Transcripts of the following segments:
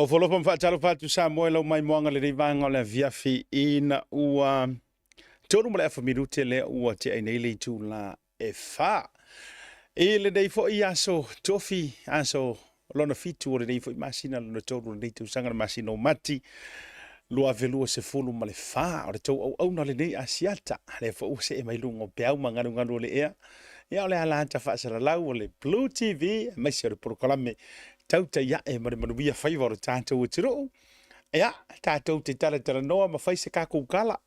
O folopa mfatalo fatu Samoa lo mai moanga le rivanga o le viafi ina ua tonu male afa minute le ua te ai nei le tu la e fa. E le dei fo i aso tofi aso lona fitu o le dei fo i masina lona tonu le dei tu sanga masina o mati lua velua se fulu ma le fa o le tau au na le nei asiata le fo use e mai lungo pe au manganu nganu le ea. Ia o le alanta fa sara lau o le Blue TV mai se o le proklame Tautai A'e ma le manuia faiva o le tātou e tiro. Ia, tātou te tala tala noa ma fai se kako kala.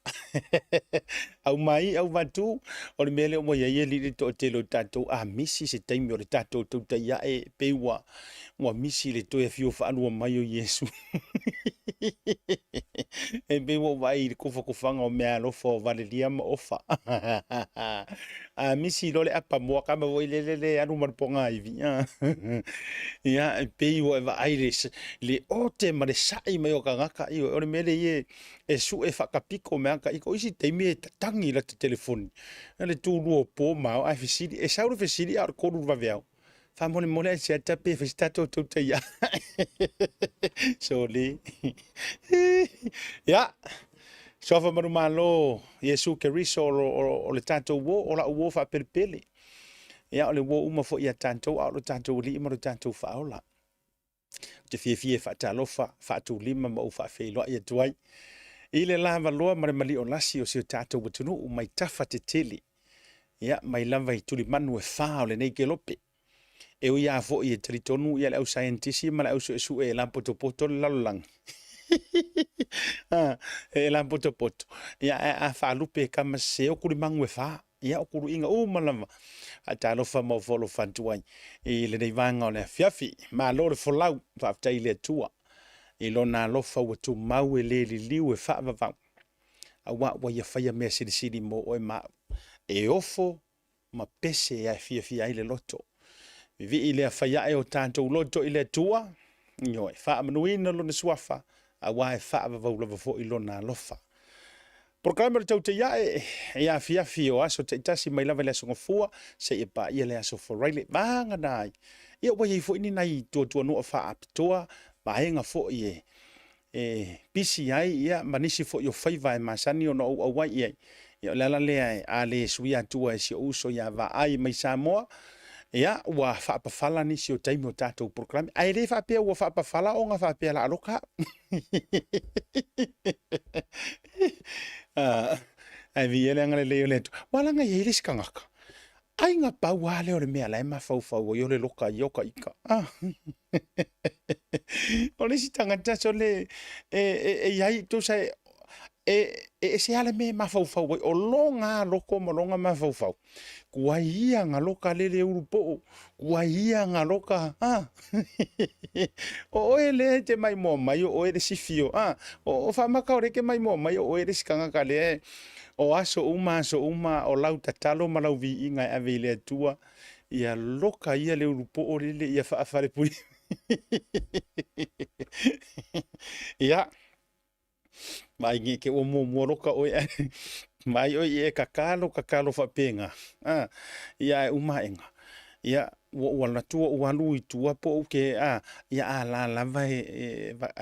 Au mai, au matu, o le mele o mo iaia li to te lo tātou a misi se taimi o le tātou Tautai A'e peua ua misi le toe fio fa anua mai o Yesu. E peua vai le kufa kufanga o mea lofa o vale lia ma ofa. A misi lo le apa moa kama voi le anu marponga ivi. Ia, e peua e va aires le ote ma le sai mai o kangaka i o le mele ie e su e whakapiko mea ka iko isi teimi e tatangi la te telefoni. Le tūru o pō mao ai fesiri, e sauru fesiri a koru vaveau. Fa mole mole se tape festato Tautai A'e. So le. Ya. So fa maru malo Yesu keriso o le tato wo o la wo fa perpele. Ya o le wo uma fo ia tanto a o tato li ma tato fa ola. Te fie fa talofa fa tu lima ma fa fe lo ia tuai. Ile lava loa ma mali o lasi o se tato butunu o mai tafa te tele. Ya mai lava i tuli manu e fa o le nei ke lope. E o ia fo i e tritonu ia le au scientisi ma le au su e lampo to poto lalang. E lampo to poto. Ia a fa lupe kama se o kuri mangu e fa. Ia o kuru inga o malama. A talo fa mo folo fantuai. E le nei vanga o le fiafi. Ma lo le folau fa aftai le tua. E lo na lofa ua tu mau e le li liu e fa vavau. A wa ia faya mea siri mo o e ma. E ofo ma pese e fia ai le loto. Vi ile faya e o tanto loto ile tua. Nyoi fa manuina lo na suafa. A wa e fa vavau lava fo ilo na lofa. Programa le Tautai A'e e a fia o aso te tasi mai lava le aso ngofua se e pa ia le aso foraile vanga nai. Ia wa ia fo ini nai tua no fa apitoa ma henga fo ie. Pisi ai ia manisi fo yo faiva e masani o no au wai ia. Ia lala le a le suia tua e si uso ia va ai mai Samoa. Ia wa fa pa fala ni si o taimi o tatou programa. Ai le fa pe wa fa pa fala o nga fa pe la aloka. Ai vi ele ngale le leto. Wala nga ye lis kangaka. Ai nga pa wa le o le mea la ma fa o yo le loka yoka ika. O le si tangata so le ai to sai e se ale me ma fau o longa loko mo longa ma fau kua ia nga loka lele urupo kua ia nga loka o ele te mai mo mai o ele sifio o fa maka ore ke mai mo mai o ele skanga kale o aso uma o lau tatalo ma lau vi inga ave le tua ia loka ia le urupo o lele ia fa afare pui ia mai nge ke o mo roka o mai o e kakalo fa penga ia uma enga ia o na tua o alu i tua po ke ia la vai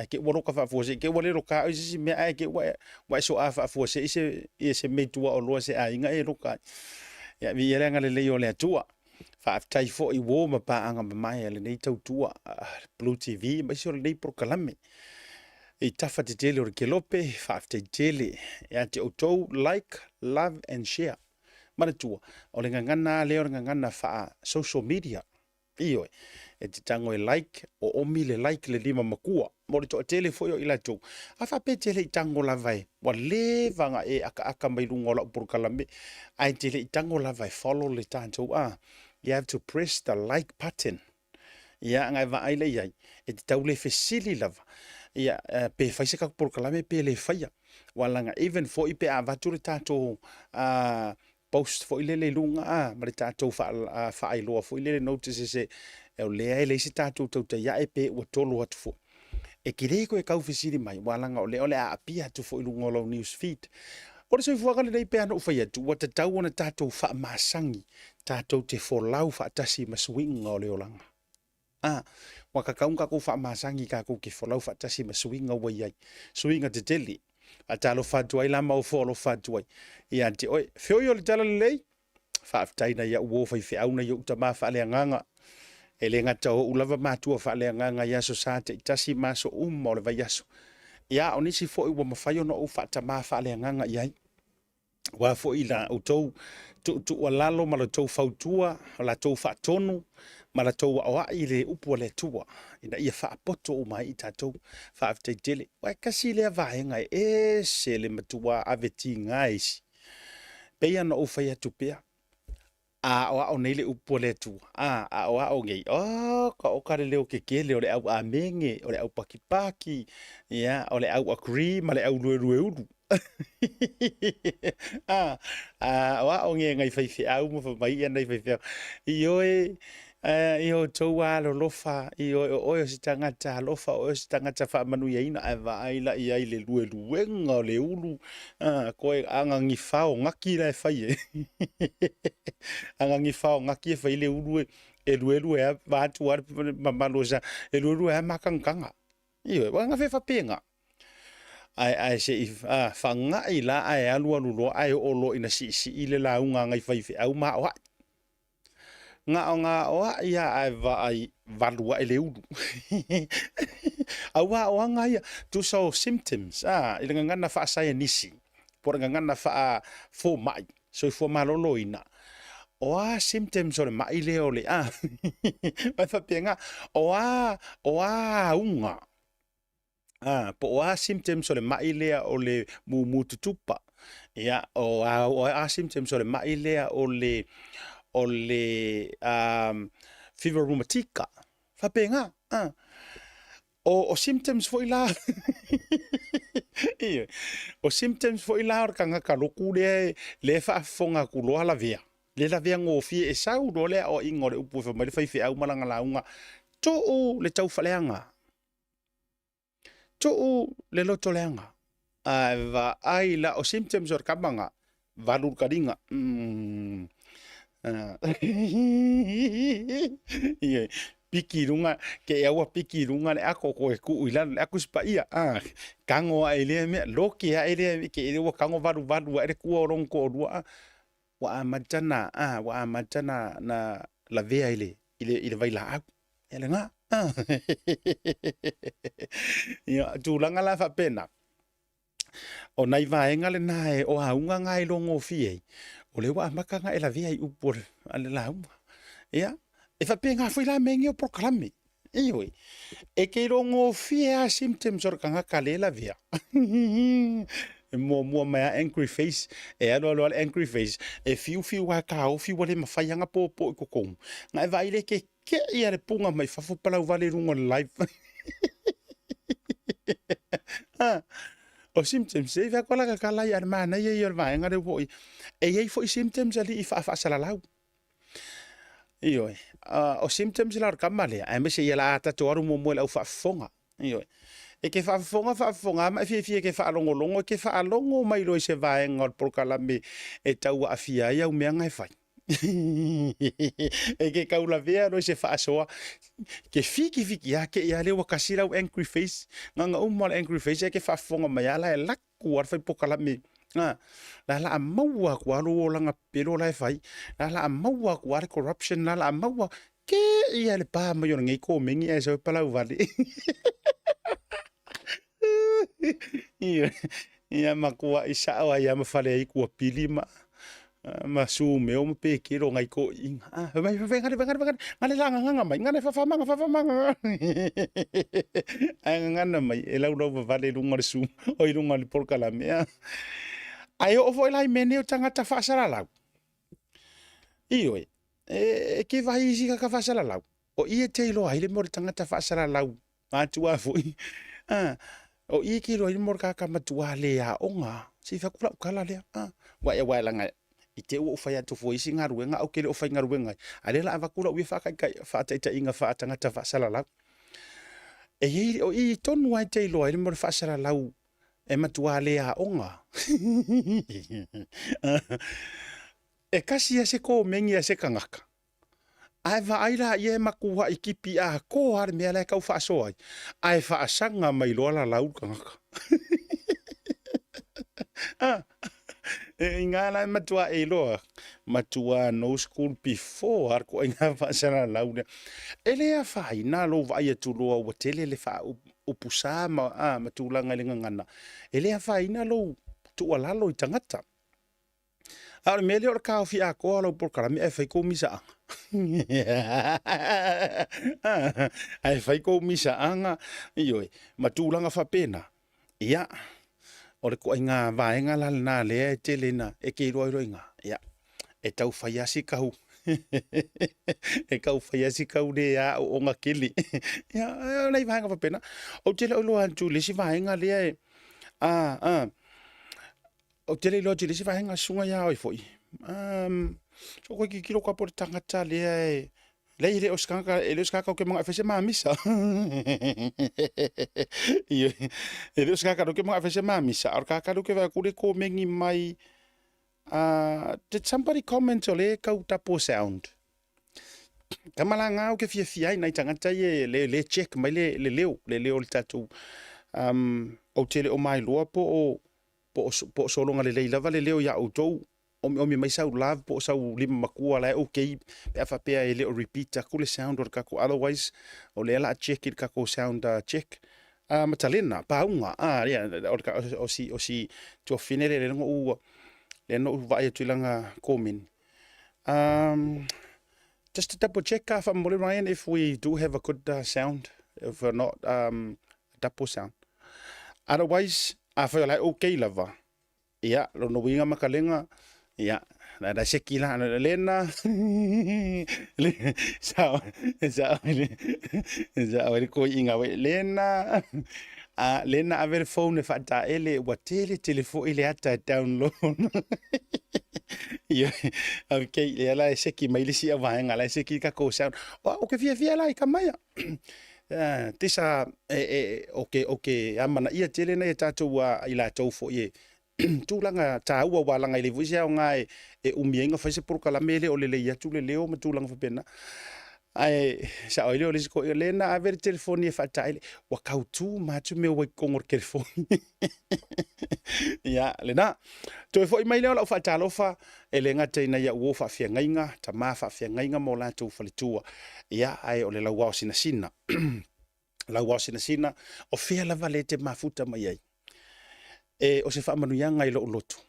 ke o roka fa fo se ke o le roka o si me ai ke wa so a fa fo se se me tua o lo se a inga e roka ia vi era ngale le o le tua fa tai fo i wo ma pa anga mai le nei tau tua Blue TV ma so le proklame e tafa te tele o ke lope, whaafte tele, e a te autou, like, love and share. Manatua, o le ngangana leo ngangana wha social media. Ioi, e te tango e like, o omi le like le lima makua. Mori to tele fo yo ila tau. A whape tele i tango la vai, wa le vanga e aka mai lungo la upur kalame. Ai tele i tango la vai, follow le tanto. You have to press the like button. Ia ngai va ai le iai, e te tau le fesili lava. Ia pe faise ka por kalame pe le faia walanga even fo ipe a vature tato post fo ile le lunga ma le tato fa ai lo fo ile notice se e le le si tato Tautai A'e pe o tolo atu fo e kire ko e kau fisiri mai walanga ole a pia tu fo ilunga lo news feed o le so fuaka le pe ano faia tu wa tau ona tato fa masangi tato te fo lau fa tasi maswing ole olanga wa kakaunga ko fa masangi ka ko ke folau fa tasi ma swinga wa yai swinga te teli a talo fatu ai lama o folo fatu ai ia te oi feo yo le tala lei fa aftaina ia uo fa fe auna yo tama fa le nganga ele ngata o ulava matua fa le nganga ia so sa te tasi maso mo le vai yaso ia onisi fo i wa mafayo no o fa tama fa le nganga ia wa fo ila o tou tu walalo ma le tou fautua la tou fa tonu ma la tou wa i le upu le tua ina ia fa poto o mai tatou fa afte tele wa kasi le vaenga e se le matua aveti ngais pe ya no fa ya tupea a o nei le upu le tua a o ngei ka o kare le o ke le o le au a menge o le au pakipaki ia o le au a cream ma le au lue wa o nge ngai fai au mo fa mai nei fai ioe io toa lo lofa io o tangata lofa o tangata fa manu ia ina ava aila ia le luenga le ulu koe anga ngi fao ngaki le fai anga ngi fao ngaki fai le ulu e luelu e va tu ar mamalosa e luelu e makangkanga io wa nga fa penga ai se fanga i la ai alu lo ai o lo ina si ile la unga ngai fai au ma wa nga o ia ai va ai valua ele udu au wa nga ia tu so symptoms ile ngana fa sai nisi por ngana fa fo mai so fo malolo ina o symptoms o mai le ole vai fa penga o unga po a symptoms o le mai lea o le mututupa ia o symptoms o le mai lea o le fever rheumatica fa penga o symptoms fo ila o symptoms fo ila or kanga kaloku le fa fonga kulo la via le la via ngo fi e sau do le o ingore upu fa mai fa au malanga launga to le tau faleanga to le loto leanga va ai la o symptoms or kamanga valur kadinga ie pikirunga ke awa pikirunga le ako ko ku ila le aku spa ia kango ele me loki a ele ke ele wa kango valu e ku orong ko dua wa amatana na la vea ile vai la ele nga ia tulanga la fa pena o nai vaenga le nae o aunga ngai longo fie o le wa makanga ela via i upor ale la ia e fa penga foi la mengi o proclame ioi e ke longo fie a symptoms or kanga kalela via mo ma angry face e alo angry face e fiu wa ka o fiu le mafaianga po ko ko ngai vai le ke ia le punga mai fa pala vale rungo live o symptoms e va kola ka la ia mana ia va nga de voi e ei foi symptoms ali fa sala lau io o symptoms la kamale a me se ia la ta to mo la fa fonga io e ke fa fonga ma fi ke fa longo ke fa longo mai lo se va ngol por kala me e tau afia ia o me nga fai e ke kaula vea no se fa soa ke fiki ya ke ia le wakasira o angry face nga mal angry face ke fa fonga mai ala la ku ar fai pokala me la maua ku alo langa pelo la fai la maua ku ar corruption la maua ke ia le pa mai ngai ko mengi e so pala vale ia makua isa o ia mafale i ku pilima masu meu me pe kiro ngai ko inga vai ngale langa mai ngale fa manga ngana mai e lau vale lunga su o i lunga por kala mea ai o foi lai mene o tangata fa sala lau io e ke vai isi ka fa sala lau o i te lo ai le mo tangata fa sala lau matua foi o i ki lo i mo ka matua le a onga si fa kula le wa langa i te o fai atu foi singa ruenga o ke o fai ngaruenga ale la avakula wi fa kai fa ta inga fa tangata fa sala lau e o i tonu ai te lo ai mo fa sala lau e matua le a onga e kasi se ko mengi se kangaka Ai vai la ia makua ikipi a ko har me ala kau fa so ai. Ai fa sanga mai lo la lau kanga. Ah, ingala matua e loa. Matua no school before har ko inga fa sana lau. Ele a fa ina lo vai tu lo o tele le fa upusa ma matulanga le ngana. Ele a fa ina lo tu ala lo tangata. Ar mele or ka fi a ko lo por karami e fa ko misa. Ai fai ko misa anga ioi matulanga fa pena. Ia ore ko inga vaenga la na le telena e ke roinga. Ia e tau fai asi kau. E kau fai asi kau le a o nga kili. Ia nei vaenga fa pena. O tele o lo antu le si vaenga le o tele lo tele si vaenga sunga ya oi foi. So ko ki kilo ka por tangata le le ile oskaka ele oskaka ke mga fese mamisa. Iyo ele oskaka ke mga fese mamisa. Or kaka ke va kuri ko mengi mai did somebody comment ole kau tapo sound. Kamala nga o ke fia nai tangata ye le check mai le leo le tatu. O tele o mai loa po solonga le lava le leo ya o tou. Omi mai sau love po sau lima makua la okay pe fa pe ele o repeater kule sound or kako otherwise o le la check it kako sound check matalena pa unga ya o si to finele le no vai tu langa komin just to double check if I'm Ryan if we do have a good sound if we're not double sound otherwise I feel like okay lava ya lo no winga makalenga. Ya, ada sekila lena. Sao ko inga we lena. Lena aver phone fa ta ele wa telefo ile ata download. Ya, okay, ya la seki mai lisi ava nga la seki ka ko sound. O ke via la ka mai. Tisa okay, amana ia tele na tatu wa ila tau fo ye. Tulanga taua walanga ile vusia nga e umienga faise por kala mele o le ia tu le leo matulanga fa pena ai sa o le ko lena aver telefoni fa taile wa kautu matu me wa kongor telefoni ya lena to fo mai le o fa talo fa elenga teina ya wo fa fia ngainga ta ma fa fia ngainga mo la tu fa le tua ya ai o le la wa sina la wa sina o fia la valete mafuta mai ai o se whaamanuianga i lo lotu.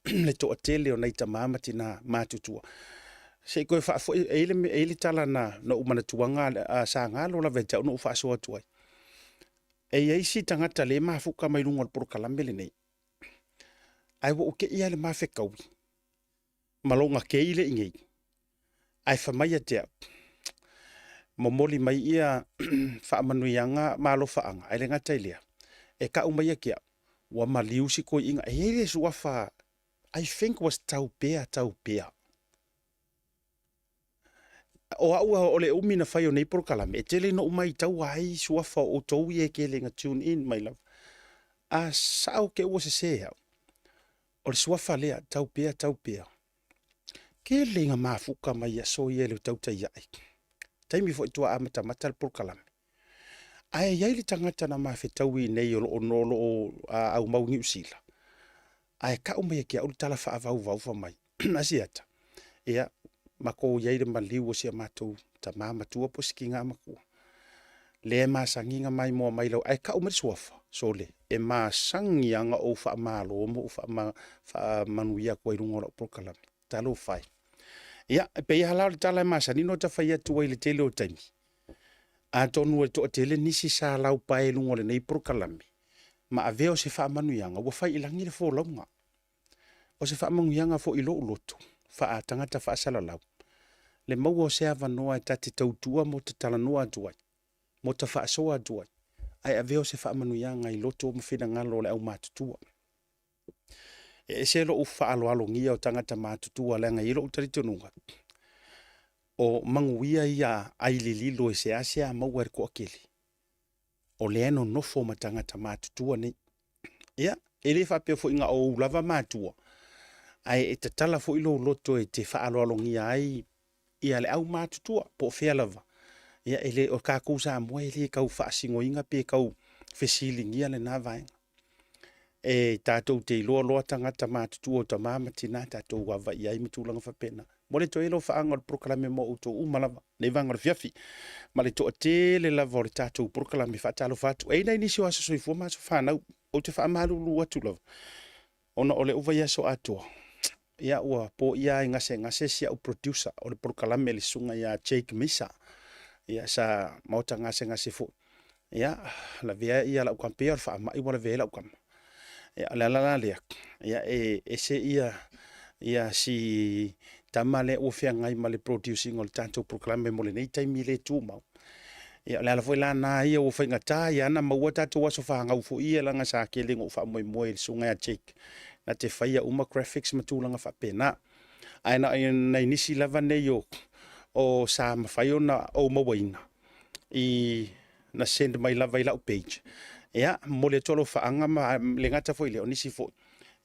Le to atele o nei tamama tina mātutua. Se koe whaafo eile tala na umana tuanga sa ngalo la venta o no whaasoa tuai. Eisi tangata le mafuka mai lunga por kalambele nei. Ai wo uke ia le mawhekaui. Malonga keile ingei. Ai whamai atea. Momoli mai ia whaamanuianga malo whaanga. Ai le ngata ilea. E ka umai kia. Wa maliusi ko inga ele suafa I think was taupea o au ole umina fai o nei por kalame e tele no mai tau ai suafa o tou ye ke lenga tune in my love a sao ke o se o suafa le taupea ke lenga mafuka mai so ye le Tautai A'e taimi fo tua amata matal por kalame ai le tangata na mafetaui nei o nolo au maungi usila. Ai ka o mai kia o tala fa vau fa mai. Asiata. Ia mako yai le maliu o sia matou ta mama tua poskinga mako. Le ma sanginga mai mo mai lo ai ka o mai suafa. So le e ma sangianga o fa malo mo fa manuia ko irungo lo prokalam. Talo fai. Ia pe ia la tala ma sanino ta fa ia tu ile tele o taimi. A tonu e to tele nisi sa lau pae lungo le nei prokalami. Ma aveo se wha manuianga, wa whai ilangi le fo launga. O se wha manuianga fo ilo ulotu, wha a tangata wha asala lau. Le maua o se awa noa e tate tautua mo te tala noa atuai, mo te wha asoa atuai. Ai aveo se wha manuianga i loto o mawhina ngalo le au mātutua. E se lo u wha alo ngia o tangata mātutua le anga ilo utaritonunga. O manguia ia ailililo e se asia mauar ko akili. O leano nofo matangata mātutua nei. Ia, ele whapea fo inga o lava mātua. Ai e tatala fo ilo loto e te whaaloalongia ai ia le au mātutua po fea lava. Ia ele o kākou sa moa ele kau whaasingoinga pe kau whesilingia le nā vaenga. E tātou te iloa loa tangata mātutua o ta māmatina tātou wawa iai mitulanga whapena. Mole to elo whaanga le proklame mo uto umalava. Nei vanga le fiafi. Ma le to te le lava o le tātou proklame whaatalo whatu. E nei nisi o aso soifua maso whanau. O te whaamalu atu lava. Ona ole uva ia so atua. Ia ua po ia ngase sia u producer o le proklame le sunga ia Jake Misa. Ia sa mauta ngase fu. Ia la vea ia la ukampea le whaama iwa la vea la ukam. Ia la lea. Ia e se ia si tamale o fea ngai ma le producing o le tātou proklame mo le nei taimi le tū mau. Ia la foi la na ia o whainga tā ia na maua tātou aso whangau fo ia langa sa ke lengo wha moe le sunga ia Jake. Na te whaia uma graphics matulanga whapena. Aina nei nisi lava nei o sa mawhai na o mawaina. I na send mai lava i lau page. Ia, mo le tolo whaanga ma le ngata foi leo nisi foi.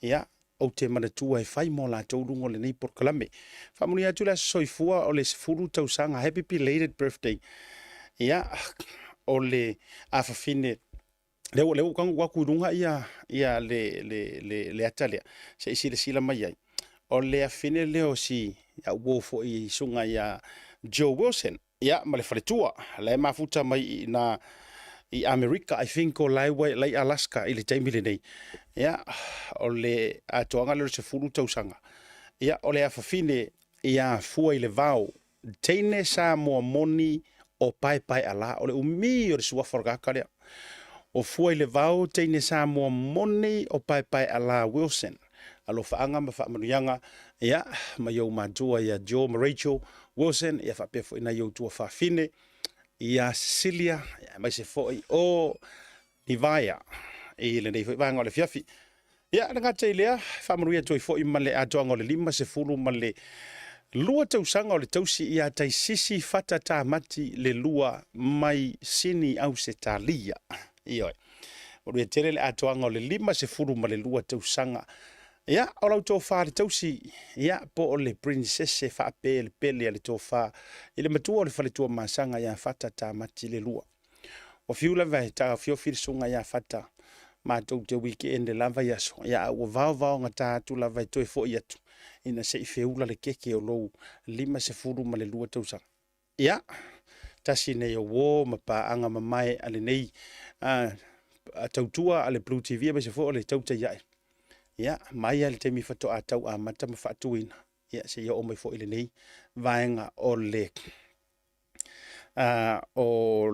Ia, o te manatua e whai mo la taurungo le nei proklame. Whamuni atu la soifua o le sifuru tausanga. Happy belated birthday. Ia, o le awhawhine. Leo kangu wakurunga ia le atalea. Se isi le sila mai ai. O le awhine leo si ia uofo i sunga ia Joe Wilson. Ia, ma le whaletua. Le mafuta mai na i America, I think, o lai Alaska, i le taimile nei. Ia, o le atoanga leo se furu tausanga. Ia, o le awhawhine ia fua i le vau. Teine sa mua moni o pai ala. O le umi o le suaforgaka lea. O fua i le vau, teine sa mua moni o pai ala Wilson. Alo whaanga ma whaamanuianga. Ia, ma iau mātua ia Joe ma Rachel Wilson. Ia whapefo ina iau tua whawhine. Ia Cecilia, ia mai se foi o Ivaya. I le nei foi vanga o le fiafi. Ia, na ngata i lea, whamanuia toi foi ma le atoanga o le 5 se fulu ma le lua tausanga o le tausi ia tai sisi fata tā mati le lua mai sini au se talia. Ioi. O le tere le atoanga o le 5 se fulu ma le lua tausanga. Ia, o lau tō wha le tausi, ia, po o le princesse wha pe le pele le tō wha. I le matua o le whale tua masanga ia fata tā mati le lua. O fiula vai tā fio whirisunga ia fata. Mātou te weekend lava iaso. Ia, o vau ngata atu lava i toi fo i atu. Ina se i feula le keke o lou 5 se furu ma le lua tausanga. Ia, tasi nei o wō ma pa anga mamae ale nei a tautua ale Blue TV ba se fo o le Tautai A'e. Ia, mai ale te mi fato a tau a mata ma whaatuina. Ia, se ia o mai fo ile nei vaenga o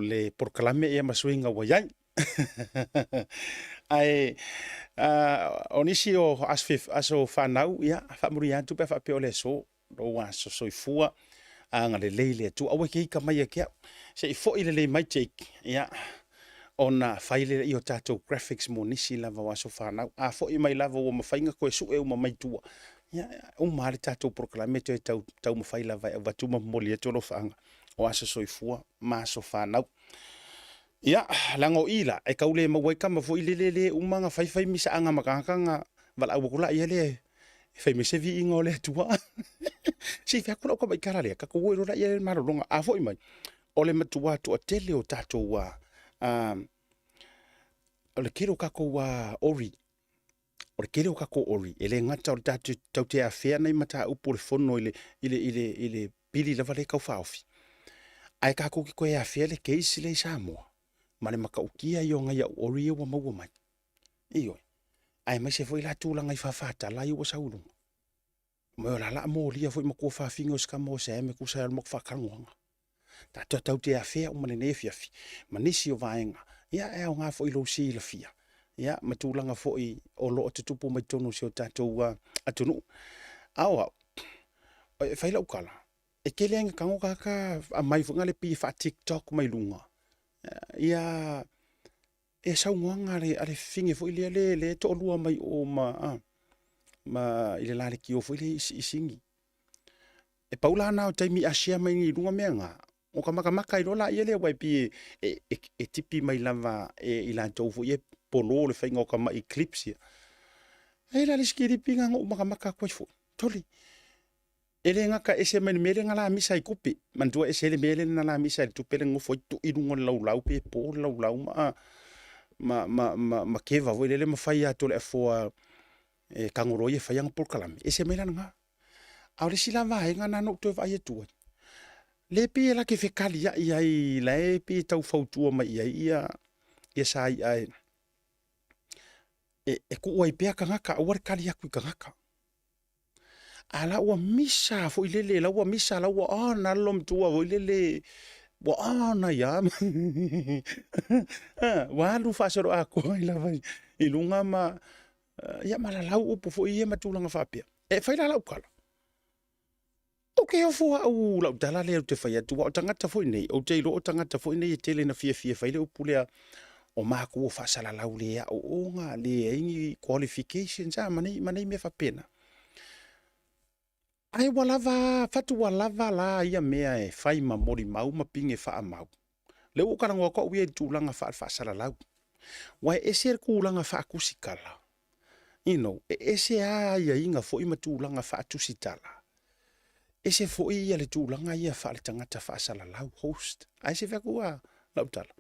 le porkalame ia masuinga wa iai. Ai, o nisi o aso whanau, ia, whamuri atu pe whapeo le so, ro aso soifua, anga le leile tu, awe kei ka mai a kia, se i fo ile le mai Jake, ia, ona faile i o tātou graphics mo nisi lava waso whanau. A fo i mai lava o mawhainga koe su e uma mai tua. Ia, o maare tātou proklame to e tau mawhai lava e watuma moli e tolo whaanga. O aso soifua, maso whanau. Ia, lango ila, e kaule mawai kama fo i le umanga whai misa anga makakanga. Wala awakula ia le, whai misa vi inga o le tua. Si whiakula o ka mai kara lea, kako ue rora ia le marolonga. A fo i mai, o le matua to a tele o tātou wa. O le kero kako wa ori. O le kero kako ori. Ele ngata o le tau te awhea nei mata upo le fono ile pili lava le kau whaofi. Ai kako ki koe awhea le keisi le Samoa. Ma le maka ukia i o ngai au ori e wa maua mai. Ioi. Ai mai se foi la tūlanga i whawhata la i wa saurunga. Mai o la la mo lia foi makua whawhinga o skama o se eme kusa al mok whakaranguanga. Ta tau te awhea o mane nefiafi. Ma nisi o vaenga. Ia e o ngā fo i lo si la fia. Ia matulanga fo i o lo te tupu mai tonu si o tātou atunu. Au. Whaila ukala. E kele anga kango kaka a mai funga le pi wha TikTok mai lunga. Ia e saungoanga ale finge fo i le to lua mai o ma ile lale ki o fo i le isingi. E paula na o taimi asia mai ni lunga mea ngā. O ka maka i rola ia le wai pi e tipi mai lava e ilan tofu i e polo le whainga o ka mai eclipse. E la le skiri pinga o maka koe fu. Toli. ele ngaka ese mani mele ngala misa ikupi mantua ese le mele na la misa tu pele ngofo tu irungo lau pe po lau ma keva vo le mafai atu le fo e kangoro ye fai ang por kalam ese mele nga au sila va nga na no to va ye tu le pi la ke fe kali ya i la e pi tau fautua ma ia sai ai e ku wai pe ka ngaka war kali ya ku ka ngaka ala ua misa fo ilele la ua misa la ua ana lom tua fo ilele ua ana ya wa lu fa so a ko ila vai ilunga ma ya mala lau upu fo ia matulanga fa pia e fai la ukala o ke fo au la dala le te fai tu o tangata fo nei o te lo tangata fo nei tele na fia fai le upulea o ma ko fa sala lau le o nga le ingi qualifications a mani me fa pena ai walava fatu walava la ia mea e fai ma mori mau ma pinge fa mau le o kana ngoko wi tu langa fa sala lau wa ese ku langa fa kusikala ese a ia inga fo i ma tu langa fa tusitala ese fo i le tu langa ia fa le tangata fa sala lau host ai se fa kua lau tala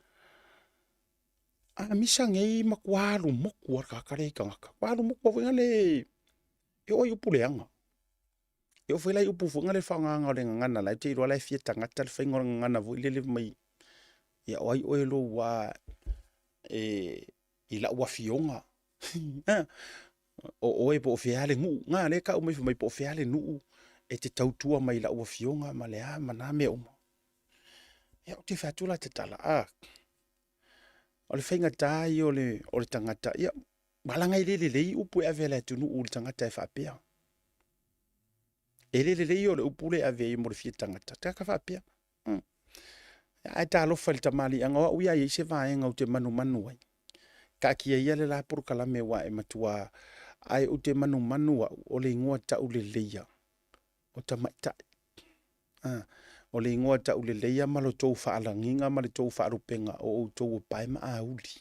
a misa ngei ma kwalu moku ar ka kare kanga kwalu moku wa ngale e o yupuleanga eu foi lá e o povo ngale fanga ngale ngana la te ro la fia tangata le faingo ngana vo ile mai ya oi oi lo wa i la wa fionga o po fiale ngu nga le ka o mai po fiale nu e te tautua mai la wa fionga ma le a mana me o ya o te fatula te tala o le fainga tai o le tangata ya balanga ile le upu e vela tu nu o tangata e fa pea ele le yo le upule ave mo le fia tangata ta ka fa pea ai ta lo falta mali anga o ia se va en o te manu ai ka ki ia le la por kala me wa e matua ai o te manu o le ngoa ta u le leia o ta mata o le ngoa ta u le leia malo tou fa ala nginga malo tou fa rupenga o tou pai ma auli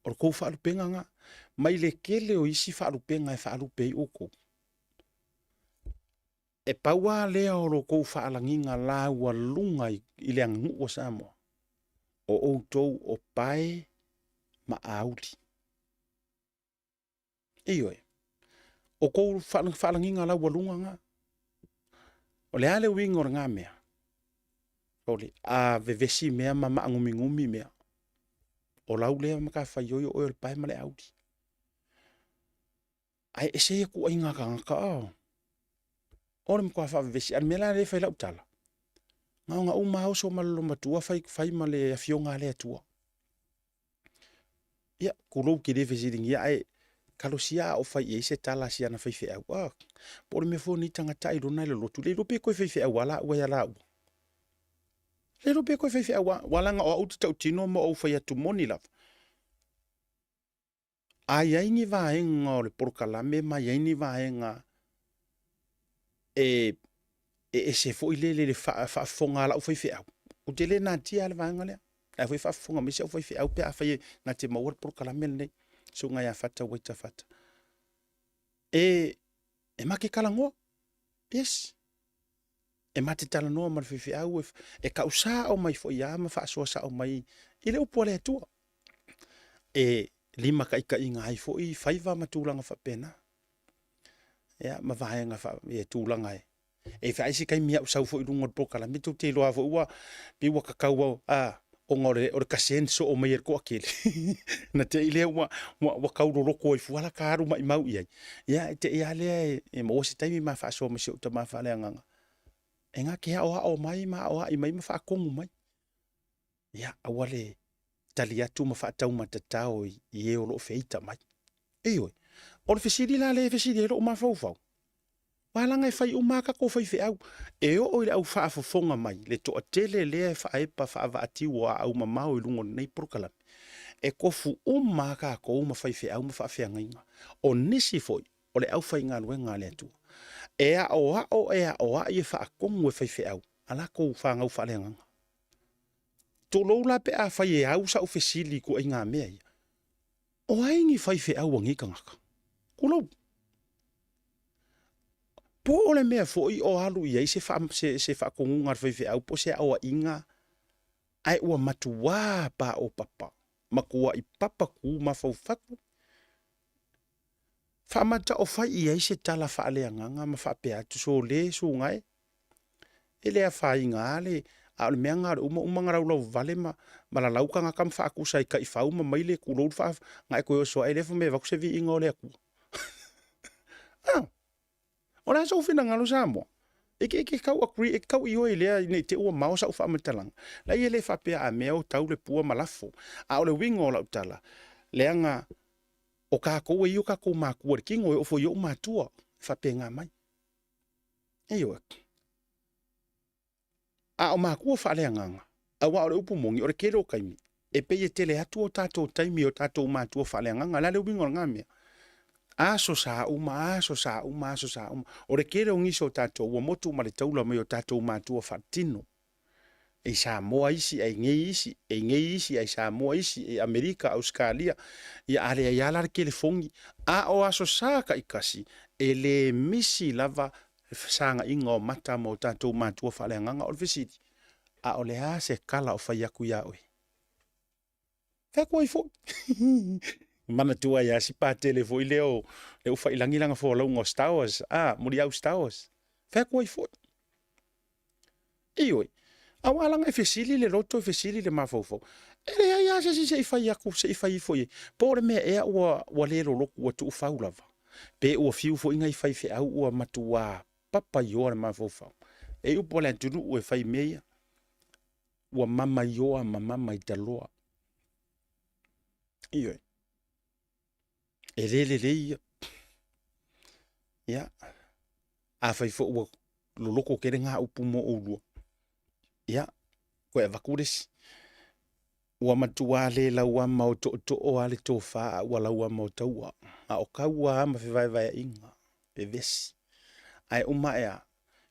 o ko fa rupenga nga mai le kele o isi fa rupenga e fa rupe o ko e paua lea o lo kou whaalanginga la ua lunga i le angu o Samoa. O outou o pai ma auli. Ioi. O kou whaalanginga la ua lunga nga. O le ale wingo ngā mea. O le a vevesi mea ma ngumi mea. O lau lea maka whaioio o le pai ma le auli. Ai ese e ku ainga ka ngaka au. Ora mko fa vesi an mela le fa la utala nga uma so malo matua fai male afionga le tua ya kulo ki de vesi ding ya ai kalosia o fai e se tala sia na fai fe au por me fo ni tanga tai do na le lotu le rope ko fai fe wala wa ya la le rope ko fai fe wala nga o utu tino mo o fai atu moni la ai ai ni va en o le por kala me ma ai ni va en e se fo ile le fa fonga la foi fe au o te le na tia le vanga le a foi fa fonga me se foi fe au pe a fa na te mo por kala mel ne so nga ya fata wita fata e ma ke kala ngo yes e ma te tala no ma fe au e ka usa o mai fo ya ma fa so sa o mai ile o pole tu e lima ka inga ai fo i faiva matulanga fa pena ya ma vaenga fa e tulanga e fa isi kai mia usau fo irungo pokala mitu te loa fo ua pi wa kakau o ngore o kasenso o mai ko akele na te ile wa kauro roko i fuala karu mai mau ia ya te ia le e mo se taimi ma fa so mo se uta ma fa le nganga e nga ke o mai ma o i mai ma fa kongu mai ya awale talia tu ma fa tau ma tatao i e o lo feita mai e oi o le fesidi la le fesidi lo ma fo fo Walanga fai umaka ko fai fe au. E o ile au fa fonga mai. Le to atele le fa e pa fa ati wa au mamau i lungo nei prokala. E ko fu umaka ko uma fai fe au ma fa fe ngainga. O nisi foi. O le au fai ngā luenga le tu. E a o a i fa kongu e fai fe au. Ala ko fa ngau fa le nganga. To lo la pe a fai e au sa o fesili ko ai ngā mea ia. O aingi fai fe au wangi kangaka. Kulo. Po ole mea foi o halu ia se fa kongunga fe au po se au inga ai ua matua pa o papa makua I papa ku mafaufaku fa mata o fai ia se tala fa le nganga ma fa pe atu so le so ngai ele a fa inga le a le menga uma ngara lo vale ma la lauka nga kam fa ku sai kai fa uma mai le ku lo fa ngai ko so ele fa me va ku se vi inga le ku ora so fina ngalo samo Ike kau agree kau io ile ni te ua mau sa ufa matalang. La ile fa pe a meo tau le pua malafo. A ole wingo la utala. Leanga o ka ko io ka ko ma ku kingo o fo yo matua fa pe nga mai. Eyo. A o ma ku fa leanga. A wa ole upu mongi o kero kaimi. E pe ye tele atu o tato taimi o tato matua fa leanga la le wingo ngamia. Aso sa uma. O re kere o ngiso tato ua motu ma le taula mai o tato matua fatino. E Samoa isi, e nge isi, e Samoa isi, e Amerika, Australia, ia ale ai ala kele fongi. A o aso sa ka ikasi, e le misi lava sanga inga o mata mo tato matua fale nganga o le visiti. A o le a se kala o faiaku ia oi. Feko i fo. Mana tua ya si pa telefo i leo le ufa ilangilanga fo lo Star Wars muri au Star Wars fa ko i fo ioi awalanga fesili le loto fesili le mafofo ele ya se fa ya ku se fa i fo ye por me e wa le lo ku tu fa ulava pe o fiu fo inga i fa fe au o matua papa yo na mafofo e u pola tu o fa me wa mama yo mama italoa ioi Ele ya a fai fo wo lo loko kere nga upu mo ulu ya ko e vakuris wa matua le la wa mau to o ale to fa wala wa mau taua a o kaua ma fe vai inga e ves ai uma ya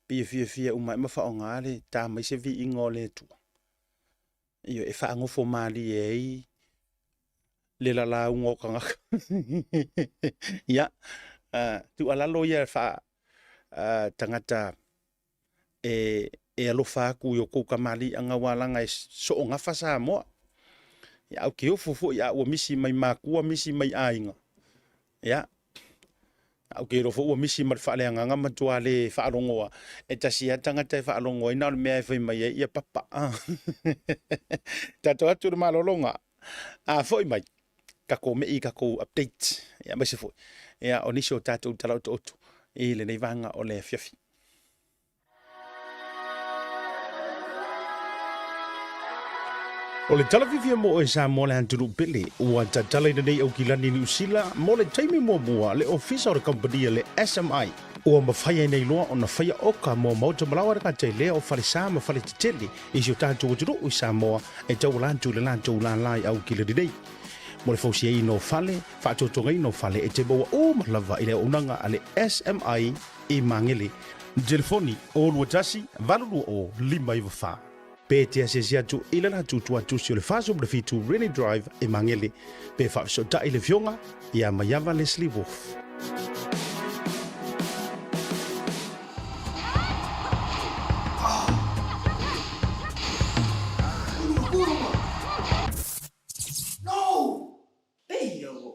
fie uma ma fa ngale ta mai se vi ingole tu io e fa ngofo mali e le la ungo kanga ya tu ala lo ya fa tangata e alo fa ku yo ko kamali anga wala ngai so nga fa sa mo ya o ke o fofo ya o misi mai maku misi mai ainga ya o ke ro fo o misi mar fa le anga matuale fa longo e tasi tangata fa longo ina me fa mai ya papa tato atu malolonga foi mai kako me I kako update ya mai se foi ya onisho tato tala to e le nei vanga o le fiafi o le talavivia mo e sa mo le anturu pele ua tatala ina nei au kilani ni usila mo le taimi mo mua le ofisa o le company le SMI ua mawhaia nei loa o na whaia oka mo mauta malawa raka te lea o whare sa ma whare te tele I si o tātou o turu i Samoa e tau lantu le lantu lanlai au kilani nei mo le fausia I no fale whaatotonga I no fale e te baua o malawa I le unanga ale SMI I mangele telefoni o lua tasi valulu o 5 pe te asesi atu ila la tutu atu si o le faso le fitu Rainy Drive e mangele pe whaafso ta I le fionga ia mayava Leslie Wolf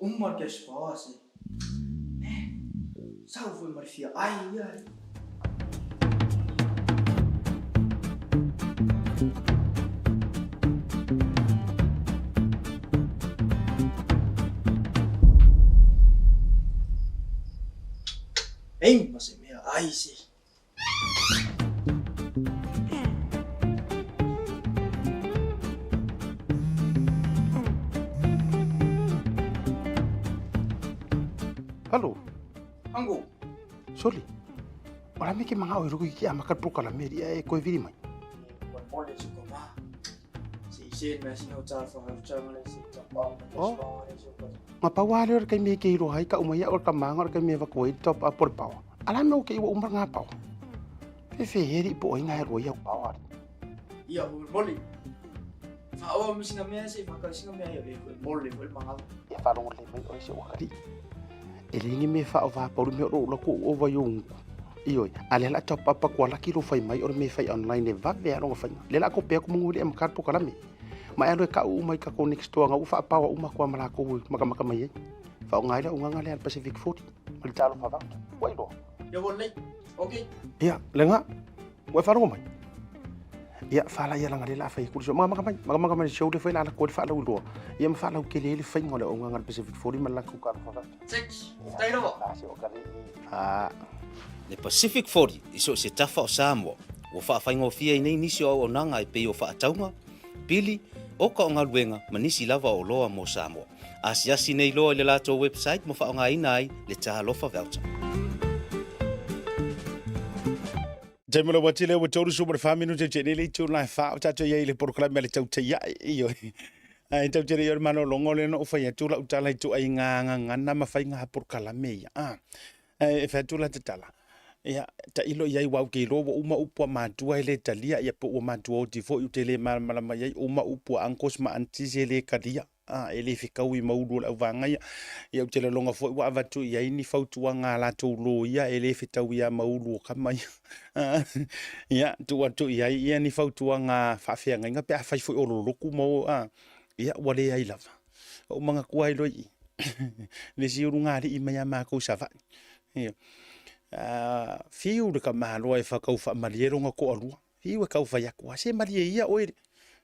Uma que espaço. Salve, Marfia. Ai. Ei, mas é minha. Ai, sim. Halo. Ango. Soli. Ora me ke manga o ruku ki amaka puka la meri e ko viri mai. Mole se koma. Se mas no ta fa chamale se ta pa. Ma pa wale or kai me ke ro hai ka umaya or ka manga or kai me va ko top up por pau. Ala me o ke o umba nga pau. Fe heri po ina ro ya pau. Ia mole. Fa o mi singa me se fa ka singa me ya mole ko manga. Ya fa lo le mai o se o kari. E ringi me fa o va por me ro lo ko o va yung Ioi, ale la top apa kwa laki lo fai mai or me fai online e va ve alo fai. Le la ko pe ko munguli am kar po kalami. Ma alo ka u mai ka ko next to nga u fa pa u ma ko mala ko maka mai. Fa ngai la unga ngale al Pacific 40. Mal talo fa va. Wai lo. Ya boleh. Oke. Iya, lenga. Wai fa mai. Iya, fa la ya la ngale la fai ku so maka mai show de fai la ko fa la u lo. Ia ma fa la ke le fai ngole unga ngal Pacific 40 mal la ku ka fa va. Six. Tai lo. Ah. Le Pacific 40 iso se tafa o Samoa. Wo whaafaingofia i nei nisi o nanga i pei o whaataunga. Pili, oka o ngā luenga manisi lava o loa mo Samoa. Asiasi nei loa i le lato website mo whaonga ina ai le taha lofa voucher. Te mula wati leo watoru super faminu te tene le tu na fa o tato ye le program le Tautai A'e S4. Ai tau tere yor mano longo le no fa ya tu la utala tu ai nga na mafai nga program me ya. E fa tu la te tala. Ya ta ilo yai wau ke lo uma upua matua ele talia ya po matua o tifo utele mala mai uma upua ankos ma antise le kadia ele fikau I maudu la vanga ya utele longa fo wa vatu ya ini fautua nga la to lo ya ele fitau ya maulu kama ya tu watu ya ya ni fautua nga fa fia nga pe fa fo o lo ku mo ya wale ya lava o manga kuai lo I le siurunga ri ma ya ma ko sava ya fiu de ka malo e fa kau fa mariero nga ko alua fiu e kau fa ya ko se marie ia oe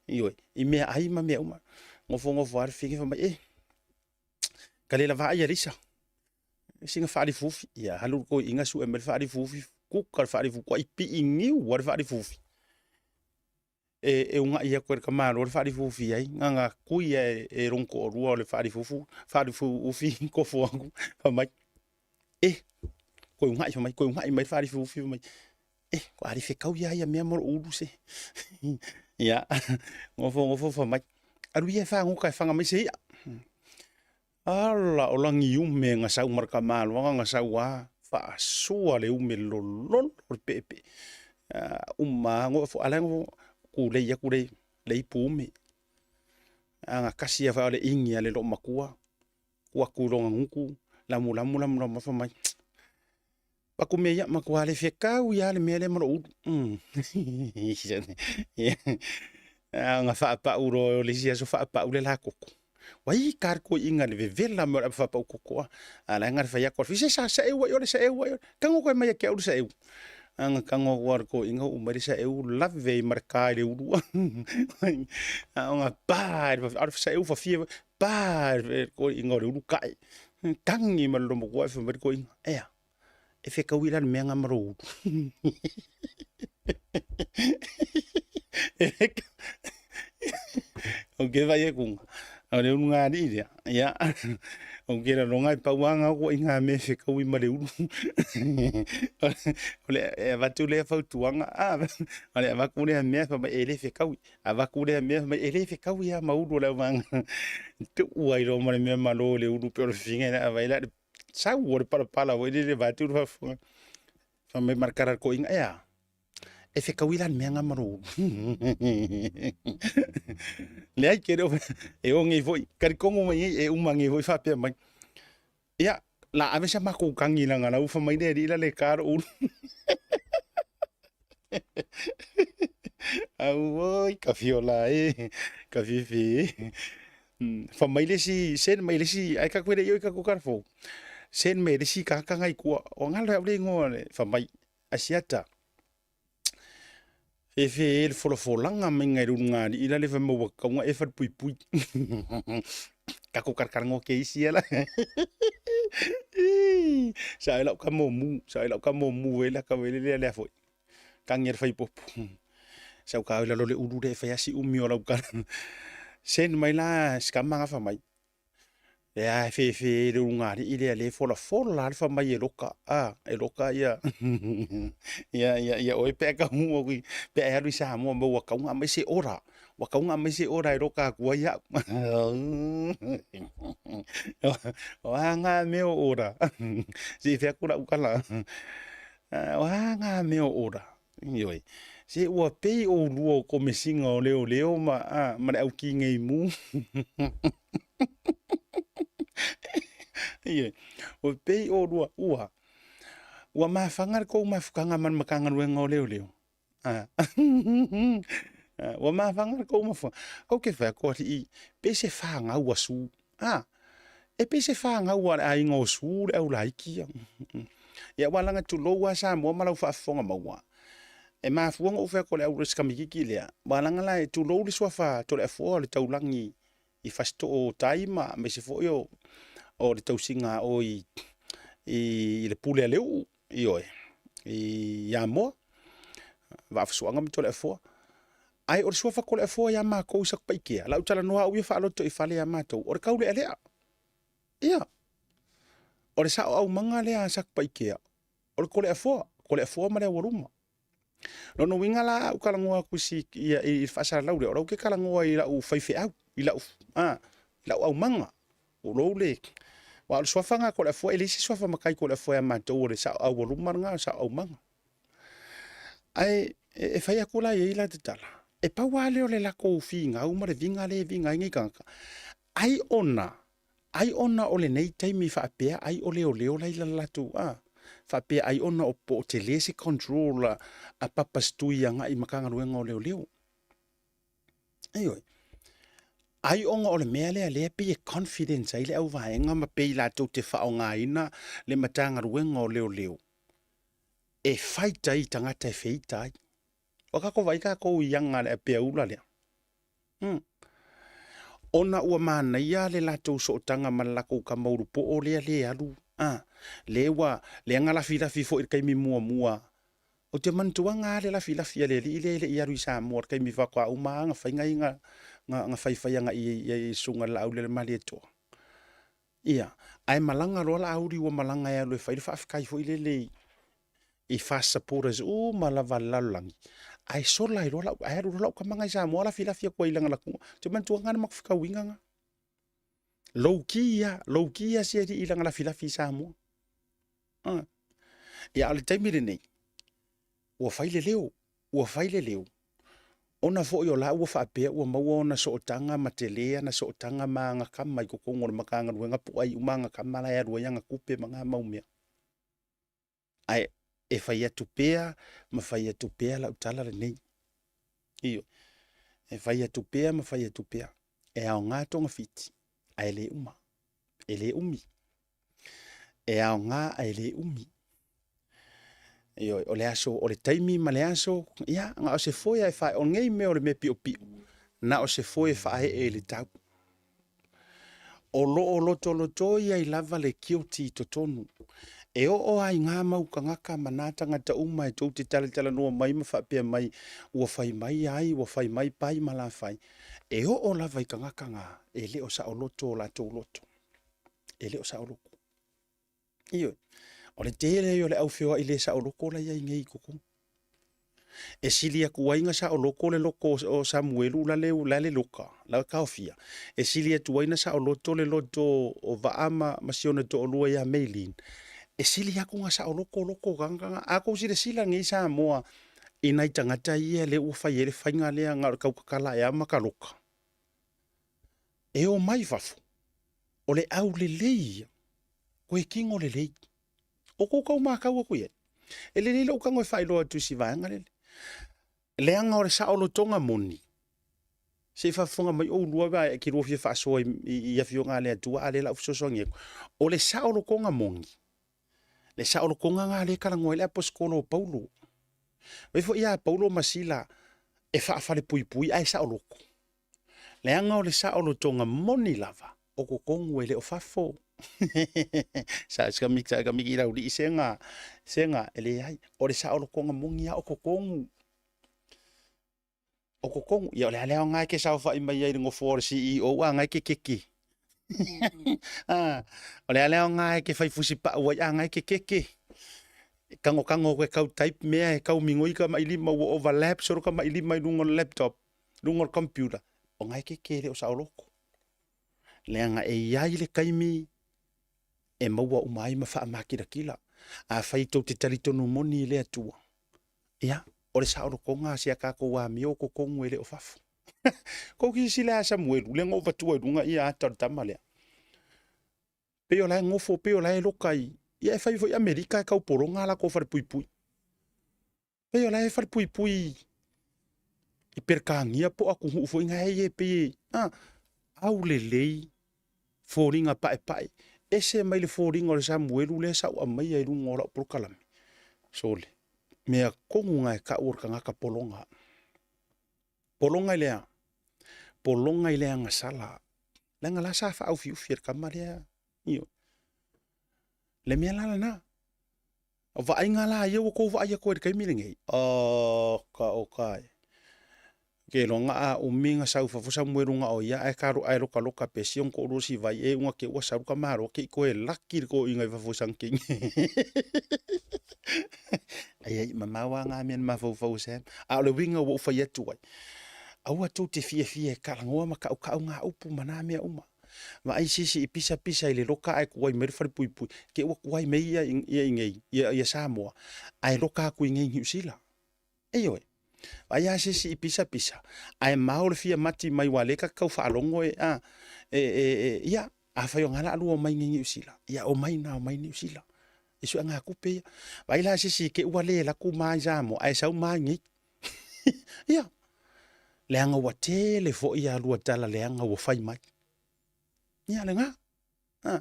io I me ai ma me uma ngofo ar fiki fa mai kale la va ia risa singa fa di fufi ya halu ko inga su emel fa di fufi ku ka fa di fu ko pi ingi war fa di fufi e unga ia ko ka malo fa di fufi ai nga ku ia e ronko rua le fa di fufu ufi ko fo fa mai ko ngai mai fari fu mai ko ari fe kau ya me amor udu se ya ngofo fa mai aru ye fa ngo kai fanga mai se ala o langi me nga sa marka mal nga sa wa fa sua le me lolol pepe ngo fo ala ngo ku le pume anga kasi fa le ingi ale lo makua wa ku lo nguku la mula fa mai Paku meia makuale fekau ya le mele maro u. Nga fa pa uro le sia so fa pa ule la koko. Wai kar ko inga le vela mo fa pa koko. Ala nga fa ya ko fi sa e wa yo sa e wa. Kango ko mai ke u sa e. Anga kango war ko inga u mari sa e u lave marka le u. Anga pa ar sa e u fa fi pa ko inga le u kai. Kangi mal lo mo ko fa mer ko inga. E fe ka wila me nga maro. O ke vai kung. O le unga ri ya. O ke la longa pa wanga ko inga me fe ka wi mare u. O le va tu le fa tuanga o le va ku le me fa ele fe ka wi. Va ku le me fa ele fe ka wi ya ma u le wanga. Tu uai ro mare me malo le u pe finga na vai la sa wor para wo le va tu fa me marcar ko inga ya e fe kawilan me nga maro le ai kero e o ngi foi kar kongo mai e uma ngi foi fa pe mai ya la ave sa mako kangi na nga u fa mai de la le kar un au oi ka fiola ka fifi fa mai le si sen mai le si ai ka kwere yo ka ko kar fo sen me de si ka ngai ko o ngala le ngone fa mai asiata e fo langa me ngai runga I la le fa mo ka nga e fa pui ka ko kar ngo ke isi ala sa ila ka mo mu e la ka vele le fo ka nger fa pop sa ka la lo le udu de fa si umi o la ka sen mai la skama nga fa mai ya fe le unga ri le fo la fa mai e loka ya ya o pe ka mu o pe ya ri sa mo wa ka nga mai se ora e loka ku ya wa nga me ora si fe ku la ukala wa nga me ora yoi se o pe o luo ko me singa o leo ma au ki ngai mu Ie, o pei o rua ua. ua mafanga ko mafukanga man makanga luenga leo. Ua mafanga ko mafu. Au ke fa ko i pese fanga ua su. E pese fanga ua ai ngo su au laiki. Ya walanga tu lo wa sa mo mala fa fonga mawa. E mafuanga o fa ko le au riska mikiki le. Walanga la tu lo li swafa to le fo le taulangi i fasto o taima me se fo yo o le tausinga o i le pule a leu i oe i ya mo va fsuanga mo to le fo ai o swafa ko le fo ya ma ko sak pa ikea la utala no au fa lo to i fale ya ma to o kaule ale ia o le sa au manga le sak pa ikea o ko le fo ma le waruma no no winga la u kala ngoa kusi i fasa la ule o ke kala ngoa i la u fai fe au i la la au manga o lo le wa le swafa ko le fo ele si swafa makai ko le fo ya ma to o le sa au waruma nga sa au manga ai e fai akula i la tala e pa wale o le la ko finga u ma le vinga ngi kanka ai ona o le nei taimi fa pe ai o le la la tu fa pe ai ona o po te lesi control a papastui anga i makanga luenga o leo ai onga o le mea le pe confidence ai le au vaenga ma pe la tu te fa onga ina le matanga luenga o leo e faita i tangata e feita ai o ka ko vai ka ko yanga le pe ula le ona ua mana ia le lato so tanga malako ka mauru po o le alu lewa le ngala fila fifo i kai mi mua o te mantuanga le la fila fia le ia ruisa mo kai mi va kwa uma nga fai nga fai nga i sunga la aule le mali to ia ai malanga rola auri o malanga ia le fai fa kai fo ile i fast supporters o malava lalangi ai so lai rola ai rola ka manga sa mo la fila fia ko ilanga la ku te mantuanga na makfika winga nga low kia sia di ilanga la fila fi sa mo ya ale taimi le nei ua faile leo ona fo yo la ua fa pe ua mau ona so tanga matelea na so tanga manga kama i ko ngol makanga ruenga po ai umanga kama la ya ruenga kupe manga mau me ai e faia tupea la utala le nei iyo e faia tupea e ao ngā tonga fiti ai le umi e ao ngā ai le umi iyo o le aso o le taimi ma le aso ia nga o se foia e fai o ngei me o le me pio na o se foia e fai e le tau o loto ia i lava le kioti to tonu e o ai ngā mau ka ngaka manata ngata uma e tau te tala noa mai ma whapea mai ua whai mai ai, ua whai mai pai ma la whai e o lava i ka ngaka ngā e le o sa o loto o la tau loto e le o sa o loko iyo o le tere o le au whioa i le sa o loko la iai ngei koko e sili aku wainga sa o loko le loko o Samuelu la le loka la kaofia e sili atu waina sa o loto le loto o vaama masiona to o lua ia Meilin e sili aku nga sa o loko ganga ako sila ngi sa moa inai tangata ia le ufa ele fainga le nga kaukakala e ama kaloka e o mai fafu o le au le lei koe kingo le lei o kau makau ko ye e le o kango e failo atu si vanga le anga o le sa o lotonga moni se fa fonga mai o lua ba ki ro fi fa so i afio nga le atu ale la uso songe o le sa o lokonga moni le sa o lokonga nga le kala ngoi le aposkolo Paulo we fo ia Paulo masila e fa fa le pui ai sa o loko le anga o le sa o lotonga moni lava o ko kongu ele o fafo sa ska miki la uli senga ele ai o le sa o lokonga moni o ko kongu ya le ale nga ke sa fa i mai ngo for CEO nga ke keke o le ale nga ke fai fusi pa wa nga ke keke kango ke kau type me e kau mingoi ka mai lima wo overlap so ka mai lima lungo laptop lungo computer o nga ke le o sa o loko le nga e ia le kaimi e maua umai ma fa makira kila a fai to te talito no moni le atua ya o le sa o loko nga sia ka ko wa mi o ko kongu ele o fafu ko ki sila Samuel le ngo vatua dunga ia ata tamale pe o la ngofo pe o la lokai Ia e fai foi Amerika e kau poronga la ko far pui. Pe ola e far pui. I perkangia po aku hu foi nga e pe. Au lelei foringa pae. Ese mai le foringa o le Samuelu le sa o mai ai runga ora por kalami. Sole. Mea kongu ngai ka urka ngaka polonga. Polonga lea. Polonga lea nga sala. Langa la sa fa au fiu fier kamalea. Io. Le mea lala na. Va inga la ia ko va ia ko e kai milingi. Ka o kai. Ke longa a o minga sau fa fosa muerunga o ia e karu ai loka pe sion ko rosi vai e unga ke wa sau ka maro ke ko e lakir ko inga fa fosa king. Ai mama wa nga men ma fo sem. A le winga wo fa ia tuai. Aua tu te fie ka ngoa ma ka nga upu mana me uma. Ma ai sisi i pisa i le loka ai kuai mer far pui ke wa kuai me ia ingei ia Samoa ai loka ku ingei New Eyo ai a sisi i pisa ai maul fia mati mai wale ka kau fa longo ia a fa yo ngala lu mai New Zealand ia o mai New Zealand isu nga kupe ai la sisi ke wale la ku mai Samoa ai sau mai ngi ia leanga wa tele fo ia lu tala leanga wo fai mai ia lenga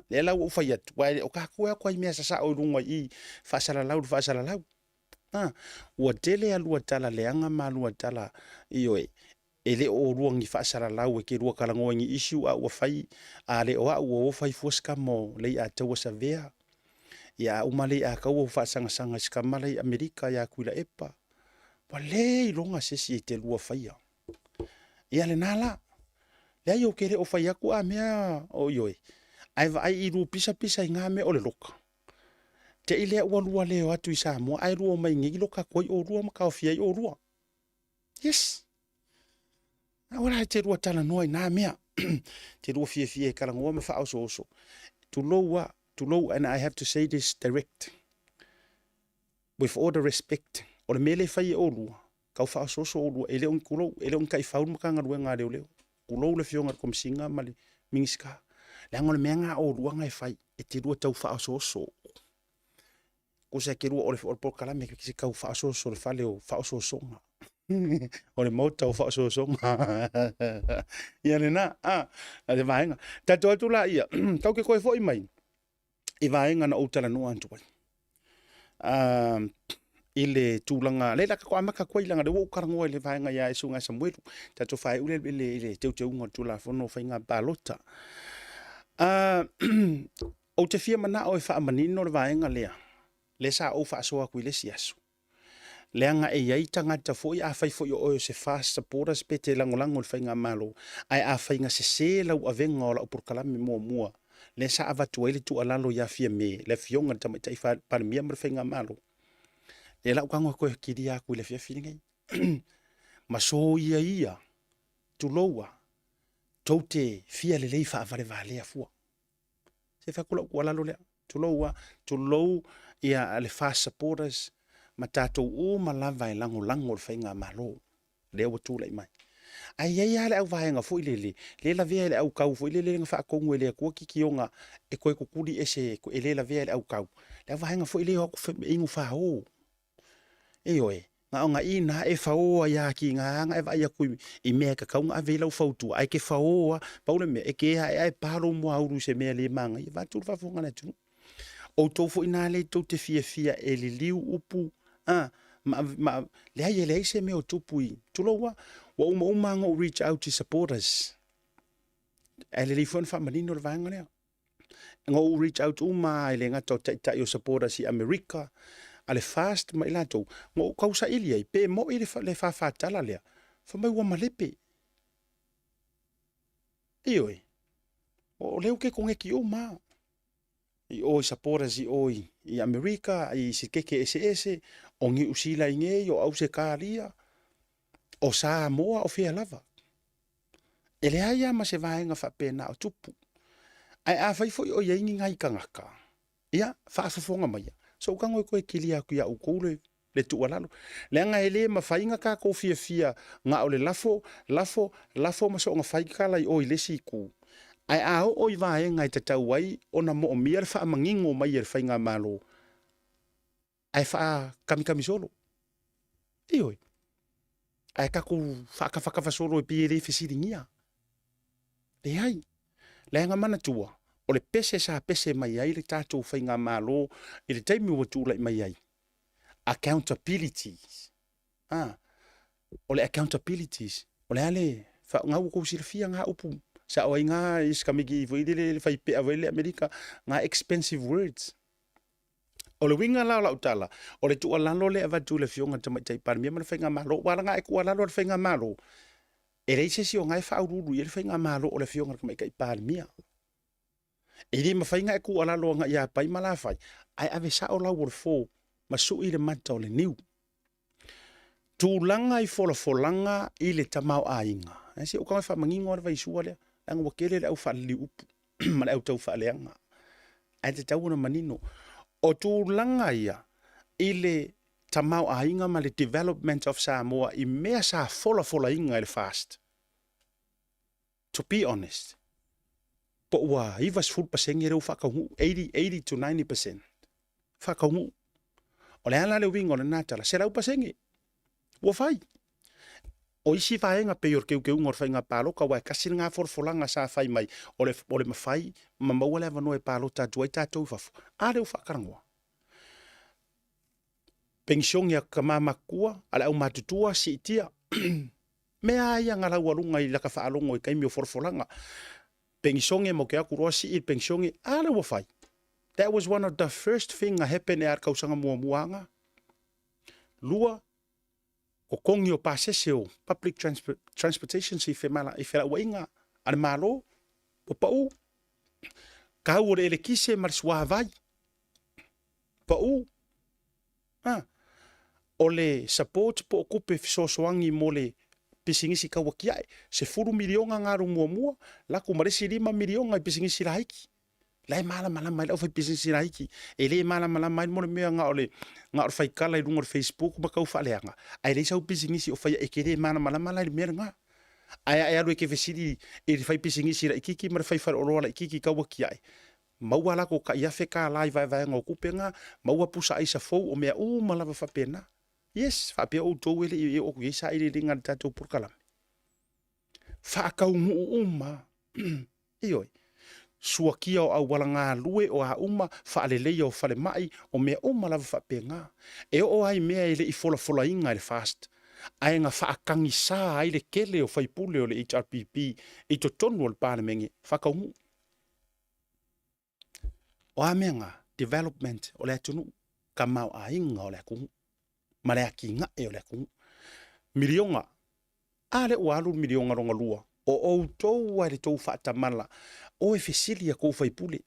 le la wo fai atu wai o ka ku ko me sa o lunga I fa sala lau wa tele alu tala leanga ma lu tala io ele o ruangi fa sala lau ke rua kala ngi issue a wa fai a le o fai foska mo le a te sa vea ia umale a ka wo fa sanga skamala I Amerika ya kuila epa wa le longa sesi te lua fai ia le nala le yo kere o fai aku a mea o yoi ai va ai ru pisa nga me o le loka te ile o lua le atu I Samoa ai ru mai ngi loka koi o rua ma ka fia o rua yes ora te rua tala noi na mea te rua fie kala ngua ma fa so to low and I have to say this direct with all the respect o le mele fai o rua ka fa so o rua ele on kai fa ma ka ngua nga le kulo le fionga kom singa mali mingiska le ngol menga o rua ngai fai e te rua tau fa so ko se ke rua o le por kala me ke se ka fa so le fale o fa so o le mota o fa so ia le na le vaenga ta to la ia tau ke ko foi mai I vaenga na o tala no antu ile tulanga le la ko amaka ko ilanga de wo karango le vaenga ya isunga Samuelu ta to fai ule le te unga tula fono fainga balota o te fia mana o fa manino le vaenga le sa o fa so ku le siasu le anga e ai tanga ta foi a fai foi o se fast supporters pete langolango le fainga malo ai a fainga se la o avenga o por kalame mua le sa ava tuele tu alalo ya fia me le fionga ta mai fa par mia mer fainga malo e la ukango ko kiria ku le fia filingai maso ia tu loa tote fia le leifa vale afua se fa kula lo le tu low ia le fast supporters matato o malava e lango le fainga malo le o tu le mai ai ale au vaenga foi le la via le au kau foi le nga fa ko ngwe ko kikionga e ko kuli ese ko le la via le au kau le vaenga foi le ko ingu fa o nga ina e fa o ya ki nga e va ya ku I me ka nga vela fa tu ai ke fa o pa le me e ke ai palo mo auru se me le manga I va tu fa fonga na tu o to fo ina le to te fia e le liu upu ma le ai le se me o tupui tu lo wa uma ngo reach out to supporters e le fon fa manino le vanga le ngo reach out uma le nga to ta yo supporters I America ale fast ma ilato mo kausa ilia pe mo ile le fa tala le fa mai wa malepe ioi o leu ke con eki o ma I o supporters I America I se keke SS o ngi usila inge yo au se kalia o Samoa o fia lava ele ai ma se vaenga fa pena o tupu ai a fai foi o ye ngai kangaka ia fa fonga mai so ka ngoi ko kilia ku ya ukule le tu walalo le nga ele ma fainga ka ko fia nga o le lafo ma so nga fai kala I o ile siku Ai a o i vai ngai te tau ai ona mo o mia le wha mangingo mai e le whainga malo. Ai wha kami solo. Ioi. Ai kako whakawhakawa solo e pia le whisiringia. Le hai. Le nga mana tua. O le pese sa pese mai ai le tātou whainga malo i le taimi ua tūlai mai ai. Accountabilities. O le accountabilities. O le ale ngau ko silfia nga upu. Sa o inga is kamigi i le fai pe avele Amerika nga expensive words. O le winga la utala. O le tu alalo le avatu le fionga tamai tai parmia mana whainga malo. Wala nga e kualalo le whainga malo. E reise si o ngai whaururu i le whainga malo o le fionga kamai kai parmia. E li ma whainga e kualalo nga ia pai malawhai. Ai ave sa o lau o le fō. Masu i le mata o le niu. Tūlanga i folanga i le tamau a inga. E si o kawai whamangingo ar vai sua lea. Anga wakele le au whalili upu. Ma le au tau whaleanga. Ai te tau na manino. O tūlanga ia i le tamau a inga ma le development of Samoa i mea sa fola inga i le fast. To be honest. Po ua ivas full pasengi reu whakaungu. 80 to 90%. Whakaungu. O le ala le wingo le natala. Se rau pasengi. Ua whai. O isi whaenga pe or keu ngor whainga palo ka wai kasiri ngā forfolanga sa whai mai o le mawhai ma maua le avano e palo tātua i tātou whafu. A reo whakarangoa. Pensiongi a kamamakua ala au matutua si itia. Mea ia ngā lau alunga i laka whaalongo i kaimi o forfolanga. Pensiongi mo ke aku roa si i pensiongi a reo whai. That was one of the first thing a happen e ar kausanga muamuanga. Lua o kongi o pasese o public transportation si whemala i whera wainga ane malo o pau kau o le elekise marisua vai pau o le support po o kupe fisosoangi mo le pisingisi kawakiae se 4 milionga ngaru mua lako maresi 5 milionga i pisingisi laiki lai mala mai lau fai pisingisi laiki e le mala mai mo le mea nga o le fai kala i runga o Facebook ma kau whaaleanga ai le sau pisingisi o fai e kere mala mai le mea nga ai alu e ke vesiri e le fai pisingisi la ikiki ma le fai whaoroa la ikiki kawakiae maua lako ka iafe ka lai vai ngau kupenga maua pusa aisa fou o mea malava whapena yes whapea o tau ele i o kuisa i le ringa tatou purkalame whaakau ngu ioi suakia o au wala ngā lue o a whaalelei o whale mai o mea lava whapenga. E o ai mea ele i fola inga i le fast. Ai ngā whaakangi sā ai le kele o whaipule o le HRPP i to tonu o le pānemengi whakaungu. O a mea ngā development o le atunu ka mau a inga o le akungu. Ma le aki ngā e o le akungu. Milionga. A le o alu milionga ronga lua. O tou ai le tou whaatamala. O e fesilia kou whaipule.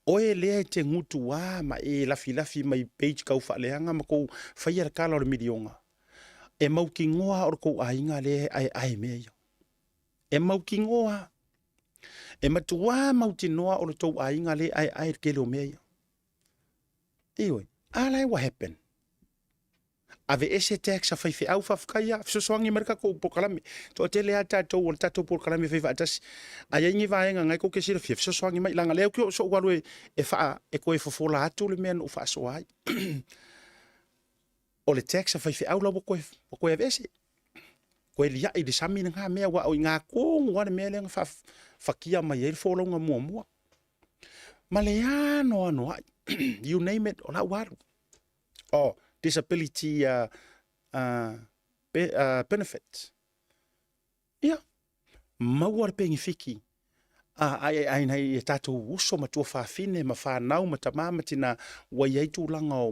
O e lea te ngutu wā ma e lafi mai page kau whaaleanga ma kou whaiara kala o le milionga. E mau ki ngoa o kou ainga le ai mea ia. E mau ki ngoa. E matua mau te noa o le tou ainga le ai kele o mea ia. Ioi, alai what happened? Ave ese tax a fai au fafkaya so soangi merka ko pokalame to tele ata to o tato pokalame fai fatas ai ngi vaenga ngai ko ke sira fif so soangi mai langa leo ko so walu e fa e ko e fofola atu le men o fa so ai o le tax a fai au la ko e ese ko e lia i de sami nga me wa o nga ko ngwa me le fa fakia mai e fo longa mo maleano ano you name it o la waru oh disability benefits. Yeah. Mawar pengi fiki. Ai nei e tātou uso matua whawhine, ma whanau, ma tamama tina wai eitu langa o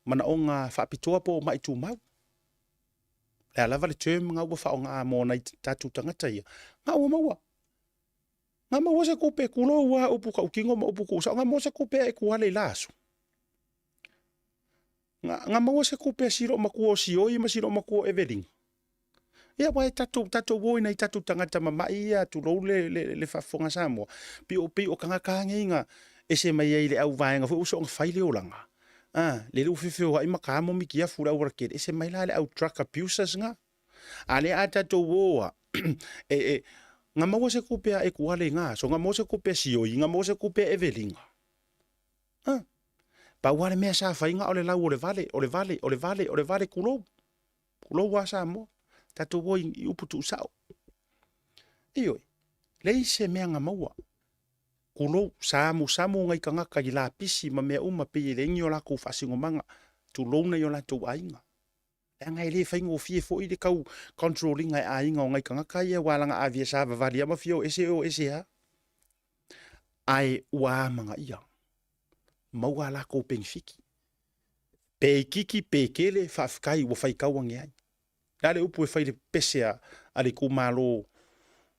mana o ngā whapitoa po mai tu mau. Le alawa le term ngā ua whao ngā mō nei tātou tangata ia. Ngā ua maua. Ngā maua se kupe kulo ua upu ka ukingo ma upu kusa. Ngā maua se kupe e kuale lasu. Nga maua se kupe siro makuo sioi ma siro makuo everything. Ia wai tato woi nei tato tangata mamai ia tu rou le whafonga Samoa. Pi o kanga inga ese mai ei le au vaenga fu uso ngā whaile o langa. Le lu whiwhio hai makamo mi kia fura ura kere ese mai la le au truck abusers nga. Ale a tato woa Nga maua se kupea e kuale ngā, so nga maua se kupea sioi, nga maua se kupea e velinga. Pa wale mea sa whainga ole lau ole vale kulou. Kulou wa sa mo. Tato woi i uputu usao. Ioi, lei se mea nga maua. Kulou samu ngai kangaka i la pisi ma mea uma pe i rengi o la kou whasingo manga. Tu louna i o la tau ainga. E ngai le whainga o fie fo i de kau controlling ai ainga o ngai kangaka i e walanga a via sa vavali ama fio ese ha. Ai ua manga ia. Maua la kou pengfiki. Pe kiki pe kele whaafikai wa whaikau ange ai. Nare upu e whaile pesea ale ku malo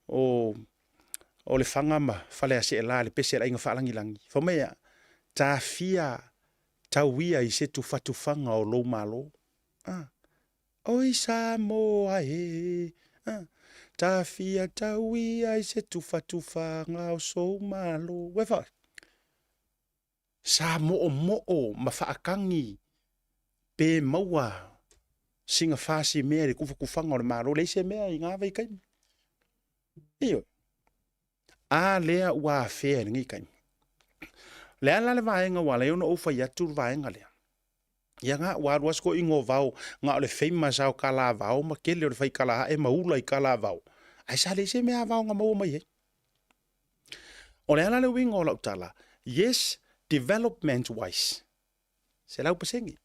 o le whangama whale ase e la le pesea la inga whaalangilangi. Whamea, tā fia tauia i se tufanga o lou malo. Oi sa moa e. Tā fia tauia i se tufanga o sou malo. Wefa. Sa mo'o ma whaakangi pe maua singa fasi mea le kufanga o le malo. Leise mea i ngā vai kaimi. Iyo. A lea ua fea ngi kaimi. Lea la le vaenga wala yona o fai atu vaenga lea. Ia ngā waruas ko ingo vau ngā ole famous au kala vau ma kele ole fai kala e maula i kala vau. Ai sa leise mea vau ngā maua mai he. O lea la le wingo o lau tala. Yes, development wise. Se lau pasengi.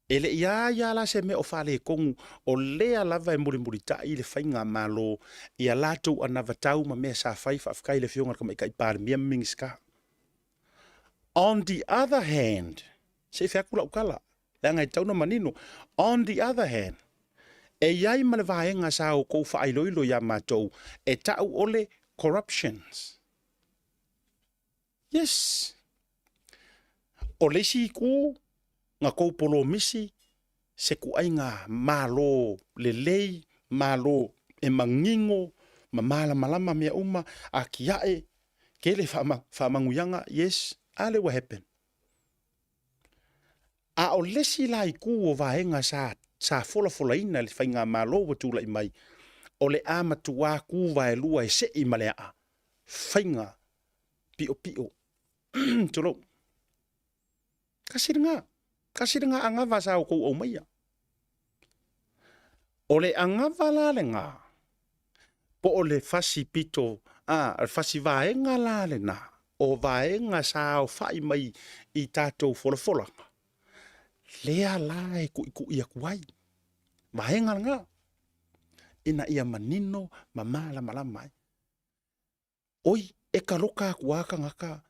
Ele ia la se me o fale kongu o lea lava e muri ta i le whainga malo i a latou ana vatau ma mea sa whai whafkai le whionga kama i kai pāre mea mingiska. On the other hand, se whiakula ukala, lea ngai tauna manino, on the other hand, e iai ma le vaenga sa o kou whaailoilo ia mātou e tau ole corruptions. Yes. O leisi ku nga kou polo misi se ku ai ngā malo lelei, malo e mangingo, ma mala malama mea uma a kiae, kele whamanguyanga, yes, ale what happen. A o lesi lai ku o vaenga sa fola ina le whai ngā malo watula i mai, o le amatua ku vai lua e se i malea a, whainga pio. Tolo. Kasiringa anga vasa o kou o maia. O le anga vala le ngā. Po o le fasi pito, fasi vaenga la le na. O vaenga sa o whai mai i tātou fola. Lea la e ku ia kuai. Vaenga ngā. Ina ia manino ma mala mai. Oi, e ka loka kuaka ngaka.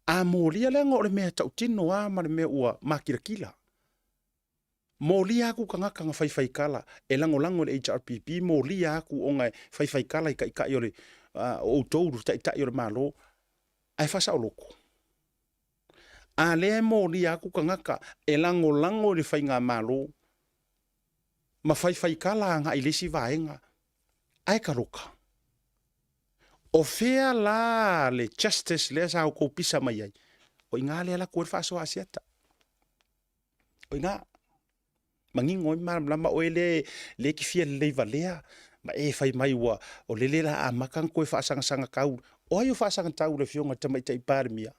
A molia le ngā o le mea tautino a ma le mea ua makirakila. Molia aku kangaka nga whai kala. E lango le HRPP, molia aku o ngai whai kala i ka i ole o touru tai ole malo. Ai whasa o loko. A lea molia aku kangaka e lango le whai ngā malo. Ma whai kala nga i lesi vaenga. Ai ka roka. O fea la le justice lea sa o kou pisa mai ai. O inga lea la kua whaso asiata. O inga. Mangingo i marama o le ki fia le leiva lea. Ma e whai mai ua o le la a makang koe whaasanga kau. O ai o whaasanga tau le fionga tamaita i pāremia.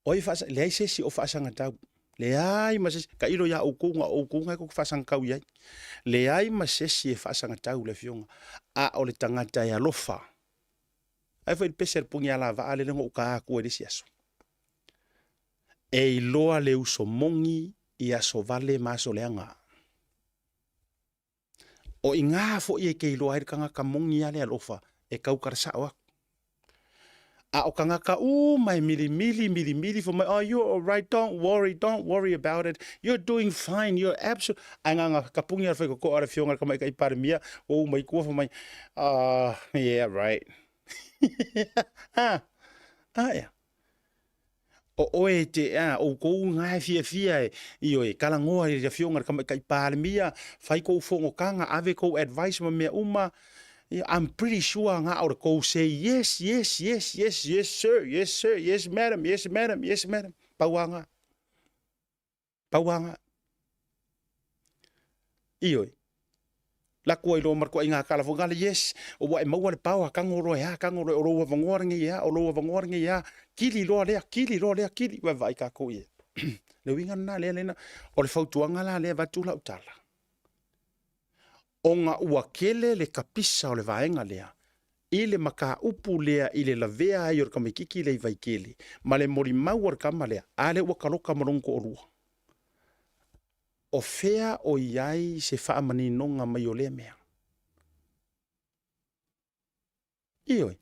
O ai whaasanga, le ai sesi o whaasanga tau. Le ai ma sesi, ka ilo ya o kunga ko whaasanga kau iai. Le ai ma sesi e whaasanga tau le fionga. A o le tangata e alofa. Ai whai peser pungi ala va ale lengo uka aku e resi aso. E iloa le uso mongi i aso vale maso leanga. O inga fo i e ke iloa e kanga ka mongi ale alofa e kau karasa o aku. A o kanga ka mai mili for my, oh, you're all right, don't worry about it. You're doing fine, you're absolutely. Anga kapungi ar whaiko ko ara fionga ka mai ka ipare mia, o mai kua for my, yeah, right. Yeah. O oe te, o kou ngai fia i oe, kalangoa i fionga ka mai ka ipare mia, whaiko fongo kanga, ave ko advice ma mea uma, I'm pretty sure nga or ko say yes sir, yes madam. Pawanga. Ioi. La ko ilo mar ko inga kala fo ngale yes o wa mo wa pa wa kangoro ya kangoro o wa ngor ngi ya o wa ngor ngi ya kili lo le kili wa vai ka ko ye le winga na le na o le fautuanga la le va tu la utala onga ua kele le kapisa o le vaenga lea ile maka upu lea ile la vea ai or kamikiki le vai kele ma le mori mau or kama lea ale ua kaloka marongo o rua o fea o iai se faa mani nonga mai o lea mea. Ioi.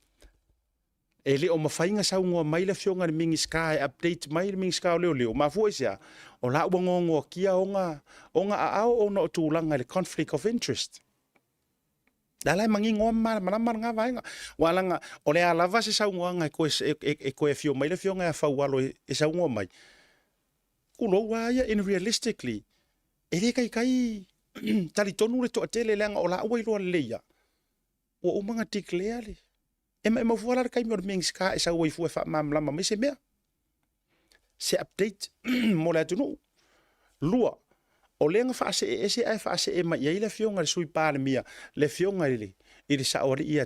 E le o mawhainga sau ngoa mai le fionga ni mingi sky, update mai le mingi sky o leo. Ma fua isia, o la ua ngongo kia onga a ao o na o tūlanga le conflict of interest. Dalai mangi ngoa manamar ngā vaenga. Walanga, o le alava se sau ngoa ngai koe fio mai le fionga e faualo e sau ngoa mai. Kulo waia in realistically, e le kai tali tonu le toa tele leanga o la ua iloa leia. O umanga tiklea le. E mai mafuala kai mi o mingi ska e sa ua ifu e wha mamlama me se mea. Se update mo le atunu. Lua. O lenga wha se e se ai wha se e mai le fionga le sui pāle mia. Le fionga le. I le saori ia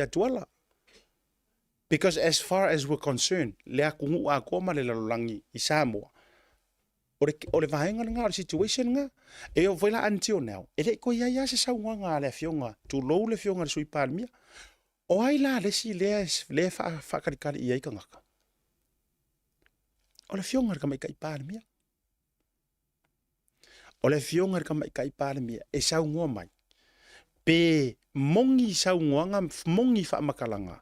tuala. Because as far as we're concerned, le akungu a koma le lalolangi i Samoa. O le vahenga nga o situation nga. E o voila until now. E le ko ia se sa ngā le fionga. Tu lou le fionga le sui pāle mia. O ai la le si le whakarikari i eika ngaka. O le fionga ka mai kai pāle mia. O le fionga ka mai kai pāle mia. E sau ngoa mai. Pe mongi sau ngoanga, mongi wha makalanga.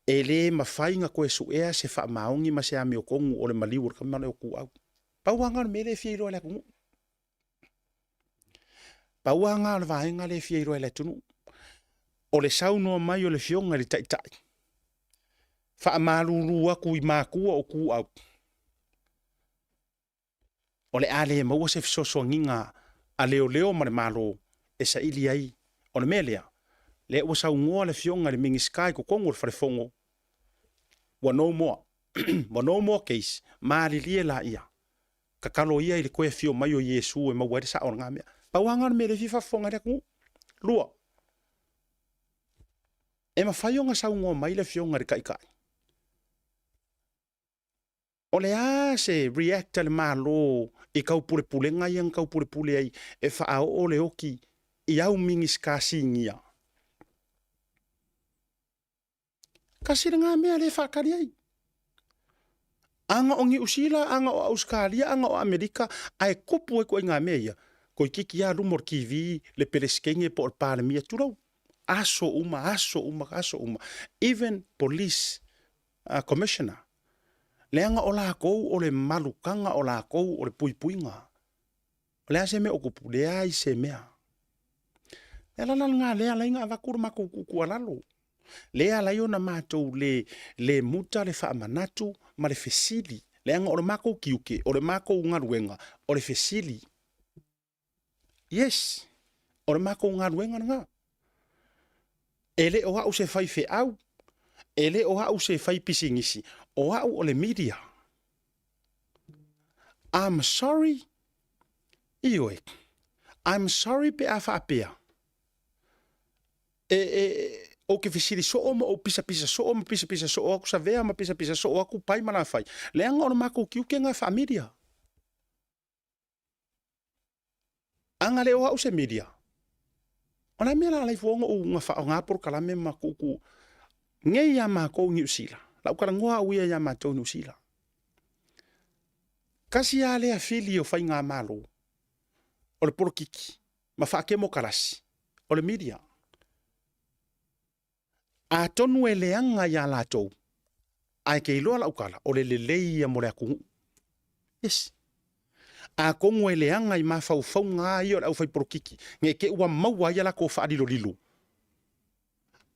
E le mawhainga koe su ea se wha maongi ma se ame o kongu o le maliwur ka mana o ku au. Pauanga me le fia iroa le kungu. Pauanga le vahenga le fia iroa le tunu. O le saunoa mai o le fionga le taitai. Wha maruru aku i mākua o ku au. O le ale e maua se fisoso nginga a leo ma le malo e sa ili ai. O le melea, le ua sau ngoa le fionga le mingi sky ko kongo le wharefongo. Wa no more. Wa no more case. Maari lie la ia. Kakalo ia i le koe fio mai o Yesu e maua e sa o ngā mea. Pauanga me le fifa fonga le kungu. Lua. E mawhaionga sau ngoa mai le fionga le kai. O le a se reacta le malo i kau pule ngai ang kau pule ai e whaao o le oki i au mingi skasi ngia. Kasi na ngā mea le whakari ai. Anga o ngi usila, anga o Australia, anga o Amerika, ai kupu e koe ngā mea ia. Koe kiki a rumor kiwi le peleskenge po o pāle mia turau. Aso uma. Even police commissioner. Leanga o la kou o le malukanga o la kou o le puipuinga. O lea se me o kupu, lea i se mea. Lea la ngā lea la inga avakuru mako kukua lalo. Lea la iona mātou le muta le whaamanatu ma le fesili. Leanga o le mako kiuke, o le mako ungaruenga, o le fesili. Yes, o le mako ungaruenga nga. Ele o hau se fai fe au. Ele o hau se fai pisingisi. O hau o le media. I'm sorry. Ioi. I'm sorry pe a whaapea. O ke fisiri so o mo o pisa so o mo pisa so o aku sa vea ma pisa so o aku pai mana fai. Leanga o na mako kiuke nga wha media. Anga le o hau se media. Ona mea la laifuonga o nga wha o ngā por kalame ma kuku. Ngei ya mako New Zealand. Lau kara ngoa uia ya matou New Zealand. Kasi ya lea fili o whai ngā malo. O le porokiki. Ma whaake mo karasi. O le media. A tonu e leanga ya lātou. Ai ke iloa lau kala. O le lelei ya mo le akungu. Yes. A kongo e leanga i mawhau ngā i o le au whai porokiki. Nge ke ua maua ia la ko whaadilo lilo.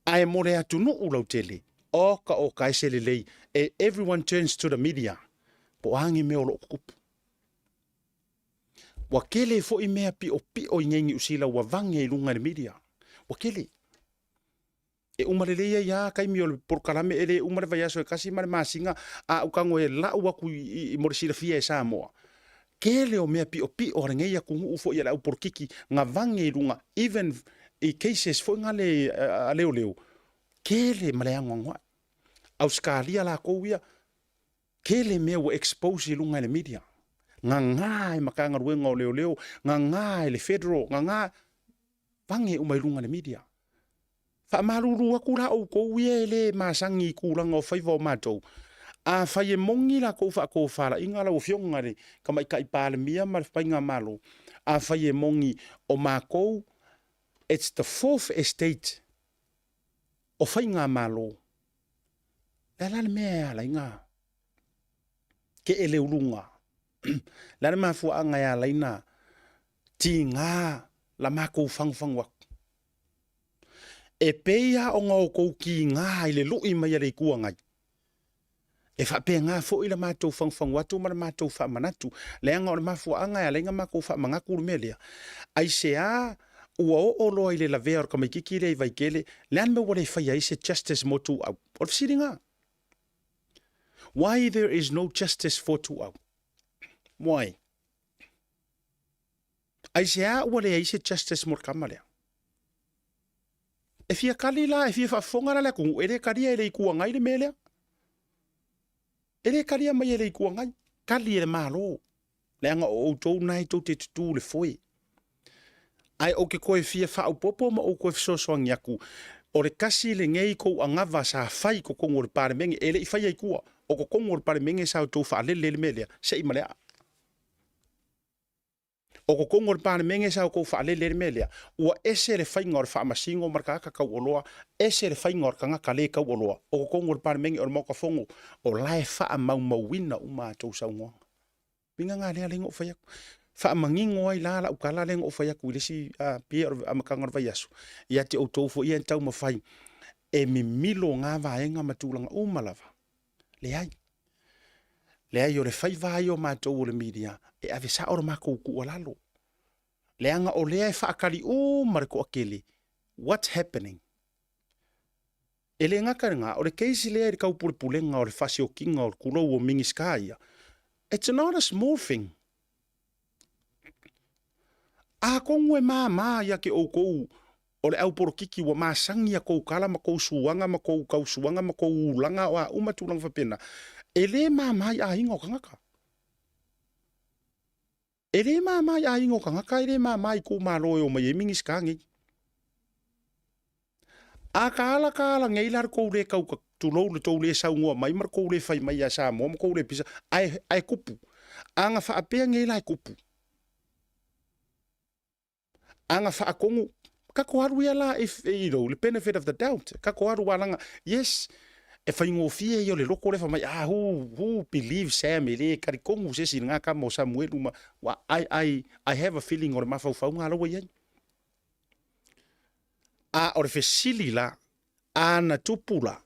Ai mo le atunu ulau tele. Oka e se lelei. E everyone turns to the media. Po angi meo lo kupu. Wakele fo i mea pi o ingengi usila wa vange ilunga le media. Wakele. E umareleia ia kai mi o le porkalame ele umare vai aso e kasi mare masinga a ukango e lau waku i morisira fia e Samoa. Kele o mea pi o rengeia kungu ufo i la porkiki nga vange ilunga even i cases fo nga le a leo leo kele male ngwa Australia la ko ia kele me wo expose lunga le media nga e makanga ruenga o leo leo nga le federal nga vange umai lunga le media fa maruru akula o ko ie le masangi kula ngo faiva o matou a fai e mongi la ko fala inga la o fionga le kama kai pale mia ma fainga malo a fai e mongi o mako it's the fourth estate o fainga malo la mea la inga ke ele ulunga la ma fu anga ya la ina tinga la mako fang wak e peia o ngau ko ki nga ile lu i mai le kuanga e fa pe nga fo ila matou fang watu ma matou fa manatu le nga o mafu anga ya le nga mako fa manga ku melia ai se a o lo ile la ver comme kiki le vai kele le an me wole fa ya ise justice motu o siringa why there is no justice for two out why ai se a wole ise justice mo kamale e fia kalila e fia fa fonga la ku ere karia ile ku ngai le mele ere karia mai ile ku ngai kali le malo le nga o to nai to te tu le foi ai o ke koe fia fa popo ma o koe so so nyaku o le kasi le ngei ko angava sa fai ko kongo le pare menge ele i fai ai kua o ko kongo le pare menge sa to fa le mele se i male o ko kongo le pare menge sa ko fa le mele o ese le fai ngor fa masingo marka ka oloa ese le fai ngor kanga kale ka oloa o ko kongo le pare menge o mo ka fongo o lai fa mau wina uma to sa ngo pinga nga le ngo fa fa mangingo ai la ukala leng o faya kulisi pia amakanga vai yasu ia te o tofo ia tau mafai e mi milo nga vaenga matulanga umalava le ai o le fai vai o matou le media e ave sa o mako ku olalo le anga o le fa akali o marko akele what's happening ele nga kanga o le case le ka pulenga o le fasio kinga o kulo o mingiskaya it's not a small thing a kongwe mama ya ke o kou o le au porokiki wa masangi ya kou kala ma kou suanga ma kou kausuanga ma kou ulanga wa umatulang whapena ele mama ya hingo kangaka ele mama ya hingo kangaka ele mama i kou maloe o mai mingis kangi a kala ngeilar kou le kau tulou le tou le saungua mai mar kou le fai mai ya sa mo kou le pisa ai kupu anga fa apea ngeila kupu anga fa akongu kako haru ia la if you know the benefit of the doubt kako haru walanga yes e fa ingo fie yo le loko le fa mai who believes Sam ele kari kongu se singa ka mo Samuel uma wa I have a feeling or ma fa nga lo ye or fe silila ana tupula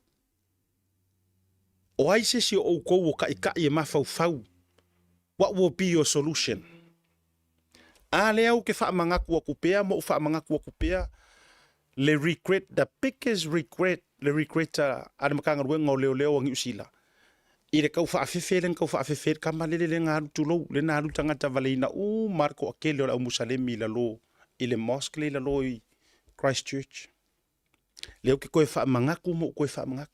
o ai se si o ko ka e ma fa what will be your solution leo ke fa mangaku kupea mo fa mangaku kupea le regret the biggest regret le regreta ada makanga ruenga leo ngi usila ire kau fa afefelen kau fa afefel kama le nga tulo le na tangata valina marco akele o musalemi la lo ile mosque le la lo Christchurch leo ke koe fa mangaku mo koe fa mangaku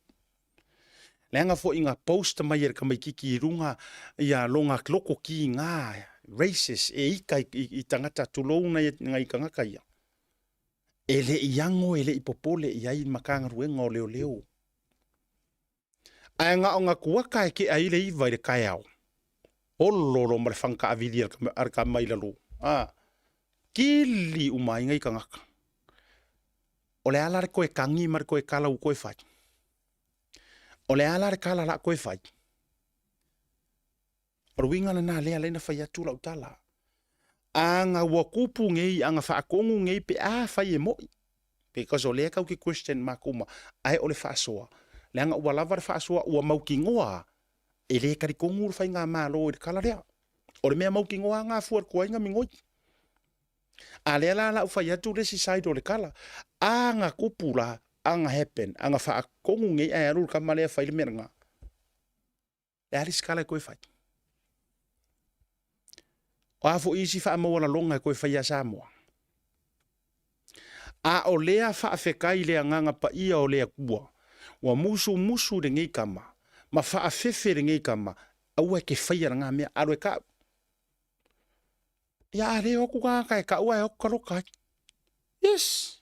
lenga fo inga post mai ka mai kiki runga ya longa kloko ki nga racist i tangata tulou na ngai kanga kaia ele iango ele ipopole ia makanga ruenga o leo anga onga kuaka ke ai le vai kaiao ololo mar fanka avili ar ka mai lalo kili umai ngai kanga ole ala ko e kangi mar ko e kala ko e fai ole ala kala la ko e fai Orwinga na lea lena fai atu la utala. Anga wakupu ngei, anga whaakongu ngei pe fai e moi. Because o lea kau ki question makuma, ai ole whaasoa. Le anga ua lava whaasoa, ua maukingoa. E le kari kongu fai ngā mālo i kala rea. O le mea maukingoa ngā fuar kua inga mingoi. A lea la ufai atu resi side o le kala. Anga kupula, anga happen, anga whaakongu ngei ai arur ka malea fai le merenga. Le alis kala koe fai. O afo isi fa mo la longa ko fa ya Samoa A o lea whaafekai lea nganga pa ia o lea kua. Wa musu re ngei kama. Ma whaafefe re ngei kama. Aua ke whaia ngā mea aro e ka. Ia re oku kai ka ua e oku karokai. Yes.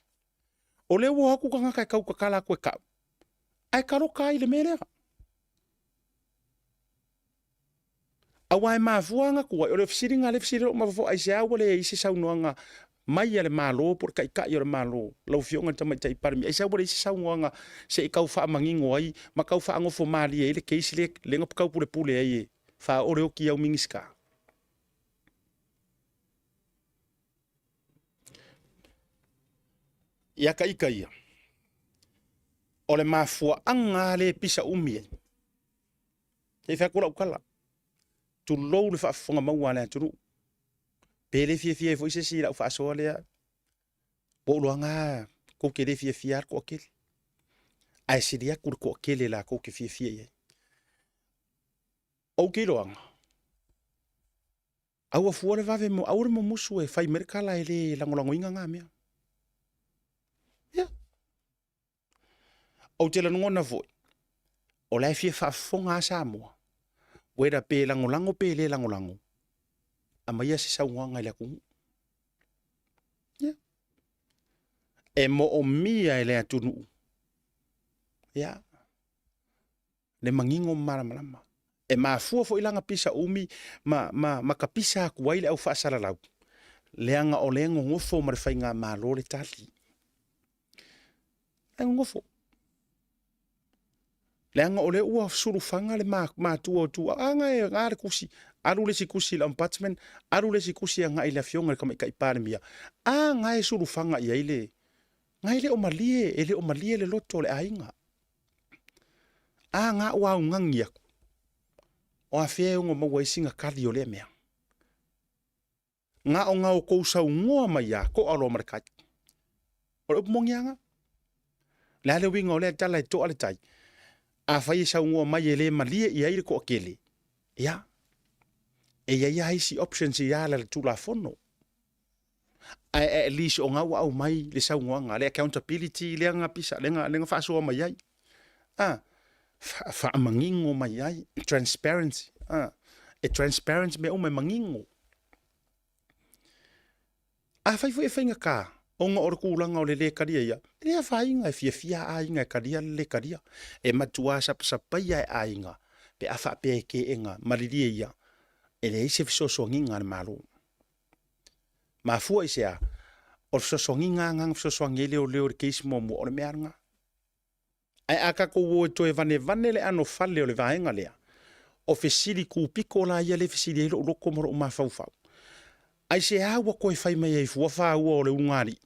O le ua oku kai kau kakala koe ka. Ai karokai le melea. Awa e mafuanga kua. O le fisiringa le fisiri o mafo ai se awa le isi saunuanga. Mai ale malo por kai kai o malo. Lau fionga tama tai parmi. Ai se awa le isi saunuanga. Se i kau wha mangingo ai. Ma kau wha angofo mali e le keisi le. Le ngap kau pule ai e. Wha ore o ki au mingiska. Ia ka ika ia. O le mafua anga le pisa umi e. Te wha kura ukala. Tu lou le whaafonga maua le aturu. Pele fia fo ise si la ufa asoa lea. Po luanga ko ke le fia ko akele. Ai siria kur ko akele la ko ke fia ye. O ke loanga. Au afua le vave mo aure mo musu e fai merkala ele langolango inga ngā mea. O te lanongona voi. O lai fia whaafonga Samoa. Wera pe langolango pe le langolango. A maia se sau ngai la kungu. E mo o mia e le atunu. Ya. Le mangingo maramalama. E mafua fo ilanga pisa umi ma ka pisa ku waile au whaasara lau. Leanga o leango ngofo marifai ngā malo le tali. E ngofo. Leanga o le ua surufanga le mātua tua. Anga e ngāre kusi. Aru le si kusi la advertisement. Aru le si kusi a ngai le fionga le kama ika ipare mia. A ngai surufanga ia ile. Ngai le o malie. E le o malie le loto le ainga. A ngā ua ungangi aku. O a fea unga maua isinga kari o le mea. Ngā o ngā o kousau ngoa mai a. Ko alo marakai. O le upumongi anga. Le ale winga o le tala e toa le tai. A fai sa ngoa mai e le malie i aire ko akele. Ia. E ia isi options i ala le tula fono. A least o ngā ua au mai le sau ngoanga. Le accountability le anga pisa. Le nga whaasua mai ai. Whaamangingo mai ai. Transparency. E transparency me o me mangingo. A fai fu e whainga ka. O ngā ora kūlanga o le karia ia. Le a whainga e fia a inga e karia le karia. E matua sapai a inga. Pe a wha pe ke enga. Mariria ia. E le ise fisosonginga le malo. Ma fua ise a. O fisosonginga ngang fisosongele o leo le keisi momu o le mearanga. Ai aka ko wo to e vane le ano fale o le vaenga lea. O fesiri ku piko la ia le fesiri e lo komoro o mafau. Ai se awa koe whai mai e fuafa ua o le ungari.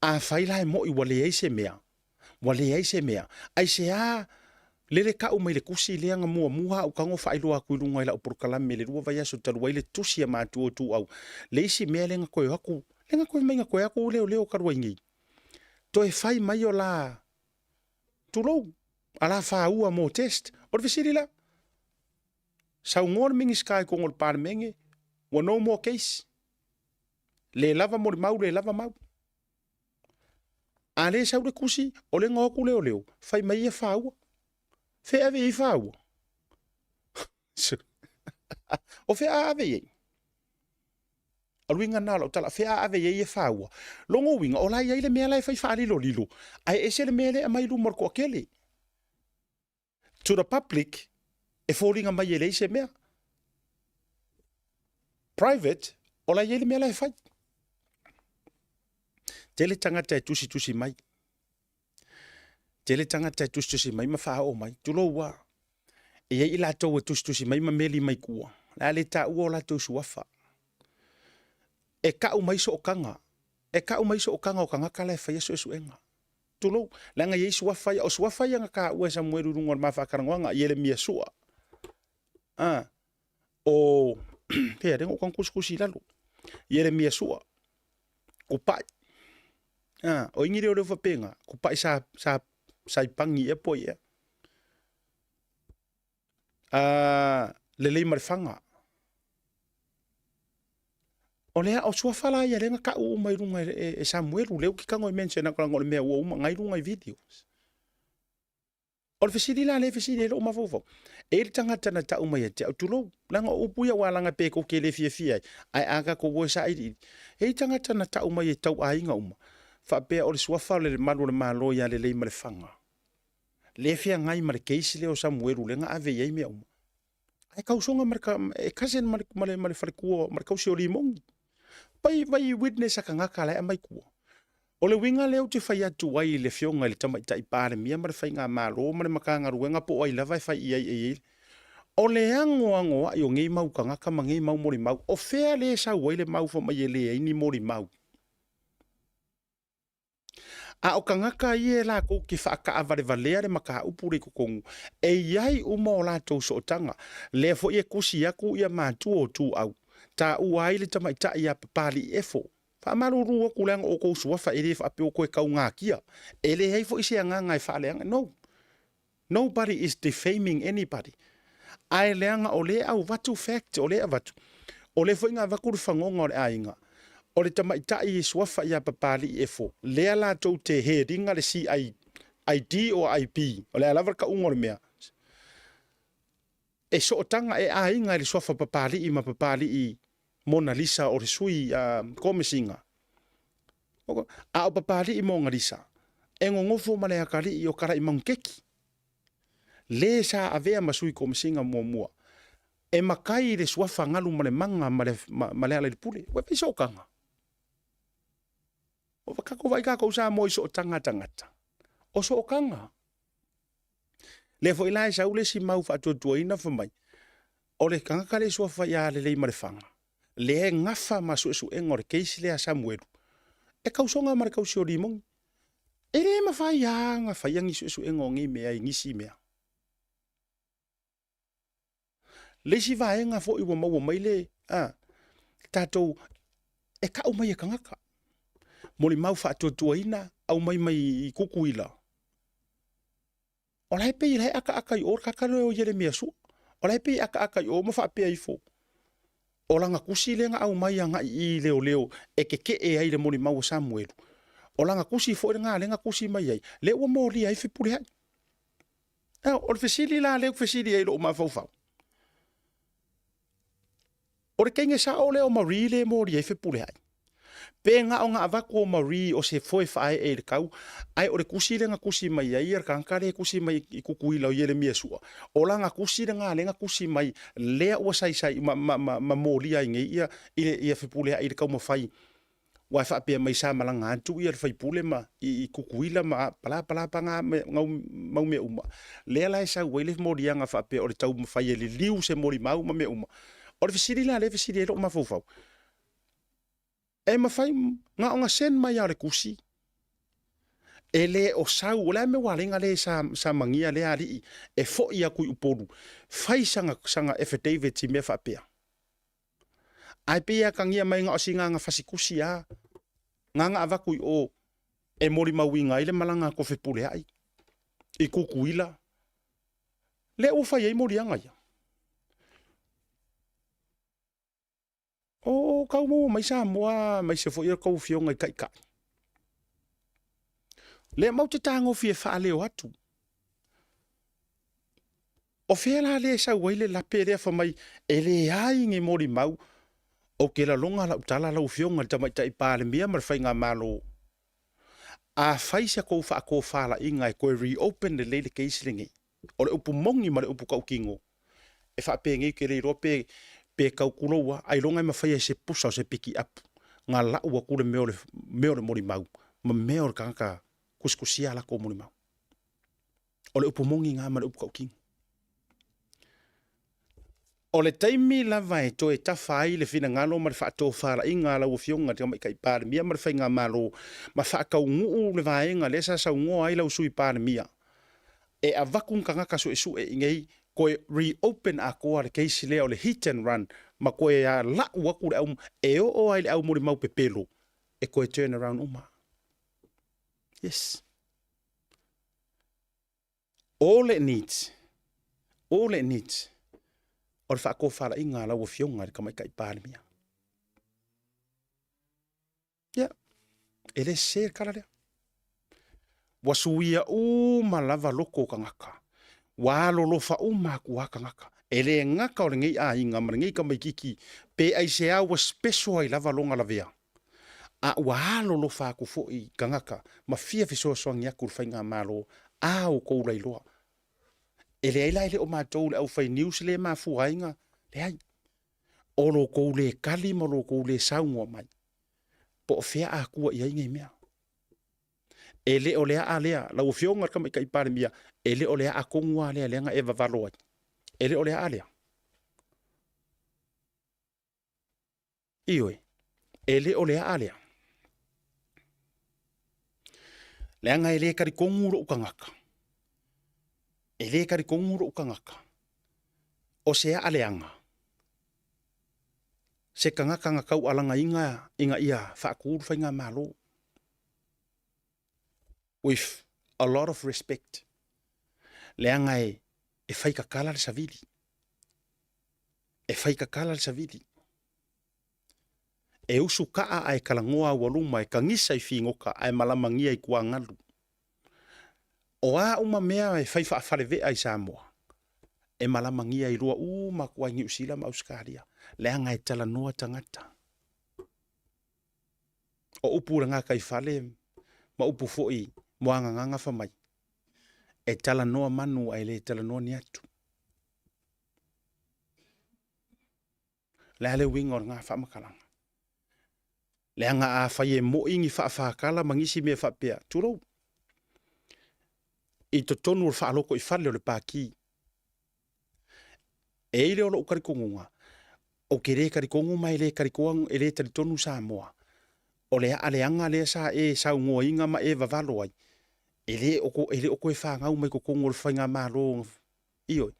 A whai lai mo i wale eise mea. Wale eise mea. Ai se a lele ka o mai le kusi leanga mua muha au kango whailoa kuirunga ila o porkalame le rua vai aso talu le tusia mātua tu au. Le isi mea lenga koe aku. Lenga koe mainga koe aku leo karua ingi. To e whai mai o la tulou. A la wha ua mo test. O le visiri la. Sau ngor mingi skai kongol par menge. Wa no more case. Le lava mo mau le lava mau. A le sau le kusi. O le ngoku leo. Whai mai e wha ua. Fe ave i wha ua. O fe ave i. Aluinga nala o tala. Fe ave i e wha ua. Longo winga. O lai le mea lai whai wha lilo. Ai ese le mea le a mai lumor ko akele. To the public. E fōringa mai e leise mea. Private, o la iele mea lai whai. Tele tangata e tusi mai. Tele tangata e tusi mai, ma wha o mai. Tulo ua. E ei la tau e tusi mai, ma meli mai kua. La le ta ua o la tau suafa. E kau mai so o kanga. E kau mai so o kanga o kanga kala e whai aso e suenga. Tulo, la nga yei suafa ya, o suafa ya nga ka ua sa mweru runga ma whakarangoanga, iele mia sua. O pea rengo kan kuskusi lalo. Iere mia sua. Kupai. O ingire o leo whapenga. Kupai sa ipangi e po ia. Lelei marifanga. O lea o sua fala ia lenga ka u mai runga e Samuel leo ki kango mention na kala ngol mea u ngai runga videos. O le fesiri la le fesiri lo mafofo. E le tangata na ta umai te tulo langa upuia walanga pe ko ke le fia ai aga ko wo sa i. E tangata na ta umai tau ainga uma. Fa pe o le sua fala le malu le malo ia le male fanga. Le fia ngai male keisi le o Samuel lenga ave ye mea uma. Ai kausonga marka e kasen male falikuo marka usi o limongi. Pai witness aka ngaka lai mai kua. O le winga leo te whai atu wai le fionga le tamaita i pare mia ma le whai ngā mālo ma le makanga ruenga po ai lava whai iai e. O le ango ai o ngei mau ka ngaka ma ngei mau mori mau. O fea le sa wai le mau fa mai e le ini mori mau. A o ka ngaka i e la kou ki whaaka avare valea le maka upure kukongu. E iai uma o la tau sootanga. Le fo i e kusi aku i a mātu o tu au. Ta uai le tamaita i a papali e fo. Fa maruru ko lang o ko suwa fa ere fa pe ko e kau ngā kia. Ele hei fo isi anga ngai fa leanga. No. Nobody is defaming anybody. Ai leanga o le au watu fact o le avatu. O le fo inga vakuru whangonga o le ainga. O le tamaita i suwa fa i a papali e fo. Lea la tau te he ringa le CID o IP. O le alavar ka ungo le mea. E so tanga e ainga le suwa fa papali i ma papali i Mona Lisa o le sui komisinga. A o papali i Mona Lisa. E ngongofo male akari i o kara i mangkeki. Le sa avea masui komisinga mua. E makai le suafa ngalu male manga male ala le pule. Wepe so kanga. O wakako vai kako sa mo iso tangata. O so kanga. Le fo ilai sa ule si mau fa tuaina fa mai. O le kanga kale suafa ya le male fanga. Le ngafa masu su engor keisi le Samuel. E kausonga mar kausi o limong. E le mafaya nga fayangi su engongi mea ngisi mea. Le si vaenga fo iwa mau mai le tatou e ka umai e kangaka. Moli mau fa tuaina au mai kukuila. O lai pe i lai aka i or kakaro o Jeremia su. O lai pe aka i o mafa pe i fo. O langa kusi lenga au mai anga i leo e ke e ai le moli mau Samuel. O langa kusi fo nga lenga kusi mai ai. Le o mori ai fi pule ai. O le fesili la le fesili ai lo ma fau. O le kenge sa o le o mari le mori ai fi pule ai. Pe nga o nga avako o mari o se foi fa ai e le kau. Ai o le kusi lenga kusi mai ai er kankare kusi mai i kukuila o Jeremia sua. O langa kusi lenga kusi mai le o sai ma moli ai ngai ia fi pule ai le kau ma fai. Wa fa pe mai sa malanga atu ia fai pule ma i kukuila ma pala panga mau me uma. Le la sa wele mori anga fa pe o le tau ma fai le liu se mori mau ma me uma. O le fisiri la le fisiri ro ma fofau. E ma fai nga o nga sen mai ale kusi. E le o sau le me walinga le sa mangia le ali e fo ia kui uporu. Fai sanga affidavit ti me fa pe. Ai pe ia kangia mai nga o singa nga fasikusi a. Nga avakui o e mori mawinga ile malanga ko fe pule ai. I kukuila. Le o fai ai mori anga ia. O kau mo mai sa moa mai se fo ia kau fionga i kai. Le mau te tango fie fa leo atu. O fela le sa waile la pere fa mai ele ai ngi mori mau. O ke la longa la utala la ufionga tama tai pale mia mar fai nga malo. A fai se ko fa la inga ko reopen le case lingi. O le upu mongi ma le upu kau kingo. E fa pe ngi ke le rope pe kau kuloa ai longa ma fai se pusa se piki up. Nga la ua kule meore mori mau. Ma meore kanka kuskusia la ko mori mau. O le upu mongi nga ma le upu kau kingo. O le taimi la vai to e tafai le fina ngalo ma le whaato whara inga la ufionga te mai kai pāre mia ma le whainga malo ma whaakau nguu le vaenga le sa ungoa ai la usui pāre mia. E a vakun kangaka su e ingei koe reopen a koa le keisi lea o le hit and run ma koe a la waku le au e o ai le au mori mau pepelo e koe turn around uma. Yes. All it needs o le whaako whara inga la ua fionga le kamai kai pāre mia. Ya, ele se kala lea. Wasuia malava loko kangaka. Walo lo fa maku kangaka. Ele ngaka o ngei a inga ma ngei ka mai kiki. Pe ai se a wa special ai lava longa lavea. A walo lo fa ku fo I kangaka. Ma fia fiso songi aku fainga malo. A o ko lai loa. Ele ai lai le o mātou le au fai news le ma fu ainga. Le ai. O lo ko le kali ma lo ko le saungo mai. Po fea a kua I ai ngai mea. Ele o lea a lea. Lau fionga kama I pare mia. Ele o lea a kongua lea lea nga eva valoa. Ele o lea a lea. Ioi. Ele o lea a lea. Lea nga ele kari konguro ukangaka. Ele kari konguro ukangaka. O sea a leanga. Se kangaka nga kau alanga inga ia whaakuru whainga malo. With a lot of respect. Lea nga e whaika kala le savili. E whaika kala le savili. E usu kaa ai kalangoa waluma e kangisa I whingoka ai malamangia I kua ngalu. O a uma mea e whaifa awharewe ai Samoa. E malamangia I rua makua New Zealand ma Australia. Lea nga e tala noa tangata. O upura ngā kai whale ma upu foi moanga nganga whamai. E tala noa manu ai le tala noa ni atu. Lea le winga o ngā whamakalanga. Lea nga a whai e mo ingi whaafakala mangisi mea whapea. Turou. I to tonu o whaaloko I whale o le pāki. E ile o lo ukarikongunga. O ke re karikongu mai le karikoang e le taritonu Samoa. O le aleanga le sa e saungoa inga ma e vavalo ai. Ele oko e whangau mai ko kongo le whainga malo. Ioi.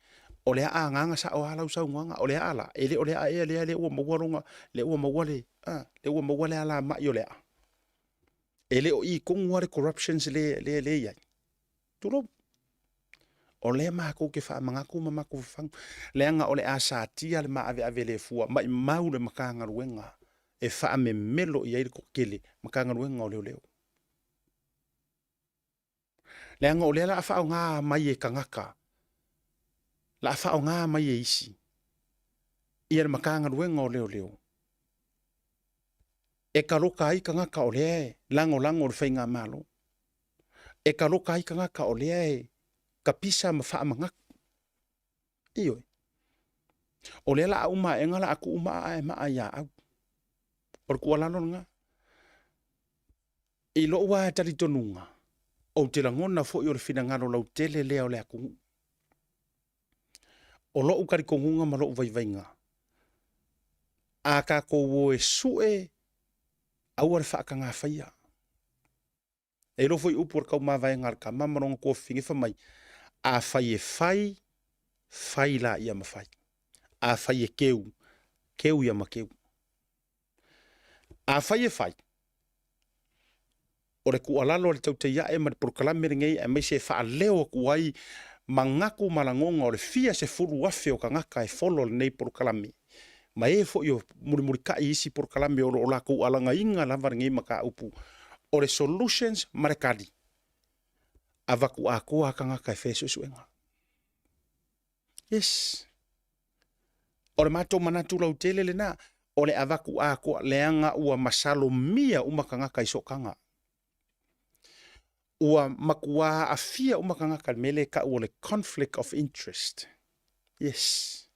O le a nganga sa o halau saungoanga. O le ala. Ele o le a e le ua mawaronga. Le ua mawale. Le ua mawale ala mai o le a. Ele o I kongware corruptions le iai. Turo. O le mako ke wha mangaku ma mako whang. Leanga o le a sa tia le maa ave le fua. Mai mau le makanga ruenga. E wha me melo I aire kokele. Makanga ruenga o leo leo. Leanga o le la wha o ngā mai e kangaka. La wha o ngā mai e isi. Ia le makanga ruenga o leo leo. E ka roka ai kangaka o le lango le whainga malo. E ka roka ai kangaka o le ka pisa ma wha mangaku. Ioi. O le la uma e ngala aku uma a e maa ia au. Or kua lalo nga. I lo ua taritonunga. O te langona fo I o le finangaro lau tele lea o le aku. O lo ukari kongunga ma lo uvaivainga. A ka kou e sue au ar whaakanga whaia. E lo foi upu ar kau mawai ngar ka mamaronga kua whingi whamai. A whai e whai la ia ma whai. A whai e keu ia ma keu. A whai e whai. O le kualalo le Tautai A'e ma le proklame ngei e mai se wha leo kuai mangaku malangonga o le fia se furu wafe o kangaka e folo le nei proklame. Ma e fo yo muri ka isi proklame o la kualanga inga lava ngei maka upu. O le solutions marekadi. Avaku a koa kangaka e feso suenga. Yes. O le mato manatu lau tele le na. O le avaku a koa leanga ua masalo mia umakangaka I sokanga. Ua makua a fia umakangaka mele ka ua le conflict of interest. Yes.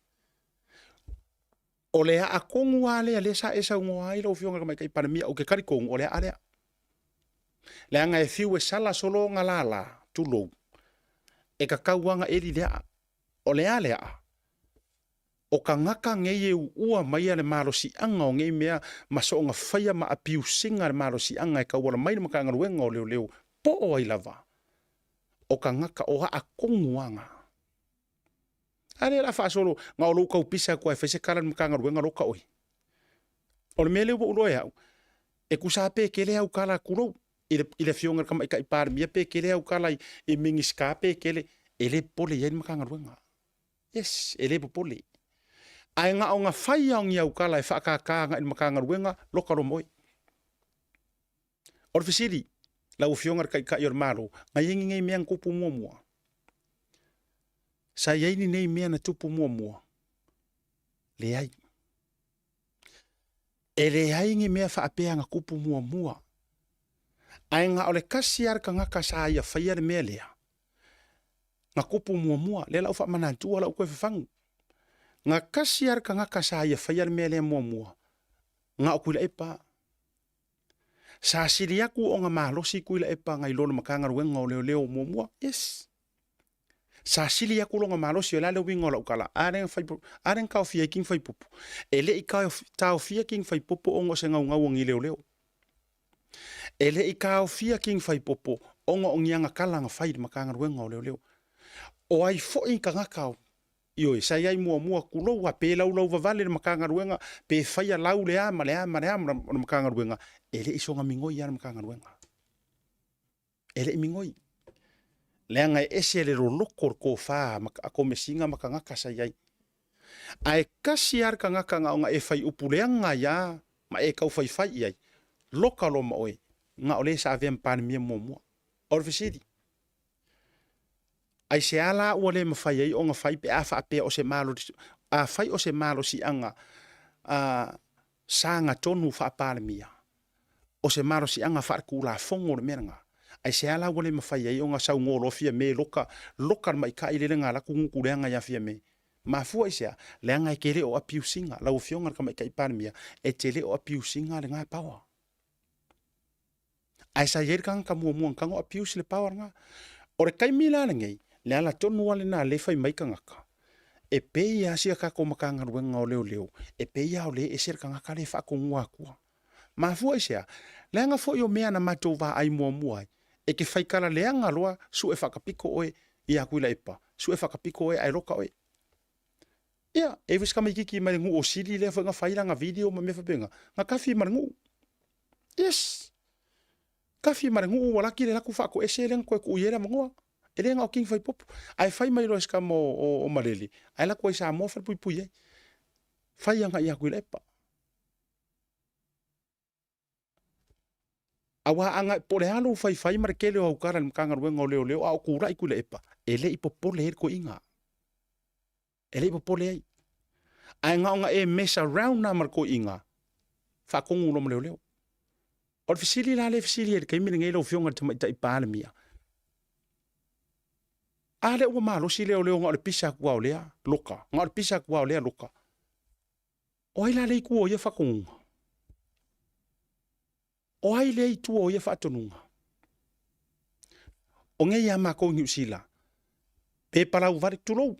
O le a kongu a le sa esa ungoa ilo fionga kamai kai panamia o ke karikongu o le a lea. Leanga e fiu e sala solo ngalala tulo. E ka kauanga eri lea. O le a lea. O ka ngaka ngei e ua maia le maro si anga o ngei mea maso o nga whaia ma apiu singa le maro si anga e ka wala mai maka ngaruenga o leo po o ai lava. O ka ngaka o a konguanga. Ale la fa solo nga o luka upisa kua e whaise kala maka ngaruenga loka oi. O le mele ulo e au. E kusape kele au kala kuro. Ile fionga kama ika ipar mia pe kele au kala I mingiskape kele. Ele pole yen maka ngaruenga. Yes, ele pole. Ai nga o nga whai au ngi au kala e whaakaka nga I maka ngaruenga loka ro moi. Or fisiri, la ufionga ka yor malo, nga yengi ngai mea kupu mua. Sa yaini nei mea na tupu mua. Le ai. E le ai ngi mea whaapea nga kupu mua. Ai nga ole kasi ar ka ngaka sa ia whaia le mea lea. Nga kupu mua, le lau wha manantua lau koe whafangu. Nga kasi ar ka ngaka sa ia whaia le mea lea mua. Nga okuila epa. Sa siri aku o nga mahalosi kuila epa ngai lolo makanga ruenga o leo mua. Yes. Sa sili aku lo nga mahalosi o lale winga o lau kala. Aren kao fia king fai pupu. Ele i kao tau fia king fai pupu ongo se ngau ngi leo. Ele i kao fia king fai pupu ongo o ngianga kala nga fai makanga ruenga o leo. O ai fo in ka ngakao. Ioi, sa iai mua kulo wa pe lau vavale na makanga ruenga pe fai lau le ama na makanga ruenga. Ele iso nga mingoi ana makanga ruenga. Ele i mingoi. Lea ngai ese le rolokor ko fa ako mesinga makangaka sa iai. Ai kasi ar ka ngaka nga o nga e fai upuleanga ya ma e kau fai iai. Loka lo ma oe. Nga ole sa avea mpane mia mua. Orvisidi. Ai se ala ua le mawhai ai o nga whai pe a whaapea o se malo. A whai o se malo si anga sanga tonu whaapale mia. O se malo si anga whaakula fongo le meranga. Ai se ala ua le mawhai ai o nga sau ngolo fia me loka mai ka ile nga la kungukureanga ya fia me. Mafua i sea, le anga i kere o apiu singa, lau fionga ka mai ka ipane mia, e tele o apiu singa le ngai pawa. Ai sa yeri kanga ka mua kango apiu si le pawa nga. Ore kai mila na ngai, le ala tonu wale na le fai mai kangaka. E pei a sia kako makanga ruenga o leo. E pei a o le e ser kangaka le whako ngua kua. Mafua i sea, le anga fo i o mea na matou wa ai mua ai. E ke whaikara le anga loa, su e whakapiko oe i a kuila epa. Su e whakapiko oe ai roka oe. Ia, e wis kama ikiki mai ngu o siri le fa nga whairanga video ma me whapenga. Nga kafi marangu. Yes. Kafi marangu walaki le laku whako ese le koe ku iera mangua. E le nga o king fai popu. Ai whai mai loes kama o mareli. Ai la koe sa mo whar pui ai. Whai anga i a kuila epa. Awa anga pole halo fai mare kele o haukara ni mkanga ruenga o leo a o kura i kuila epa. E le ipopole he ko inga. Ele ipo pole ai. Ai nga onga e mess around na marko inga. Fa kongu lo leo. Or fisili la le fisili e kai minga lo fionga ta ipale mia. Ale o malo si leo nga o pisa kwa o lea loka. Nga o pisa kwa o lea loka. O ai la le ku o ye fa kongu. O ai le tu o ye fa tonunga. O nge ya ma ko ngi sila. Pe para u vari tulo.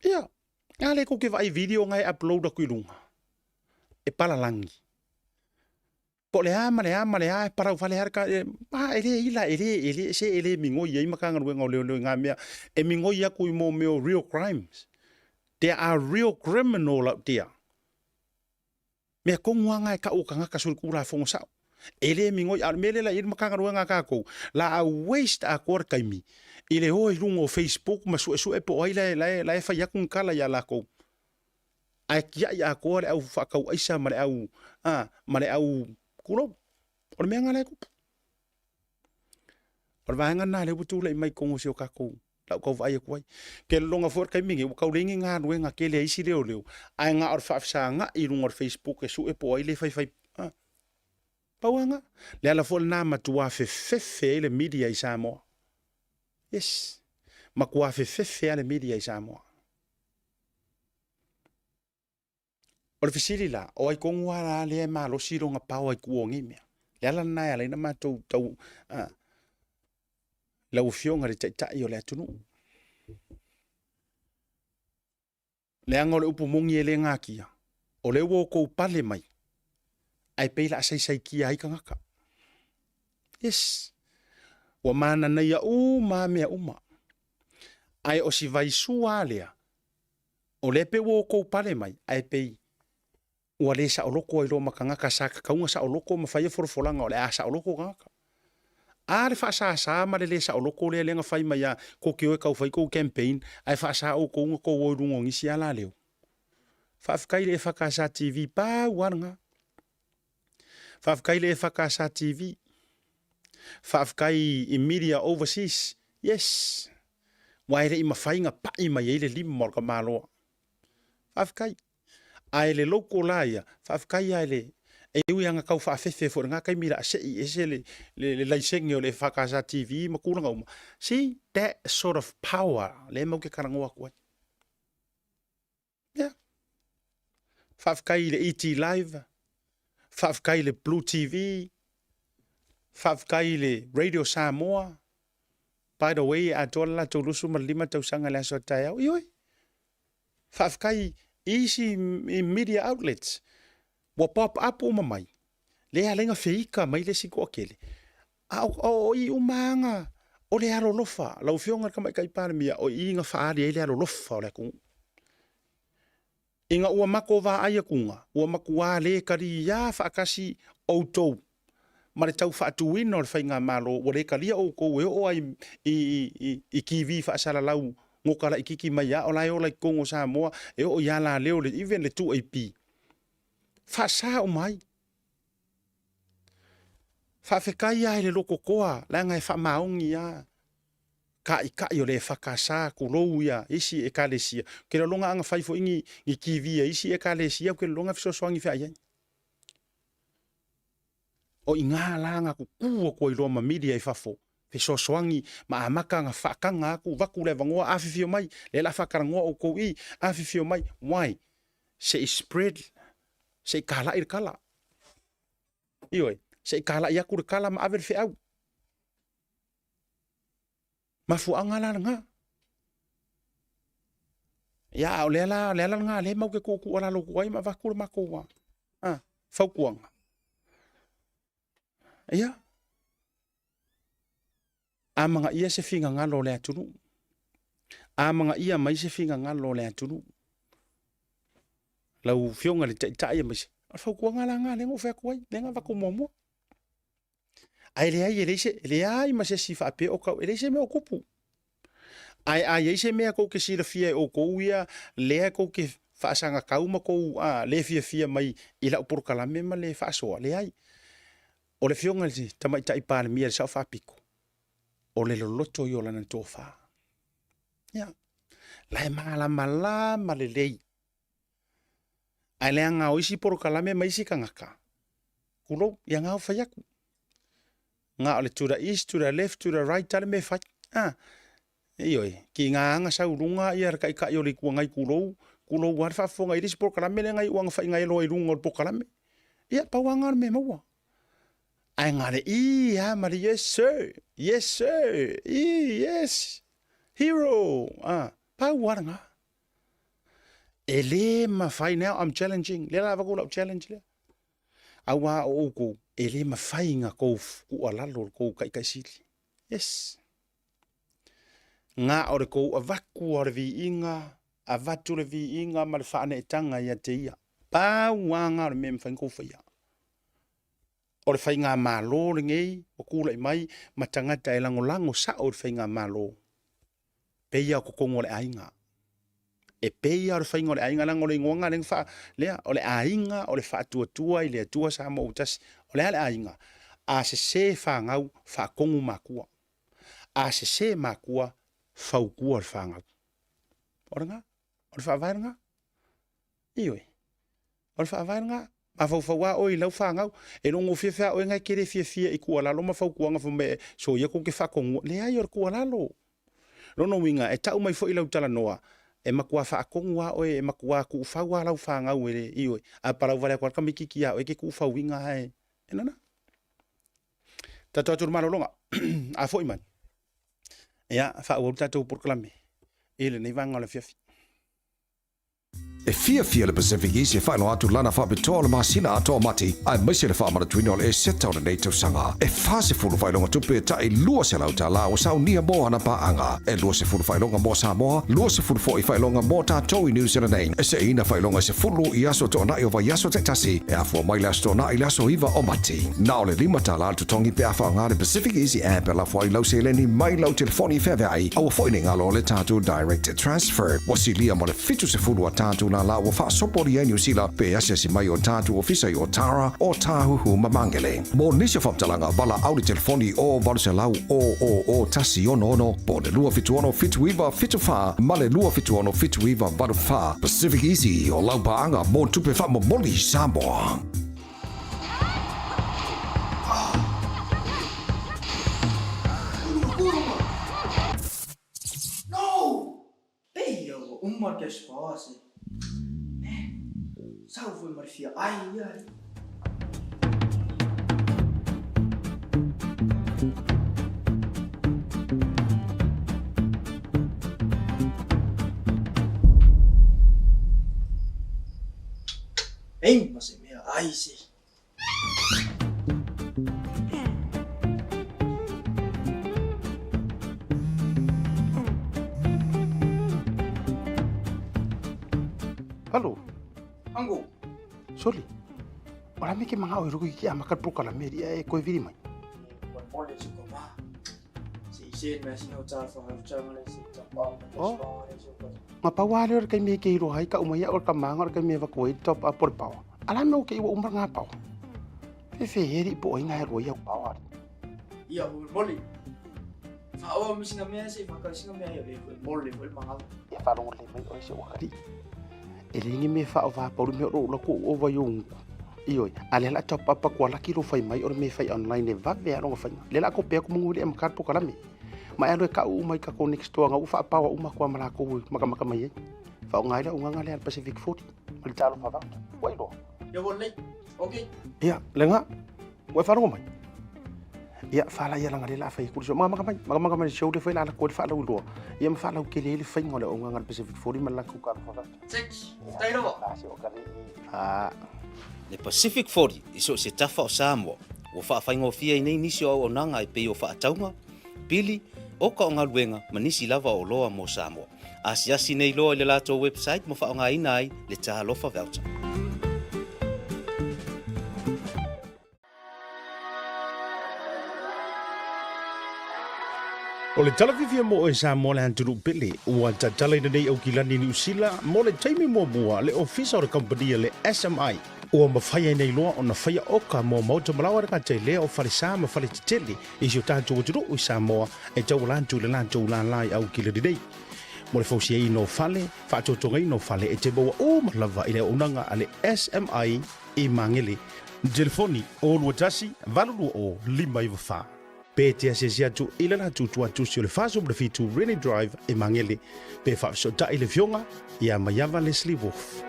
Ia. Ale ko ke vai video ngai upload aku ilunga. E pala langi. Po le ama e para u vale harka ele se ele mingo ye makanga ruenga leo nga mea e mingo ya ku mo meo real crimes. There are real criminal out there. Me ko nganga ka o kanga ka sul kula fongo sa. Ele mingo ya mele la ir makanga ruenga ka ko. La a waste a kor kaimi. Ile ho lungo Facebook ma su e po ai la fa ya kun kala ya la ko. Ai kia ya ko le au fa ka aisa mare au kulo. Or me ngale ko. Or va ngana le butu le mai ko ngosio ka ko. La ko vai ko ai. Ke longa for kai mingi ka ulingi nga ruenga ke le isi leo. Ai nga or fa sa nga i lungo Facebook e su e po ai le fai Pauanga. Le ala fo na matua fe le media i Samoa. Yes. Makua fe ale media i Samoa. O le fisili la, o ai kongua la le ma lo siro nga pau ai kuongi mea. Le ala nai ala ina matou tau la ufionga le tai o le atunu. Le anga o le upu mongi e le ngakia. O le uo kou pale mai. Ai peila asai kia ai kangaka. Yes. Wa mana na ia ma mea uma. Ai o si vai sua lea. O le pe uo kou pale mai. Ai pei. Ua le sa oloko i lo makangaka sa kaunga sa oloko ma fai forfolanga o le a sa oloko kangaka. A le fa sa ma le sa oloko le lenga fai mai a ko ke o kau fai ko campaign ai fa sa o ko o rungo ngisi ala leo. Fa fkai le fa ka sa TV pa wanga. Fa fkai le fa ka sa TV. Whaafkai I media overseas. Yes. Waere I mawhainga pai mai eile lima morka maloa. Whaafkai. Ai le loko la ia. Whaafkai ai le. E ui anga kau whaafefe fo ngā kai mira se I ese le laisengi o le whakasa TV makuranga uma. See, that sort of power. Le mau ke karangoa kuai. Yeah. Whaafkai le ET Live. Whaafkai le Blue TV. Whaafkai le Radio Samoa. By the way, a tola tolusu ma lima tausanga le aso tai au. Ioi. Whaafkai easy media outlets. Wa pop up uma mai. Le alenga feika mai le siko akele. O I umanga. O le alo lofa. Lau fionga kamai kai paramia. O I inga whaari e le alo lofa o le kungu. Inga ua mako wa aia kunga. Ua mako wa le kari ya whaakasi outou. Ma le tau whaatuina o le whainga malo. Wa le kari o kou e o ai I kiwi whaasala lau. Ngokara ikiki mai ya. O lai o lai kongo Samoa. E o ya la leo le even le 2AP. Whaasa o mai. Whaafekai ai le loko koa. La ngai whaamaongi ya. Kai o le whakasa kulou ia isi e kalesia. Ke le longa anga whaifo ingi I kiwi isi e kalesia. Ke le longa fisosoangi whaia. O inga langa kukua ko I loma media I whafo. Fisosoangi ma amaka nga whakanga aku waku le vangoa awhiwhio mai. Le la whakarangoa o kou I awhiwhio mai. Why? Se I spread. Se I kala I kala. Ioi. Se I kala I aku kala ma awer whiau. Ma fuanga la nga. Ya o lela nga le mau ke kuku ala lo kuai ma vakura makoa. Faukuanga. Ya. A mga ia se finga ngalo le atunu. A mga ia mai se finga ngalo le atunu. Lau fionga le tai mai se. Faukuanga la nga le ngo fa kuai, le nga vakumomo. Ai le ai le ai ma se sifa pe o ka le se me okupu. Ai se me ko ke sira fia o ko ia le ko ke faasanga kauma ko le fia mai ila por kala me ma le faaso le ai. O le fionga le tamai tai pa le mia sa fa piko. O le loto yo lana tofa. Ya. La mala ma le lei. Ai le anga o isi por kala me mai si kangaka. Kulo ya nga fa yaku. Nga ole to the east, to the left, to the right, tale me fai. Ioi, ki nga anga sa urunga ia kai kai ole ku ngai kulo war fa fonga iris por kala me ngai uang fai ngai lo irunga por kala me. Ia pa wanga me mo. Ai ngare ia mari yes sir. Yes sir. Yes. Hero. Pa waranga. Ele ma fai now I'm challenging. Le la va ko challenge le. Awa o ko ele ma fai nga ko ku alalo ko kai sili. Yes. Nga ore ko avaku ore vi inga, avatu le vi inga ma le faane tanga ia te ia. Pa wanga le mem fai ko fai. Ore fai nga malo le ngei, o kula I mai matangata e lango sa ore fai nga malo. Peia ko kongo le ainga. E peia ore fai nga le ainga lango le ngonga le fa lea o le ainga o le fa tua I le tua sa mo utasi o le ainga. A se fa ngau fa kongu makua. A se makua fau kua fa ngau. Ora nga? Ora fa vai nga? Ioi. Ora fa vai nga? Ma fau wa oi lau fa ngau e longo fia o ngai kere fia I kua lalo ma fau kua nga me so ia ko ke fa kongu le ai or kua lalo. Lono winga e tau mai fo I lau tala noa. E makua fa kongu wa oi e makua ku fa wa lau fa ngau e ioi. A para vale kwa kamiki ki o e ke ku fa winga ai. E nana. Tato atu malo longa. A fo iman. Ya fa o tato por klame. Ele nei vanga le fiafi. E fia le PacificEzy whaino atu lana whapitoa le masina atoa mati ai maise le whaamara tuina o le e seta o le nei tausanga. E whase fulu whailonga tupe ta I lua se lau ta la o sau nia mo ana pa anga. E lua se fulu whailonga mo Samoa, lua se fulu fo I whailonga mo tātou I New Zealand. E se ina whailonga se fulu I aso to na I o vai aso te tasi. E afua mai le aso na I le aso iwa o mati. Na o le lima ta la tu tongi pe awha ngā le PacificEzy app e la fwai lau se leni mai lau telefoni whewea ai. Au fwoi ne ngalo le tātou direct transfer. Wasi lia mo le fitu se fulu a tātou la la wa fa sopori ai New Zealand pe SMI o tatu ofisa o Tara o tahu mamangele. Mo nisi whamtalanga wala au telefoni o valuselau o tasi ono po le lua fituono fituiva fitufa male lua fituono fituiva valufa PacificEzy o laupaanga mo tupe fa mo moli Samoa. Uma que esposa, né? Salve, Marfia. Ai. Ei, mas é minha. Ai, sim. Halo, Anggo. Soli. Ora me ke manga o ruku ki amakat pro kala meri e ko viri mai. Boleh cukup mah. Si masih nak cakap Malaysia cakap. Ma pa wale or kai me ke ro hai ka umaya or ka manga or kai me va ko top up por pau. Ala me o ke o umra nga pau. Fe heri po inga ro ya pau. Iya, boleh. Fa'awa mesti namanya sih, maka sih namanya ya boleh mahal. Ya fa ro le mai o se o kari. Elingi me fa va pa me ro la ko o va yung. Iyo, ale la top up ko la ki ro fai mai or me fai online e va ve ro fa. Le la ko pe ko munguli em kar po kala me. Ma ero ka u mai ka ko next to nga u fa pa wa uma ko mala ko maka mai. Fa ngai la unga ngale Pacific 40. Mal talo fa va. Wai do. Ya boleh. Okey. Ya, lenga. Wa fa ro mai. Ya fa la ya la ngale la fa ku so maka mai show de fa la ko fa la do. Ya ma fa la ke le fa ngole unga ngal Pacific 40 mal la ku ka fa va. Six. Tayo ba? Le Pacific 40 iso se tafa o Samoa o whaafaingofia i nei nisi o nanga e pei o whaataunga, pili o ka o ngaluenga manisi lava o loa mo Samoa. Asiasi nei loa i le lato website mo whaonga inai le tahalofa voucher. O le talawhivia mo e sa mo le anturu pele, ua tatala ina nei au kilani ni usila, mo le taimi mua le ofisa o le company le SMI. Ua mawhaia nei loa o na whaia oka mo mauta malawa raka te lea o wharisā ma whare titele, i si o tātou aturu i Samoa, e tau lantu le lantu lai au kilani nei. Mo le fausia i no whale, whaatotonga i no whale, e te baua o malawa i le unanga a le SMI i mangele. Telefoni o lua tasi, valulu o lima i wawha. Pe te asia tu ila na tu si o le faso mo le fitu Rainy Drive e mangele, pe whaaso ta i le fionga, ia maiava Leslie Wolf.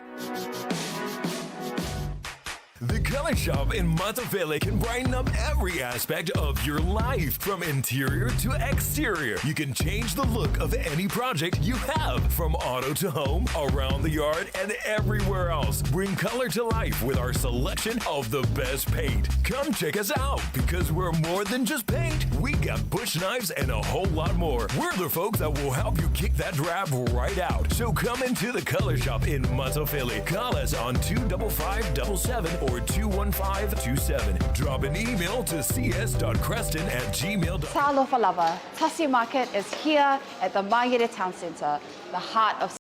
The Color Shop in Matavele can brighten up every aspect of your life, from interior to exterior. You can change the look of any project you have, from auto to home, around the yard, and everywhere else. Bring color to life with our selection of the best paint. Come check us out, because we're more than just paint. We got bush knives and a whole lot more. We're the folks that will help you kick that drab right out. So come into the Color Shop in Matavele. Call us on 25577 or 21527. Drop an email to cs.creston@gmail.com. Talofa lava. Tasi Market is here at the Mangere Town Centre, the heart of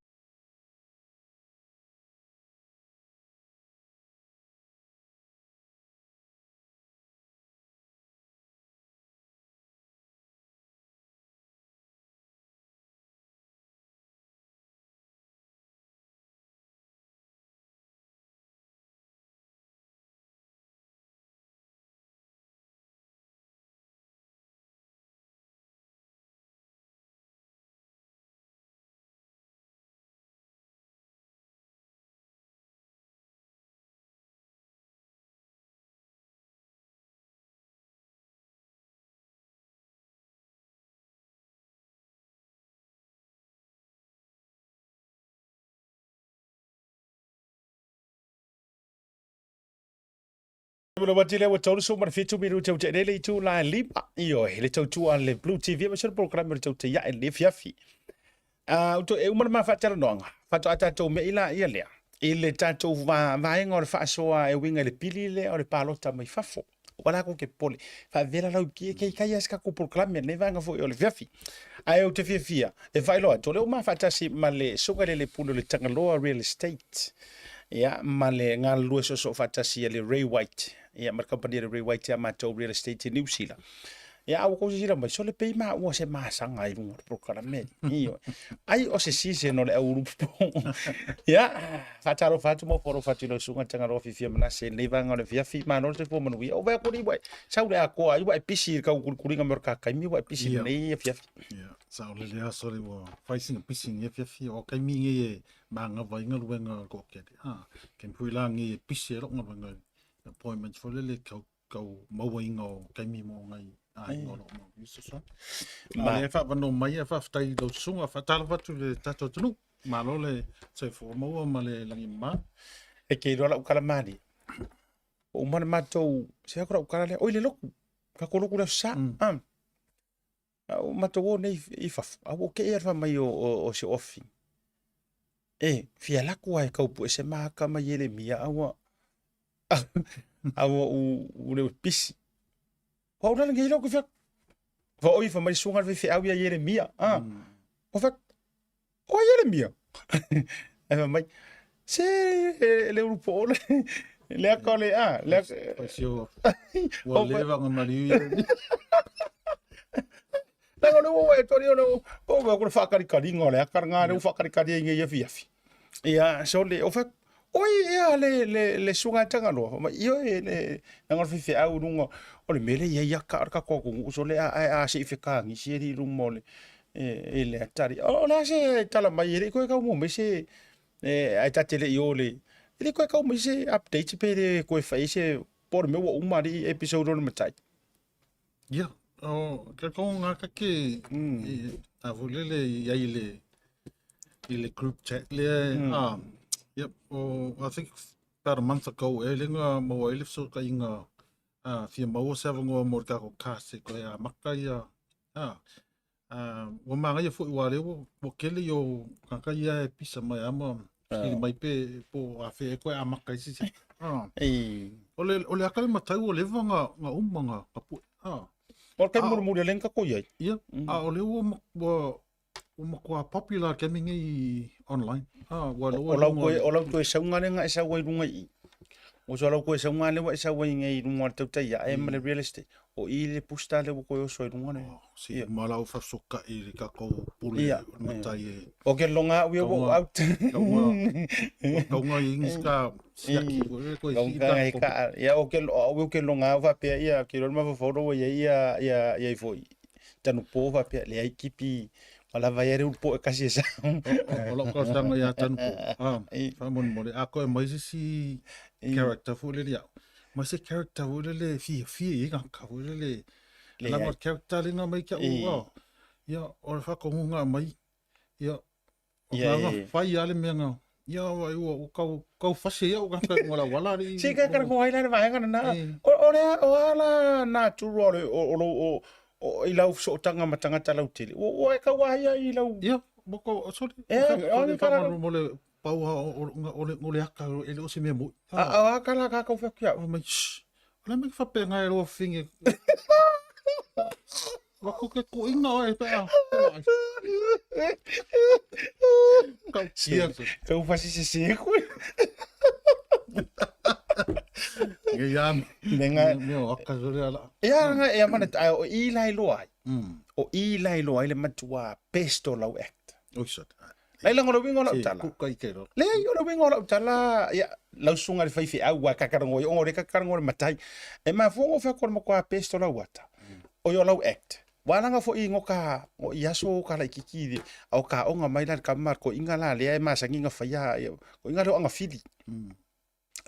Mula wati le watau so mar fitu miru tau te lele tu la lipa io le tau tu le Blue TV ma sur program le tau te ya le fiafi. Uto e umar ma fatara nonga. Fatu ata tau me ila ia lea. I le tatou va ngor fa soa e winga le pili le o le palota mai fafo. wala ko ke pole fa vela lau ki ke kai ska ko proclame ne vanga fo yo le fiafi ai o te fia e vai lo to le ma fa tasi male suga le pulo le tangaloa real estate ya male ngal lu so fa tasi le Ray White ya mar company le Ray White ya ma to real estate New Zealand ya au ko sira mai so le pe ma o se ma sanga i lungo proclame io ai o se si no le au ya fatalo fatu mo poro fatilo sunga tanga ro fifia mana se le vanga le fiafi ma no te fo manu o ba ko ni boy sau le ako ai wa pisi ka kuringa merka kai mi wa pisi nei fiafi ya sau le sori wo facing pisi ni fiafi o kai mi nge manga vai nga luenga ko ke ken puila nge pisi ro nga appointment for le kau mau ingo kai mi mo ngai ai no isso só mas fa vano mai fa stai do sunga fa tal fa tu le tato tunu malo le se fo mo ma le langi ma e ke ro la ukala mani o man mato se akora ukala le oile loku ka ko loku la sa o mato wo nei I fa o ke er fa mai o se offi fia la ko ai ka pu se ma ka mai ele mia awa u le pisi o dan ngi lo ko fa oi fa mai sunga fi au ya Jeremia o fa o Jeremia e mai se le grupo le akole le sio o le va con Mario la no e to no o ko fa kari kari ngole akarnga le fa kari kari ngi ya fi ya so le o fa oi ia le sunga tanga lo ma io le ngor fi au rungo o le mele ia ka ko so le a se fika ngi se ri rumo le le atari o la se tala mai ri ko ka mo me se ai ta tele io le ri ko ka mo se update pe de ko fa se por me o mari episode no matai ya o ka ko nga ka ke a volele ia ile group chat le yep. I think about a month ago, elinga mo elif so ka inga fia mo sevengo mo ka ko kasi ko ya makaya wo manga ye fu wale wo kele yo ka ya pisa mai ama mai pe po a fe ko a makai si ole akale matai wo levanga nga umanga kapu o ka murmuri lenka ko ye ole wo ko popular gaming online o lau ko saunga nga sa wai runga I o so lau ko saunga le wa sa wai ngai runga Tautai A'E S4 real estate o I le pusta le ko so runga ne si malau fa soka I ka ko puli matai o ke longa we go out ko ngai inska siaki ko ka ya o ke longa va pe ya ke lo ma fo ro ya foi tanu po va pe le ekipi ala vai era po kasi sa o ko stanga ya tan po fa mon mo a ko mai si character fu le ya mai si character fu le fi ka fu le la mo character le mai ka ya o fa ko nga mai ya o nga fa ya le me nga ya o ka fa se ya o ka wala ri si ka ko ai la vai nga na o ala na tu o I lau so tanga matanga talau tele o e ka waia I lau ya boko sorry o ka mo le pau o le aka ele o se me mo a kala ka ko fa kia o mai la me fa pe nga lo finge wa ko ke ko inga e pa ka fa si ko ya nenga meu akazore ala ya mana o I lai loai o I lai loai le matua pesto lau act oisot lai la ngoro wingo lau tala ku kai kero le yo wingo lau tala ya lau sunga le fai au wa kakarango o ngore kakarango matai e ma fongo fa ko mo kwa pesto lau wata o yo lau act Wananga fo ingo ka o iaso ka la kiki au ka onga mai la kamar ko inga la le ma sanginga fa ya ko inga lo anga fili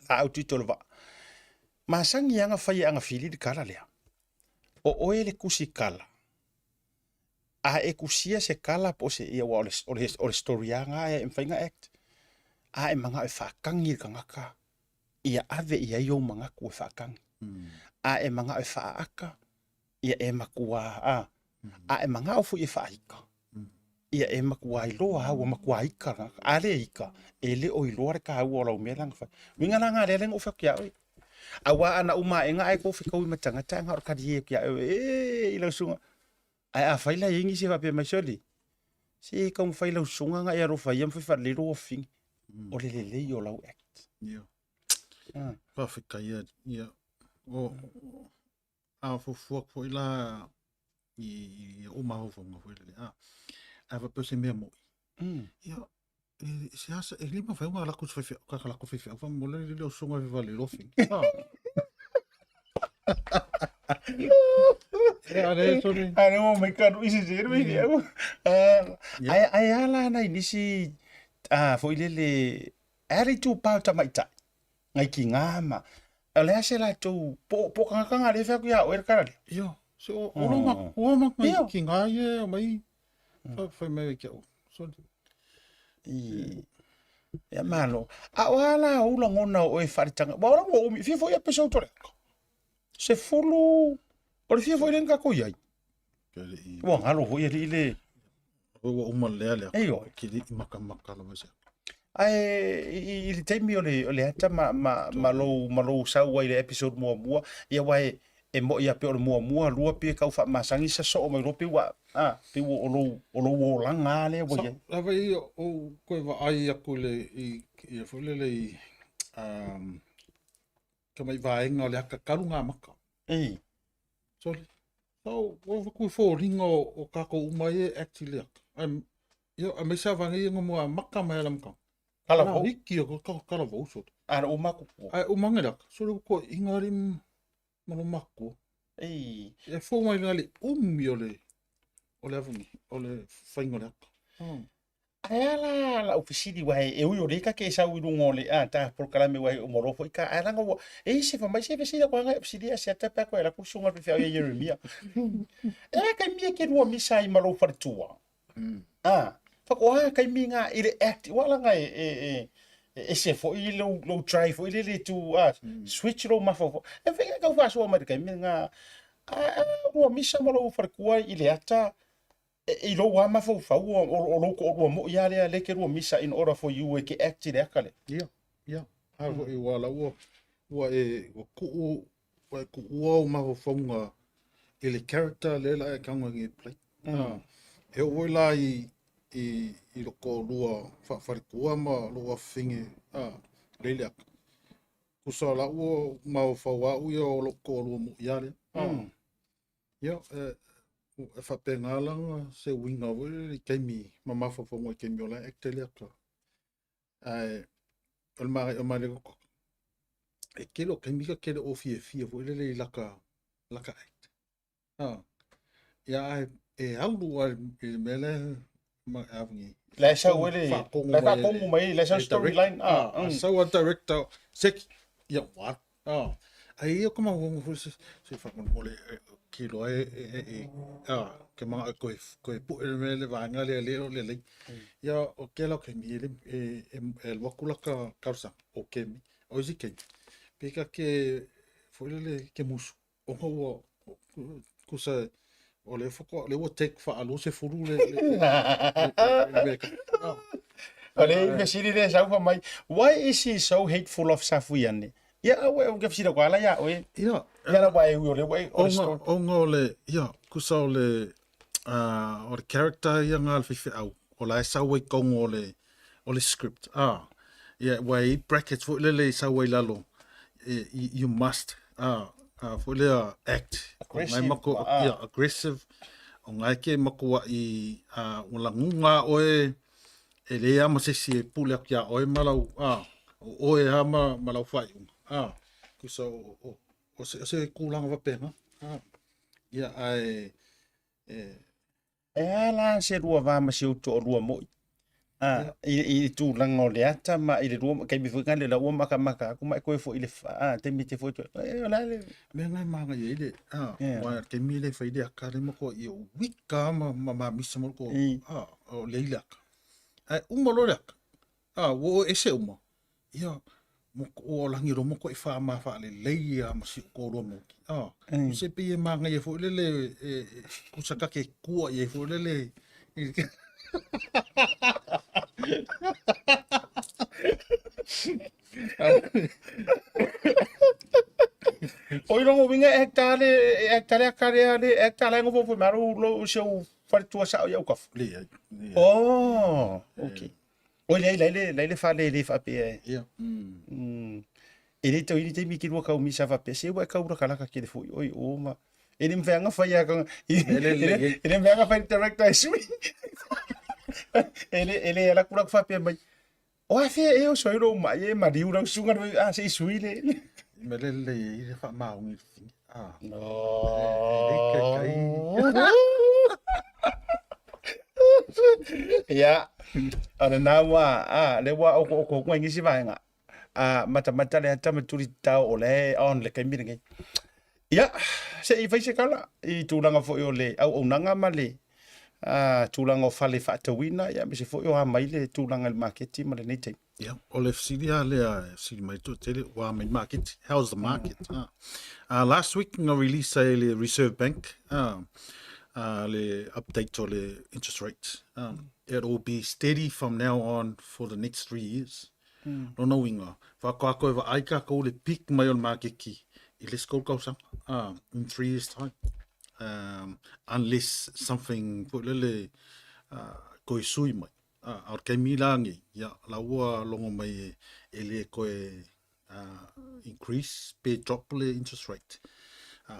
au titolva masangi anga fai anga fili di kala lea o oele kusi kala a e kusia se kala po se ia wa o story anga e mfainga act a e manga e whakangi kangaka ia ave ia yo manga ku whakangi a e manga e whaaka ia e makua a e manga o fu i whaika ia e makua I loa hawa makua ika a le ika e le o I loa re ka hawa o lau mea langa whai winga langa le lenga o whakia oi Awa ana uma e ngai ko fika ui matanga tanga o kadi kia i lau sunga. Ai a faila ingi se va pe masoli. Si ka un faila sunga ngai aro fa yam fa le ro fing. O le yo lau act. Yeah. Perfect ia ia. O a fo ila i o ma ho fo mo le. Ava pese me mo. Ia se asa e lima fa uma la ku fa ka la ku fa fa mo le sunga fa le ro fing. Ane mo mai karu isi zero i dia. Ai ala na inisi foi le ari tu pa ta mai ta. Ngai ki ngama. Ole ase la tu po kanga le fa ku ya o kara. Yo, so o ma mai ki ngai mai fa mai ki o. So ya malo. A wala ula ngona o e faritanga. Ba ora mo mi fifo ya peso tore. Se fulu o fifo i lenga ko yai. Wa ngalo ho ye le o uma le Eyo. ki li maka la mase. Ai i te mi ole ata malo sa wa ile episode mo ia wai e mo ia pe o mo lua pe ka fa masangi sa so mai rope wa pe o lo langa le wa ye. La vai o ko va ai aku le i fule le ka mai vai nga le ka karunga maka. So o ku fo ringo o ka ko umai actually. Yo a me sa vangi mo maka mai lam ka. Kala vo hiki o kala vo so. Ana o mako. Ai o mangera. So ko ingari mo mako. E fo mai ngali ole avungi ole faingo le. Ala la ofisini wa e o le ka ke sa wi ngole ta por kala me wa o moro foi ka ala ngo e se fa mai se vesi kwa nga ofisini se ta pa kwa la ku sunga pe fa Jeremia. E ka mi ke ro mi sai malo far tua. Fa ko ka mi nga ile act wala nga e se fo i lo try fo ile tu switch lo ma fo e fa ka fa so ma ka mi nga ro mi sa malo far kwa ile ata I lo wa ma fo fa o lo ko mo ya le ke ro misa in order for you ke act le akale. Yeah. Ha e wala wa e ku o ma fo nga ele character le la ka ngi play. E o la I lo ko lua fa ku ma lo finge le le. Ku so la o ma fo wa u yo lo ko lo mo ya le. Yeah. Fa pengalang se winga we kemi mama fa mo kemi ola ektelia ka ai ol mare ko e kelo kemi ka kelo o fie vo le laka act ya e alu al mele ma avni La sa we la ka ko mai la sa storyline so what director sek ya what ai yo como se fa mo le kilo ke mga ko pu le vanga le ya o ke lo ke mi el wakula ka causa o ke mi o si ke pika ke foi le ke musu o ho kusa o le foko le wo take fa alo se furu le ale me siri de sa fa mai why is he so hateful of Safuiani? Ya we o ke fira kwa la ya o ya la wa e o le we o ngole ya kusa o le o le character ia ngā alwhiwhi au. O la e sauai kongo o le script. Yeah, wai brackets fo le sauai lalo. You must. Fo le act. Aggressive. Ngai mako, aggressive. O ngai ke mako I o la ngunga oe e le ama sesi e pule aki a oe malau. Oe ama malau whai. Kusa o se kūlanga wapenga. Yeah, la se rua va ma se o to rua mo I tu langa o le ata ma I le rua kai mi fuka le la o maka ku mai ko fo ile te mi te fo to la le me ngai manga ye ile wa ke mi le faide akare mo ko I wika ma misa mo ko o leila ai umo lo lak wo ese umo ya mo o langi ro mo ko fa ma fa le leia ma si ko ro mo se pe manga ye fo le ku saka ke ku ye fo le Oi longo winga hectare akare hectare ngo fo maru lo show far tua sa ya ukaf. Le. Oh, okay. Oi le fa le fa pe. Yeah. Ele te mi ki ka mi sa fa pe se wa ka ura kala ka ke fo oi o ma. Ele mvenga fa ya ka. Ele mvenga fa director sui. Ele la kura fa pe mai. O a fe e o so ro ma e ma di ura sunga a se sui le. Melele i fa mau ni. No. Ya. Ana na wa le wa o ngi si va nga. Mata le tama turi ta o le on le kai miringai. Ya, se I vai se kala I tūlanga fo o le au nanga ma le. Tūlanga o fale whaatawina, ya me se fo o mai le tūlanga le marketi ma le nei tei. Yeah, o le fsilia le fsili mai tu tele wa mai market. How's the market? Last week nga release le Reserve Bank le update o le interest rates. It will be steady from now on for the next 3 years. No winga. Whakaako e wa aika ko le peak mai o le market ki. I le skol kausanga in 3 years time. Unless something pulele koe sui mai. Ar kai milangi ya laua longo mai ele koe increase pe drop le interest rate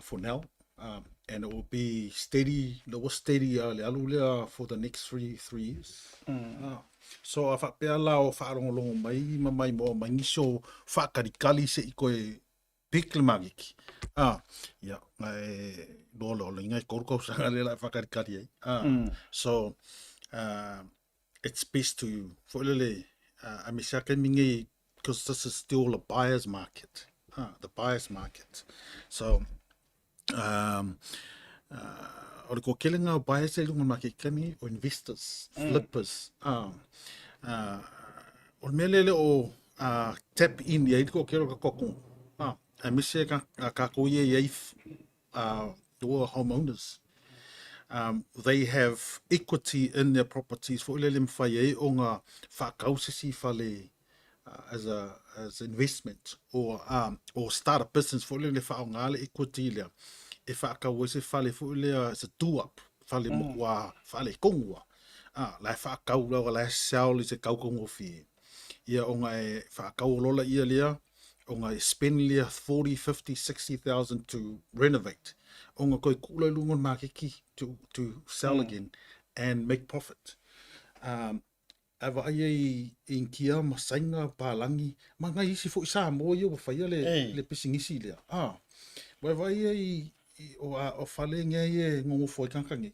for now. And it will be steady, lower steady le alu lea for the next three years. So a whapea la o whaarongolongo mai mo mai niso whakarikali se I koe pikle magiki. Ya, ngai lolo ngai korko sanga le la whakarikali ai. So it's best to folele I misaka mingi because this is still a buyer's market. The buyer's market. So or ko kelenga o buyers e lunga market kami o investors, flippers. O melele o tap in ye ko kero ka kokon. I misaka ka ko ye the homeowners. They have equity in their properties for lelem faye o nga whakausisi fale as investment or start a business for lele whaongale equity lea e whakauese fale for lea as a do-up fale mokwa fale kongwa lai whakau lau lai sao se kaukongo fie ia o nga e whakau lola ia lea o nga e spend lea 40, 50, 60,000 to renovate o nga koe kula lungon makiki to sell again and make profit. Ava ai in kia masainga palangi manga isi fo isa mo yo fa le PacificEzy le wa vai ai o fale nge ye ngo fo kankangi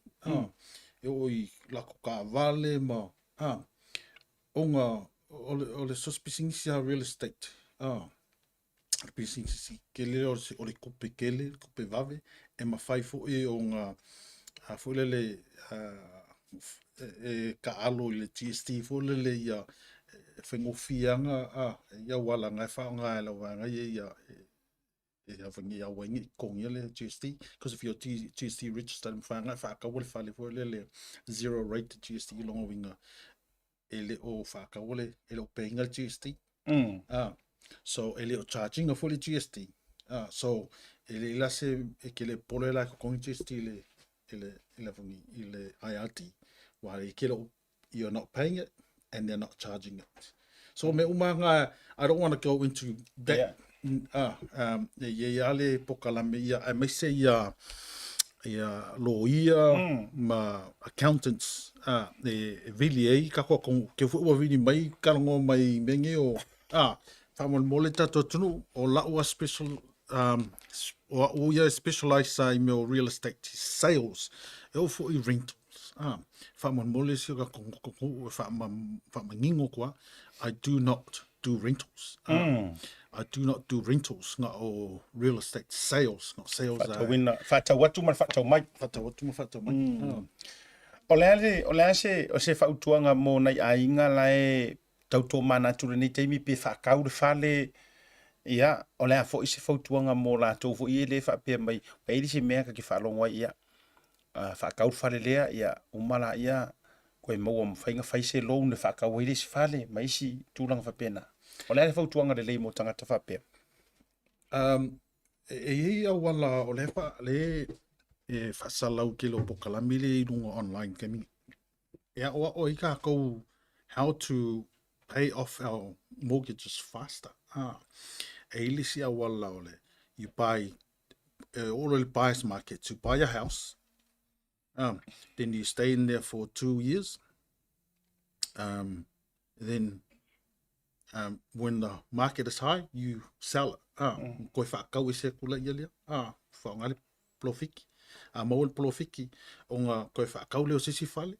yo I la ka vale ma onga o le PacificEzy real estate PacificEzy kele o le kupe kele kupe vave e ma fai fo e onga fo le ka alo le GST fo le ia fengofianga ia wala ngai fa ngai la wanga ia vangi ia wangi kong ia le GST because if your GST registered fa ngai fa ka wole fa le fo le zero rate GST longo winga ele o fa ka wole ele o paying GST so ele o charging a fully GST so ele la se que le pole la con GST ele vangi ele IRT while you're not paying it and they're not charging it. So me umanga, I don't want to go into that. Ale pokalame I may say lawyer ma accountants VLA kako kong ke fu wa vini mai karongo mai menge o famol moleta to tunu o la special o ya specialize in real estate sales e for rentals famon mole si ka kong fama ngingo kwa I do not do rentals I do not do rentals nga o real estate sales not sales fata watu mai o se fautuanga mo nai ainga lai tauto mana tu ni te mi pe fa kau fale ia o le fo isi fautuanga mo la to fo ile fa pe mai pe se me ka ki fa longwa ia fa kau fale lea ia umala ia koe mau mawhainga whaise lou ne whakau ile si fale mai si tūlanga whapena o le fautuanga le lei mo tangata whapea ia wala o le fa le whasalau ke lo pokalami le inunga online kemi. Ia o i ka kou how to pay off our mortgages faster. Eilisi a wala ole. You buy all the buyers markets. You buy a house. Then you stay in there for 2 years. Then when the market is high, you sell it. Koe whakau e se kula ia lea. Whaongare plofiki. Maua plofiki o ngā koe whakau leo sisi whale.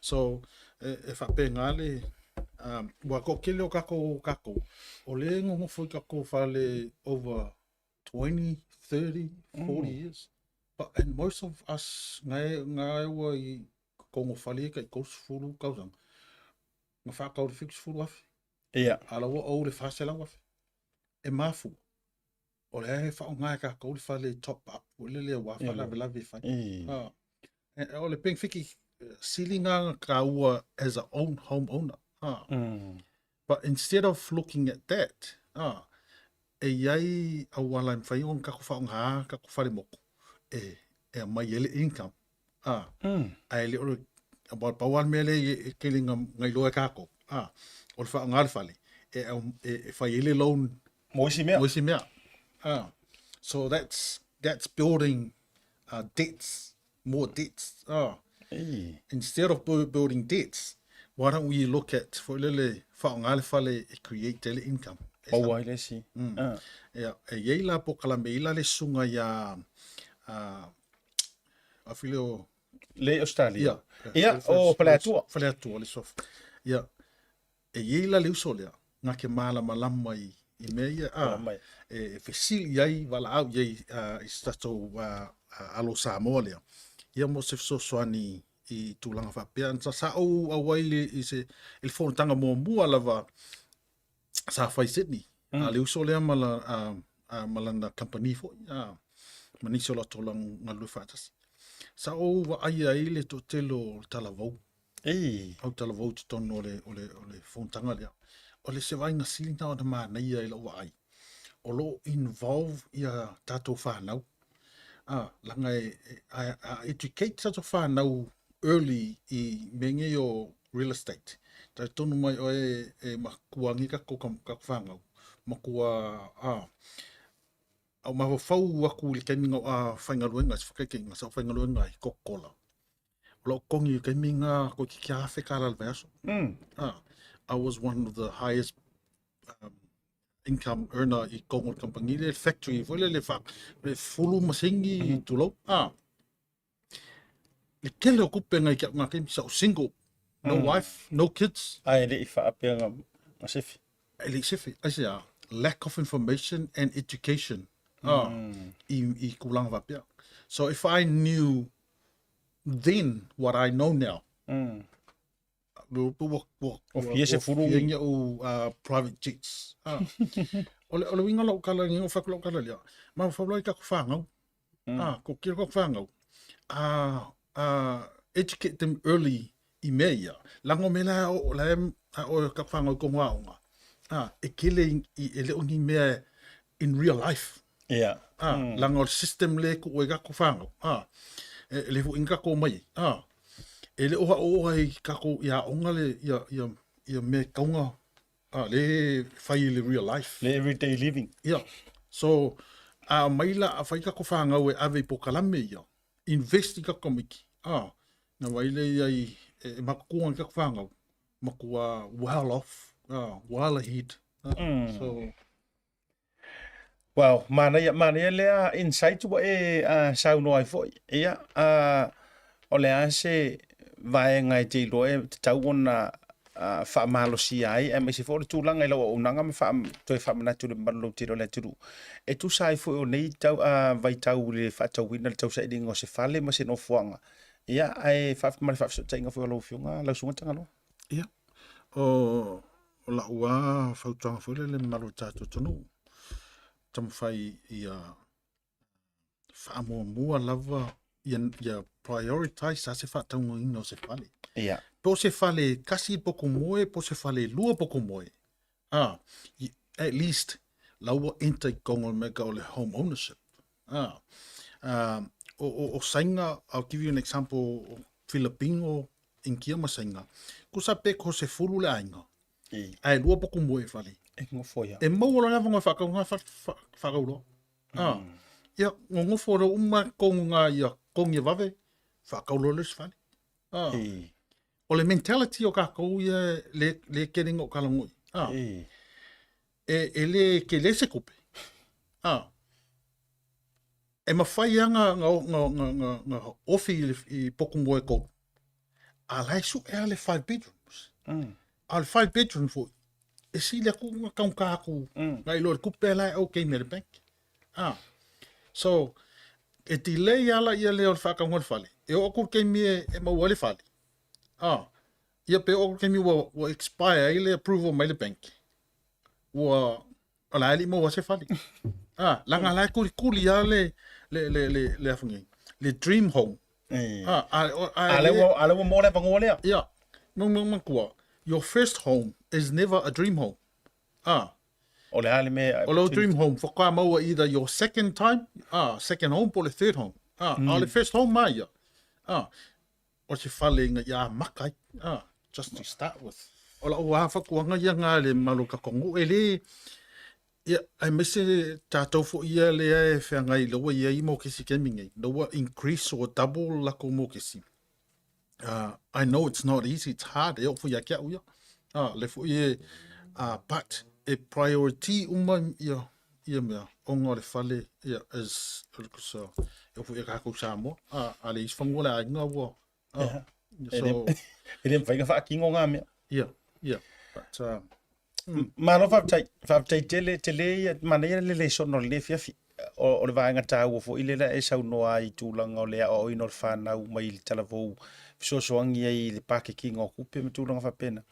So, e whape ngale, wa ko kele o kako. O le ngongo fui kako whale over 20, 30, 40 years. And most of us, ngai ua I kongo whale ka I kous furu kausang. Ngā whakau le fix furu afi. Ala ua au le whasela afi. E mafu. O le he whao ngai ka kou le whale top up. O le wa whala lawe whai. O le peng whiki silinga ka ua as a own homeowner. But instead of looking at that, e iai a wala in whai on kako whao ngā, kako whare moko. E mai ele income. Ai le oro, about pawan mele e kelinga ngai loe kako. O le whao ngā le whale. E whai ele loan. Moisi mea. So that's building debts, more debts. Instead of building debts, why don't we look at for lele whaongale whale e create daily income? Wai le si. E iei la pokalame ila le sunga ia a whileo Le Australia. O Papatoetoe. Papatoetoe le sof. Ia. E iei la le uso lea. Ngā ke māla malama I mea ia. E whesili iai wala au iai I statou alo Samoa lea. Ia mo se soani I tūlanga whapea. Nta sa au awaile I se il whonatanga mua lava sa whai Sydney. Le uso lea malana company fo. Manisi o la tōlang ngalu whātasi. Sa au wa ai le to telo talavou. Au talavou te tono o le whonatanga lea. O le se vai nga silina o na mana ia I la wa ai. O lo involve ia tātou whanau. Langa educate tātou whanau early I menge o real estate. Tai tonu mai o e makuangi kako whangau. Makua, au mawa whau aku li kaiminga o whaingaruenga, si whakaikinga sa whaingaruenga I kokola. Lo kongi I kaiminga ko ki kia hawhi kāra alveaso. I was one of the highest income earner I kongo kampangi le factory. Wale le whak, le fulu masingi I tulau. Le kele o kupenga I kia ngā kaimi sa o single. No wife, no kids. Ai le I whaapea ngā masifi. Le sifi, I say lack of information and education. I kulanga wapea. So if I knew then what I know now, private jets. Ole winga lau kala ngingo whakulau kala lea. Ma whaulai kako whangau. Ko kira kako whangau. Educate them early I mea ia. Lango me la o kako whangau ko ngā. E kele I ele ongi mea in real life. Lango system le ko oiga ko whangau. Le fu inga ko mai. Ele oha I kako ia onga le ia me kaunga. Le whai le real life. Le everyday living. So, maila a whai kako whangau e ave pokalame ia. Invest I kako miki. Na waile ia I makua kako whangau. Makua well off. Well ahead. So, well, mana lea insight wa sauno ai foi. Ia, o lea se vai ngai te loe te tau ona whaamalo si ai, me se fōre tūlanga I lau o unanga me toi whaamanatu le maralo tiro le turu. E tu sai foi o nei tau vai tau le whaatau wina le tau sa idingo se whale ma se no fuanga. Ia, ai whaafamare whaafsotainga foi o lau fiunga, lau sungatanga no? Ia, o la ua whautanga fwere le maru tātou tonu. Tamu whai ia whaamua lava ia prioritize sa se whaataunga ino se whale. Po se whale kasi poko moe, po se whale lua poko moe. At least laua intake kongo me ka o le home ownership. O sainga, I'll give you an example, Filipino in kia ma sainga. Ko sa pe ko se fulu le ainga. Ai lua poku moe fali. E ngofo ia. E mau la ngā whakaulo. Ia, ngofo ro uma kongo ngā ia kongi wawe, whakaulo les fali. O le mentality o kākou ia le kering o kalangoi. E le ke le se kope. E mawhai ngā ofi I poku moe kou. A lai su e ale 5 bedrooms. A le 5 bedroom fo. E si le ku ngā kaung kākou. Ngā ilo le kupe lai au kei mere bank. So, e delay ala ia leo le whakaunga le whale. E oku kei mie e maua le whale. Ia pe oku kei mie wa expire i le approval mai le bank. Wa ala ali maua se whale. Langa lai kuri ia le afungi. Le dream home. Ale wa mo le pango lea. Yeah. Kua. Your first home is never a dream home. O le hale me. O lo dream home. Whaka maua either your second time, second home, or the third home. Le first home mai ia. O se whale inga ia makai. Just to start with. O la ua whakuanga ia ngā le maluka kongo. E le, ai mese tātou fo ia le e whangai lawa ia I mo kesi kemingai. Lawa increase or double lako mo kesi. I know it's not easy, it's hard. E o fo ia kia uia. Le fo ia, but a priority uma ia mea. O ngā le whale ia is, so, e o fo ia kākou Samoa. A le iswhango le ainga ua. So, e le mwhainga whaakingo ngā mea. Yeah. But, Mano whaptai tele ia mana ia le sono le fiafi o le vaenga tāua fo ile la e sau noa I tūlanga o lea o ino le whanau mai le talavou fisosoangi ai le pake kinga o kupe me tūlanga whapena.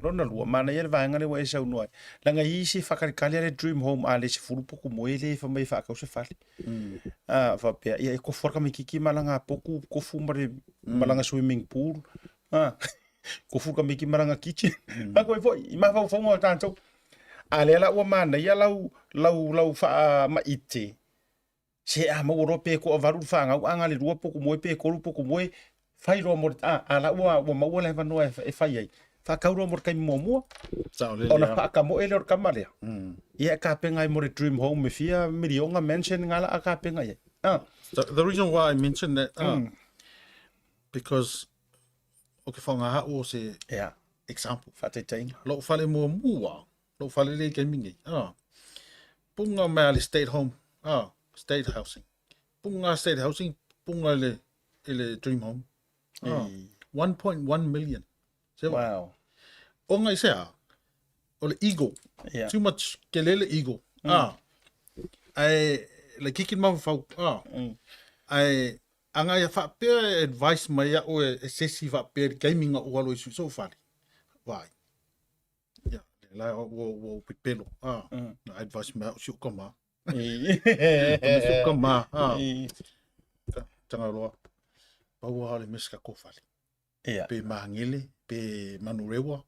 Rona lua, mana ia le vaenga le wa e sau noa. Langa I se whakarikali le dream home a le se furupoku moe le whamai whakau se whali. Whapea, ia e koforka me kiki malanga poku kofu malanga swimming pool. Ko fuka me ki maranga kitchen. Ko e foi, ma fa fongo tanto. Ale la o mana ia lau fa ma ite. Se a mo ro pe ko varu fa nga anga le ro poku mo pe ko ru poku mo fai ro mo ala o ma o le va no e fai ai. Fa ka ro mo kai mo. Ona fa ka mo ele or kamale. Ia ka penga mo dream home me fia milionga mansion ngala ka penga ia. The reason why I mentioned that because okay, whanga o se example. Whatetai. Lo whale mua mua. Lo whale le gaming. Punga mea le state home. State housing. Punga state housing. Punga le dream home. 1.1 million. Wow. Onga I se a. O le ego. Too much kelele ego. Ai le kikin mau whau. Ai anga ia whapea advice mai a o e sesi whapea gaming a o alo isu so whare. Vai. Ia, lai o pipelo. Na advice mai o si uka maa. Si uka maa. Tanga roa. Pau hale meska ko whare. Pe mahangele, pe manurewa,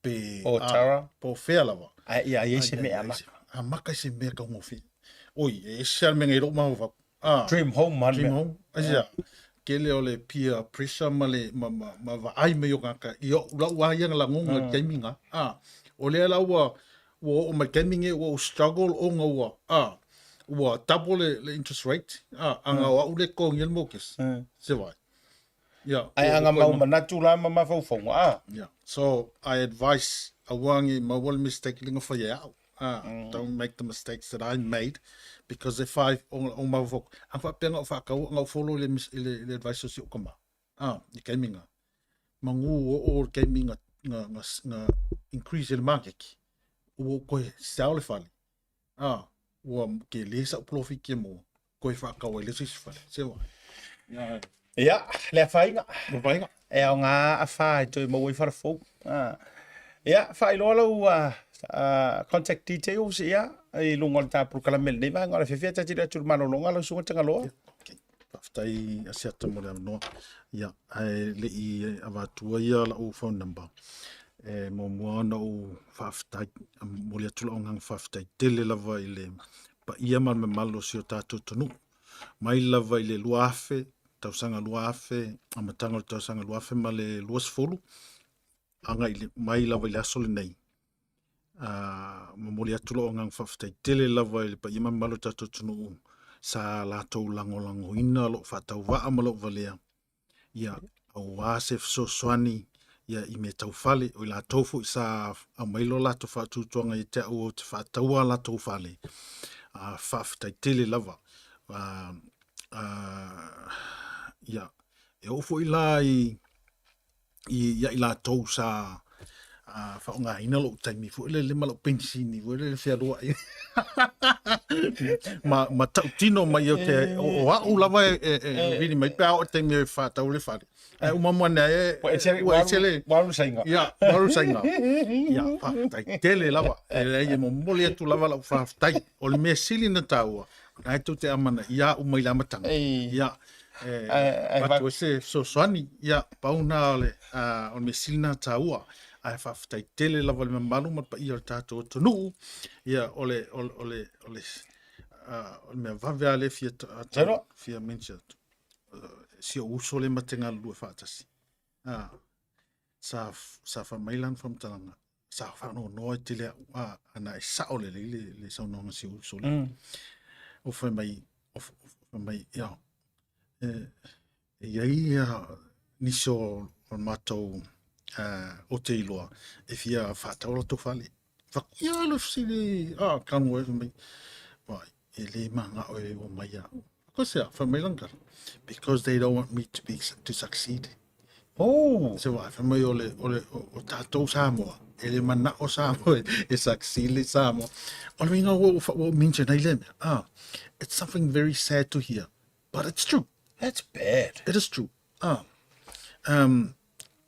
pe... O tara. Po whea lawa. Ia, se mea ma. Maka se mea ka ngofi. Oi, e se almenga I ro mahu whau. Dream home man. Dream home. Asia. Kele o le peer pressure ma le ma vai me yo kaka. Yo la wa yang la ngonga gaming O le la wa o ma gaming e o struggle o nga wa double le interest rate. Anga wa ule ko ngel mokes. Se vai. Yeah. Ai anga mau manatu la ma fau. Yeah. So I advise a wangi ma wal mistake linga for ya. Don't make the mistakes that I made. Because if I on my vote, I'm for penga of a follow the advice of Yokama. The gaming. Mangu or gaming increase in market. O go sell fali. O ke lesa profit kemo. Go fa ka o lesa fali. Se wa. Ja, le fainga. Fainga. E o nga a fai to mo we for fo. Ja, fai lo contact details ia I lungo ta pro kala mel nei ma ngala fe ta tira tur mano longa lo sunga tanga lo. Okay. Paftai asia to mo no. Ya, ai le I ava tua ia la o phone number. mo moana o whaftai, mo lia tula o ngang whaftai, tele lava i le, pa ia man me malo si o tātou tonu. Mai lava i le luafe, tausanga luafe, amatanga o tausanga luafe ma le luasfolu, anga i le, mai lava i le asole nei. Mo lia tula o ngang whaftai, tele lava i le, pa ia man malo tātou tonu, sa lātou lango ina lo whatau waa malo valea. Ia, au wāse fsoswani, ia i me tau whale, o i la tofu i sa a mailo la to whatu tuanga i te au o te whataua la tau whale. Whaftai tele lava. Ia, e ofo i la i la tau sa whaonga ina lo taimi, fu ele le malo pensini, fu ele le whiarua i. Ma tau tino mai o te, o au lava vini mai pēa o taimi e whatau le whare. Umamwana waru sainga. Ia, waru sainga. Ia, whaftai tele lava. E mo moli atu lava lau whaftai. O le mea sili na taua. Nai tau te amana, ia umai la matanga. Ia, watu e se soani, ia, pauna ole, o le mea sili na taua. Ai whaftai tele lava le mamalu mat pa ia o tātou tonu. Ia, ole mea vavea le fia mensia. Si o uso le matenga lua whaatasi. Sa whamailan whamtalanga. Sa whanau noa te lea ana e sao le saunonga si o uso le. O whamai, iau. Iai niso o matou o te iloa. E fia whataura to whale. Whakia lo fsili, kanu e whamai. Vai, e le manga o e o mai au. Because they don't want me to succeed. Oh, so I from ole o tatou Samoa. Ele mana o Samoa e succeed le Samoa. I mean, what mention I it's something very sad to hear, but it's true. that's bad. It is true.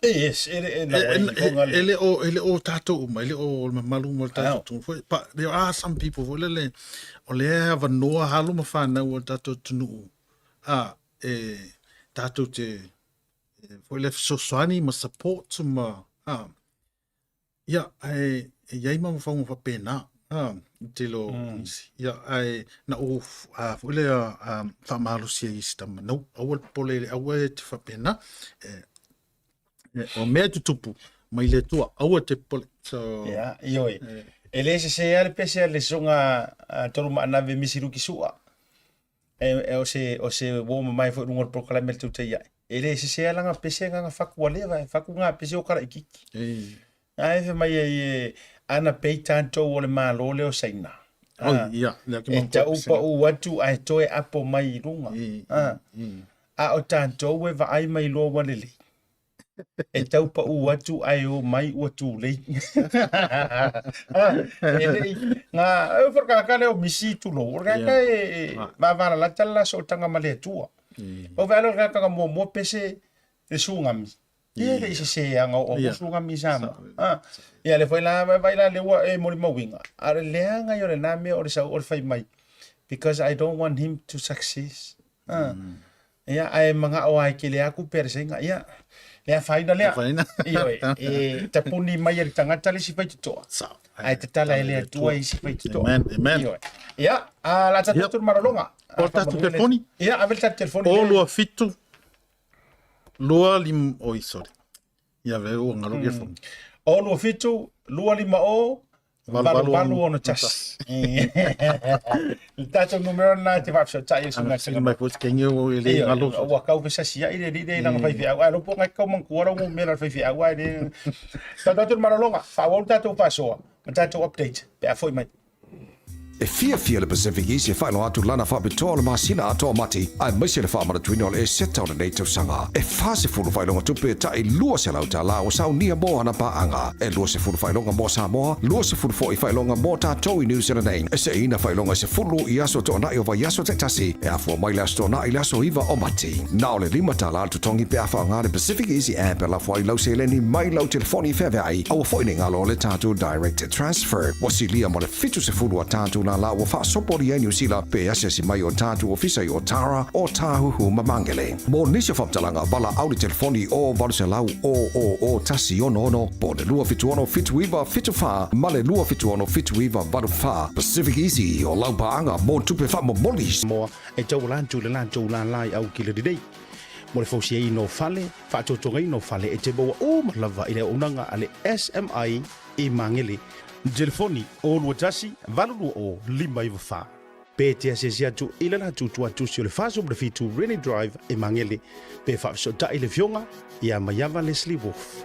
Yes, Ele o tatou mai, ele o mamalu mo tatou. But there are some people who ole ava noa halu ma whanau o tatou tunu. Tatou te whole soswani ma support ma. Ia, iai ma mawhangu whapena. Te lo, ia, na o whole whamalu sia isi tama. Nau, awal pole, awal te whapena. O mea tutupu, mai le tua, aua te pole. So, yeah, ioi. Ele se ale pese le songa tolu maana ve misiru ki sua. O se wo mai fo ngor proclame tu te ia. Ele se langa pese nga faku wale vai faku nga pese o kara ikiki. Ai fe mai ana peitan to ole malo le o saina. Ia, le ki mo upa u watu ai toe apo mai runga. O tanto we va ai mai lo wale le. E tau pa u watu ai o mai ua tū lei. Ngā, e whakakale o misi tu lo. Orgaka ma vara la tala so tanga male tua. O velo kaka mo pese e sungami. Ia le se anga o sungami sama. Ia le foi la vai la le wa e mori mawinga. Are leanga yo le name o le sa o fai mai. Because I don't want him to succeed. Ia ai manga o ai ke le aku persenga. Ia le faina lea. Ioi, te puni mai e tangata le si fai tutoa. Ai te tala e lea tua i si fai tutoa. Amen. Ia, la tatu maralonga. O tatu telefoni? Ia, avel tatu telefoni. O lua fitu. Lua lim, sorry. Ia veo o ngaro telefoni. O lua fitu, lua lima o, balu ono tas. Tatu numero na te vapso tai sunga singa. Mai pots kengi o ele ngalo. O kau fe sasia ile ri na fai fia. Ai lopo ngai kau mangkuara mo mera fai fia. Ai ni. Tatu maralonga, fa volta tu paso. Tatu update. Pe foi mai. E fia le PacificEzy e whaino atu lana Papatoetoe le masina atoa mati ai maise le whaamara tuino le setau le nei tausanga. E whase fulu whailonga tupe tai lua se lau ta la o sau nia mo ana paanga. E lua se fulu whailonga mo Samoa, lua se fulu fo i whailonga mo tātou i New Zealand nei. E se ina whailonga se fulu i aso to na i o vai aso te tasi. E afua mai le aso na i le aso iwa o mati. Na o le lima ta la atu tongi pe awha ngā le PacificEzy app e la fwai lau se leni mai lau telefoni whewea ai. Awa fwai ngalo le tātou direct transfer. Wasi lia mo le fitu se fulu a tātou na la wa fa sopori ai New Zealand pe asesi mai o tatu ofisa i o Tara o Tahuhu Mamangele. Mo nisi whamtalanga wala au telefoni o Valuselau o Tasi ono po le lua fitu ono fitu iwa fitu wha ma le lua fitu ono fitu iwa valu wha PacificEzy o laupaanga mo tupe wha mo molis. Mo e tau lantu le lantu lan lai au ki le didei. Mo le fausi e no fale, whaatotonga i no fale e te baua o malava i le unanga ale SMI i Mangele. Telefoni o lua tasi, valulu o lima i wha. Pe te asesi atu i le natu tua tusi o le faso le fitu Rainy Drive i Mangele. Pe whaafiso ta i le fionga i a Mayava Leslie Wolf.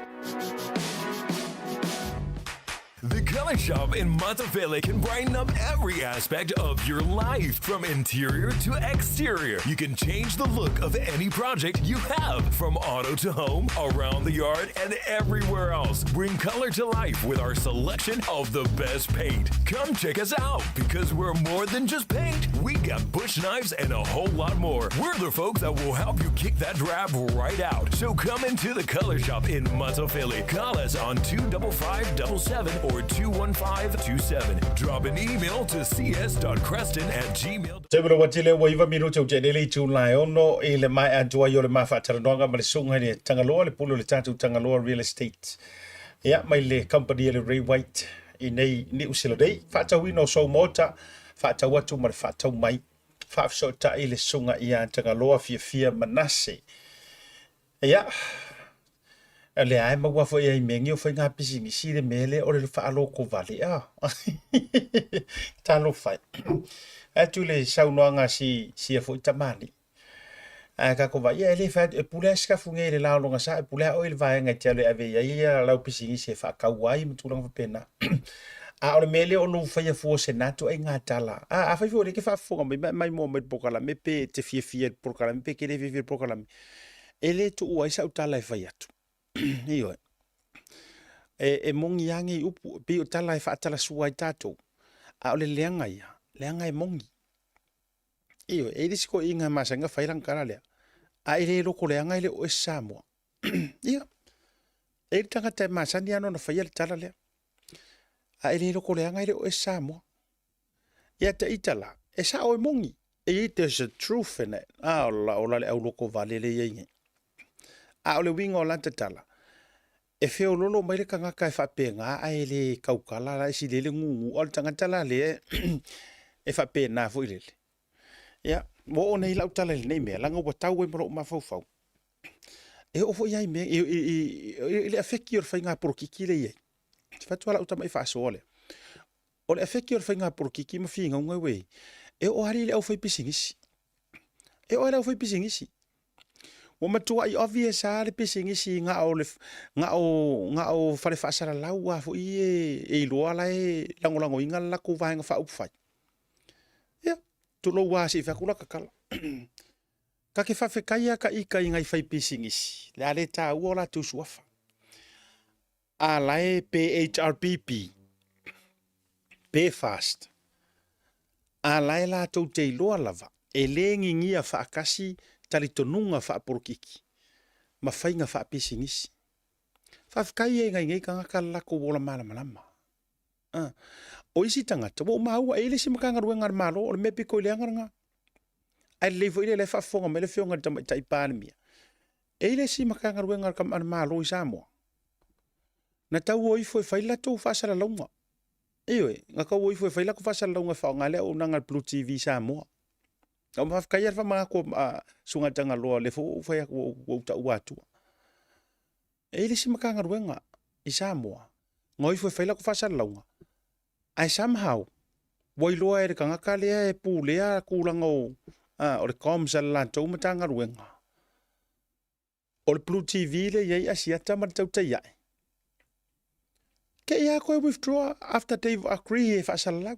The Color Shop in Matavele can brighten up every aspect of your life, from interior to exterior. You can change the look of any project you have, from auto to home, around the yard, and everywhere else. Bring color to life with our selection of the best paint. Come check us out, because we're more than just paint. We got bush knives and a whole lot more. We're the folks that will help you kick that drab right out. So come into the Color Shop in Matavele. Call us on 25577 or 21527. Drop an email to cs.creston@gmail.com. Tebro watile waiva minuto jadele tu lai ono ile mai atua yo le mafataranoga ma le sunga le tangaloa le pulo le tatu tangaloa real estate. Ya mai le company le Ray White i nei ni usilo dei fata wino so mota fata watu ma fata mai fa so ta ile sunga ia tangaloa fia manase. Ya le ai ma wa foi ai mengi o foi nga pisingi si le mele o le fa lo ko vale a ta lo fa atu le saunoanga si foi tamani a ka ko va ye le fa e pula ska funge le la longa sa e pula o il va nga tele ave ya la pisingi se fa ka wai mu tulang pena a o le mele o lo fa ye fo senato e nga tala a fa fo le ke fa fo mai mo me pokala me pe te fie pokala me pe ke le fie pokala ele tu o isa utala e fa yatu iyo e mongi yangi upu pe o tala e whaatala suai tātou a ole leanga e mongi iyo e risiko inga masanga whairang karalea a ele loko leanga ele o e Samoa iyo e tangata e masani ano na whaia le tala lea a ele loko leanga ele o e Samoa ia te itala e sa o e mongi e there's a truth in it a ola le au loko valele yengi a ole winga o lanta tala. E feo lolo mai le kangaka e whapenga a e le kaukala la isi lele ngungu o le tangata la le e whapena fo i lele. Ia, mo o nei lau tala le nei mea, langa ua tau e maro ma fau. E ofo iai mea, e le afeki o le whainga porokiki le iei. Te whatua lau tama i whaaso ole. O le afeki o le whainga porokiki ma whiinga unga wei. E o hari le au whai pisingisi. E o hari au whai pisingisi. Wa matua i obvious a le pisingisi nga o fale whaasara lau a fo i e loa la e langolango inga lako vahenga wha upwhai. Ia, tulo wa si whakula kakala. Ka ke whawhekaia ka ika i ngai whai pisingisi. Le ale tā ua la tu suafa. A lae PHRPP. Pay fast. A lae la tau te loa lava. E le ngingia whaakasi tali tonunga wha porokiki. Ma whainga wha pisingisi. Whawhikai e ngai kangaka lako wola malama. O isi tangata, wo maua e le si makanga ruenga malo, o le mepi ko i leanga nga. Ai leifo ile le whafonga me le whionga ta ipanemia. E le si makanga ruenga malo i Samoa. Na tau o ifo e whaila tau whaasara launga. Ewe, nga kau o ifo e whaila ko whaasara launga whaongale o nanga Blue TV Samoa. Au mawhakaya rwa mga ko sungatanga loa le fo whai o ta uatua. E le si makanga ruenga i Samoa. Ngoi fo whaila ko whaasara launga. Ai somehow, wai loa e kangaka lea e pū lea kūlanga o le comms ala lantou matanga ruenga. O le Blue TV le iei asiata ma le Tautai A'e. Ke ia koe withdraw after they've agree e whaasara lau.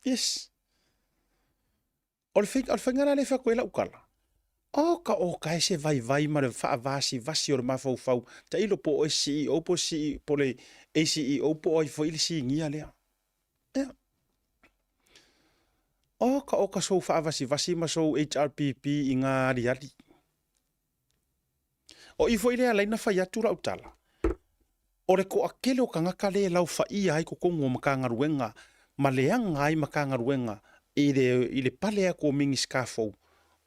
Yes. O le whengara le whakoela ukala. O ka e se vai ma le whaavasi vasi o le mawhau ta ilo po o CEO po CEO po le ACEO po o i fo ili si ngia lea. O ka so whaavasi ma so HRPP i ngā riari. O i fo ile a leina whai atu rau tala. O le ko akele o ka ngaka le lau whai ai ko kongo makanga ruenga ma le ai makangaruenga i le pale a ko mingi skafo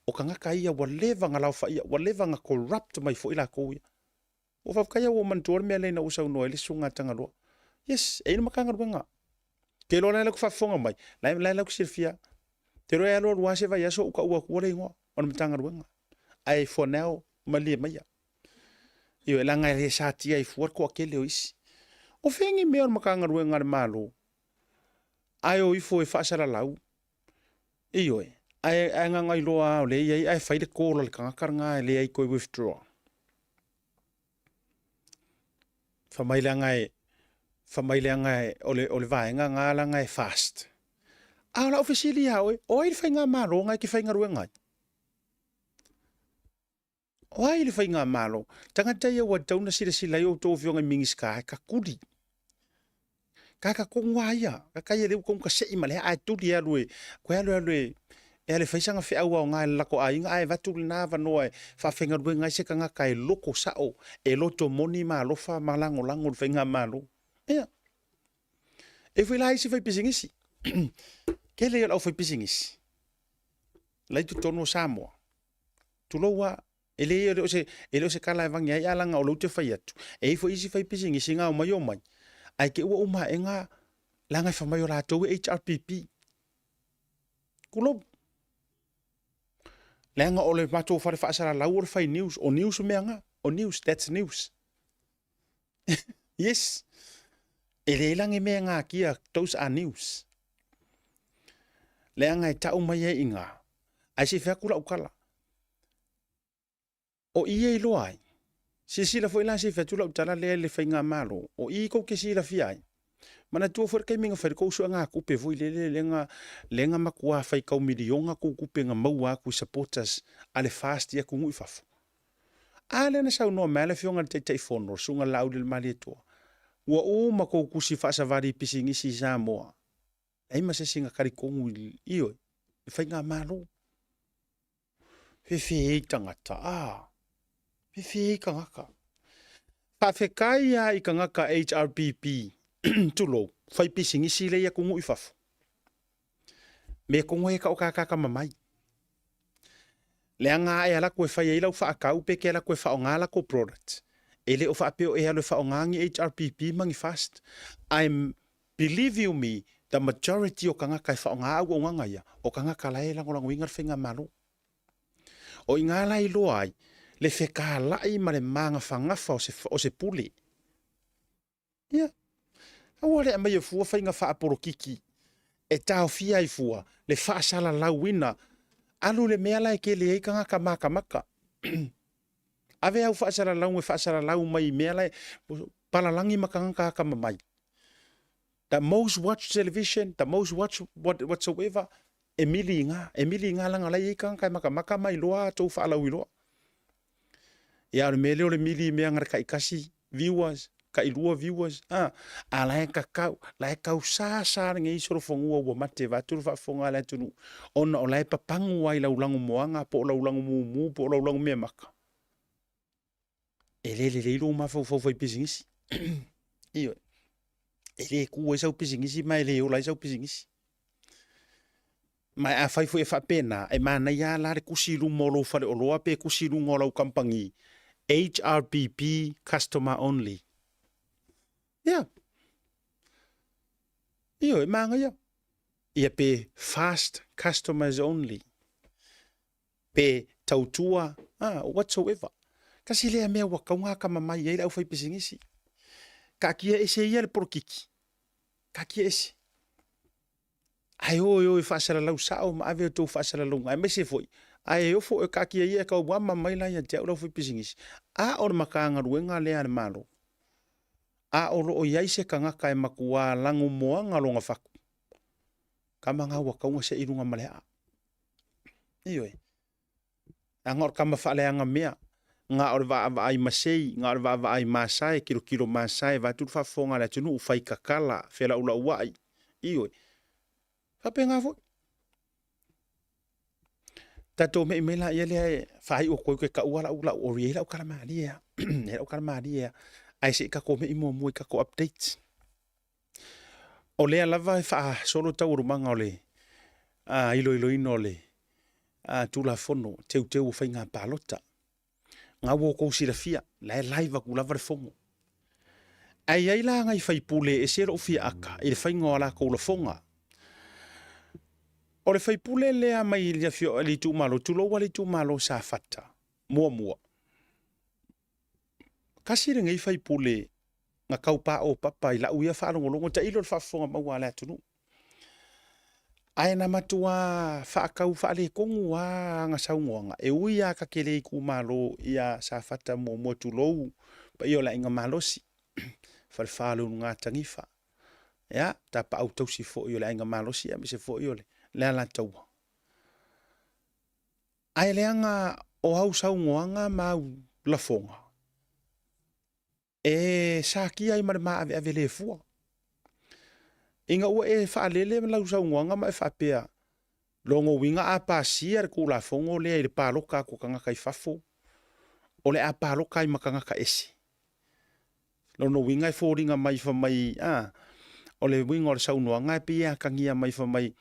o ka ngaka ia wa leva nga lau fa ia wa leva nga corrupt mai fo ila ko ia o fa kaya wo man tor me le na usa no ele sunga tanga lo yes e no makangaruenga ke lo la ku fa fonga mai la ku sirfia te ro alo wa se va ya so ka wa ko le ngo on makangaruenga ai for now mali mai io la nga le sa tia i fuar ko akele o isi o fengi me on makangaruenga malo ai o ifo e fasara lau io ai nga ngai loa o le ai fai de call le kanga karanga le ai ko withdraw fa mai le ngai o le vai nga la ngai fast a la officially ya o ai fai nga malo ngai ki fai nga ruenga o ai le fai nga malo tanga tai o tauna sila yo to fionga mingi ska ka kudi ka ko ngwaia ka le ko ka sei male ai tu dia lui ko le e le faisanga fe au nga la ko ai nga ai vatu na va no fa fenga du nga se ka nga kai loko sa o e loto moni ma lo fa malango lango fenga malo ya e foi lá se foi pisingisi ke le o foi pisingisi lai tu tono Samoa tu lo wa ele o se kala vanga ya langa o lo te fai atu e foi isi foi pisingisi nga o mai ai ke o ma enga langa fa mai o la to HRPP kulo lenga ole mato fare fa sara la ur fai news o news menga o news that's news yes ele lange menga kia those are news lenga ta o mai inga ai se fa kula ukala o ie loai si la foi la se fa tula utala le fai nga malo o i ko ke si la fiai mana tu for ke minga fer ko so nga ku pe voi le lenga makua fai ka milionga ku pe nga maua ku supporters ale fast ya ku ngui faf ale na sa no mala fionga te fono sunga laudel mali to wa o mako ku si fa sa vari pisingi si Samoa ai ma se singa kari ko ngui io fai nga malo fe tangata fe kangaka pa fe kai ya i kangaka HRPP tulo fai pisingi sile ya kungu ifafu me kungu e ka o ka mamai le anga e ala ko fai ila fa ka upe ke ala ko fa ngala ko product ele o fa peo e ala fa ngangi HRPP mangi fast I'm believe you me the majority o kanga kai fa nga o nganga ya o kanga kala e la ngolanga wingar finga malo o ingala i lo ai le fe ka la i mare manga fanga fa o se puli yeah. Awale mai fua fainga fa apolokiki e tau fia i fua le fa sala la wina alu le mea lai ke le kanga ka maka ave au fa sala la mai mea lai palalangi makanga ka mai the most watched television the most watched whatsoever Emily nga langa lai kanga ka maka mai loa to fa la wilo ya le mele le mili mea ngar ka ikasi viewers ka ilua viewers ala ka kau sa ngi soro fongu o mate va tu fa fonga la tu ona o lai papangu ai la ulangu moanga po la ulangu mu po la ulangu me maka ele lo ma fo pisingisi io ele ku e sa pisingisi mai le o lai sa pisingisi mai a fai fo e fa pena e mana ya la kusilu molo fa le oloa pe kusilu ngola kampangi HRPP customer only. Yeah. Io e manga ia. Ia pe fast customers only. Pe tautua, whatsoever. Kasi lea mea waka unga ka mamai ia au fai pisingisi. Ka kia ese ia le porokiki. Ka kia ese. Ai o fasala lau sao ma ave to fasala lau ngai me se foi. Ai o fo ka kia ia ka wa mamai la ia te au fai pisingisi. A o makanga ruenga lea le malo. A olo o yaise kanga kai makua langu moanga longa faku. Kamanga waka unga se irunga malea. Iyo e. Angor kama fale anga mea. Nga or va ai masei, nga or va ai masai, kilo masai, va tu fa fonga la tunu ufai kakala, fela ula uai. Iyo e. Fape nga fo. Tato me imela yele fai o koe ka uala ula o riela o kalamaria. Era o kalamaria. Ai se ka kome imo mo ka ko updates. O lea lava e wha solo tau urumanga o le. Ilo ino le. Tula fono, teu whai ngā pālota. Ngā wōkou sirafia, lai laiva ku lava le fongo. Ai la ngai whai pule e sero fia aka, i le whai ngoa la kou la fonga. O le whai pule lea mai lia fio li tu malo, tulo wali tu malo sa fata. Mua. Kasi re ngai whai pule ngā kaupa o papa i la uia whaarongolongo ta ilo le whaafonga maua le atunu. Ai na matua whaakau whaale kongu a ngā saungoanga. E uia ka kele i ku malo ia sa fata mua tulou. Pa io la inga malosi. Whalwhalu ngā tangifa. Ya, ta pa au tausi fo io la inga malosi a mise fo io le. Lea la taua. Ai leanga o hau saungoanga mau la fonga. E sa kia i marama ave le fua. Inga ua e whaalele me lau saungoanga ma e whapea. Longo winga a pasia re kula fongo lea i le pāloka ko kanga kai fafo. O le a pāloka i makanga ka esi. Lono winga e fōringa mai wha mai. O le winga o le saunoanga e pia kangia mai wha mai.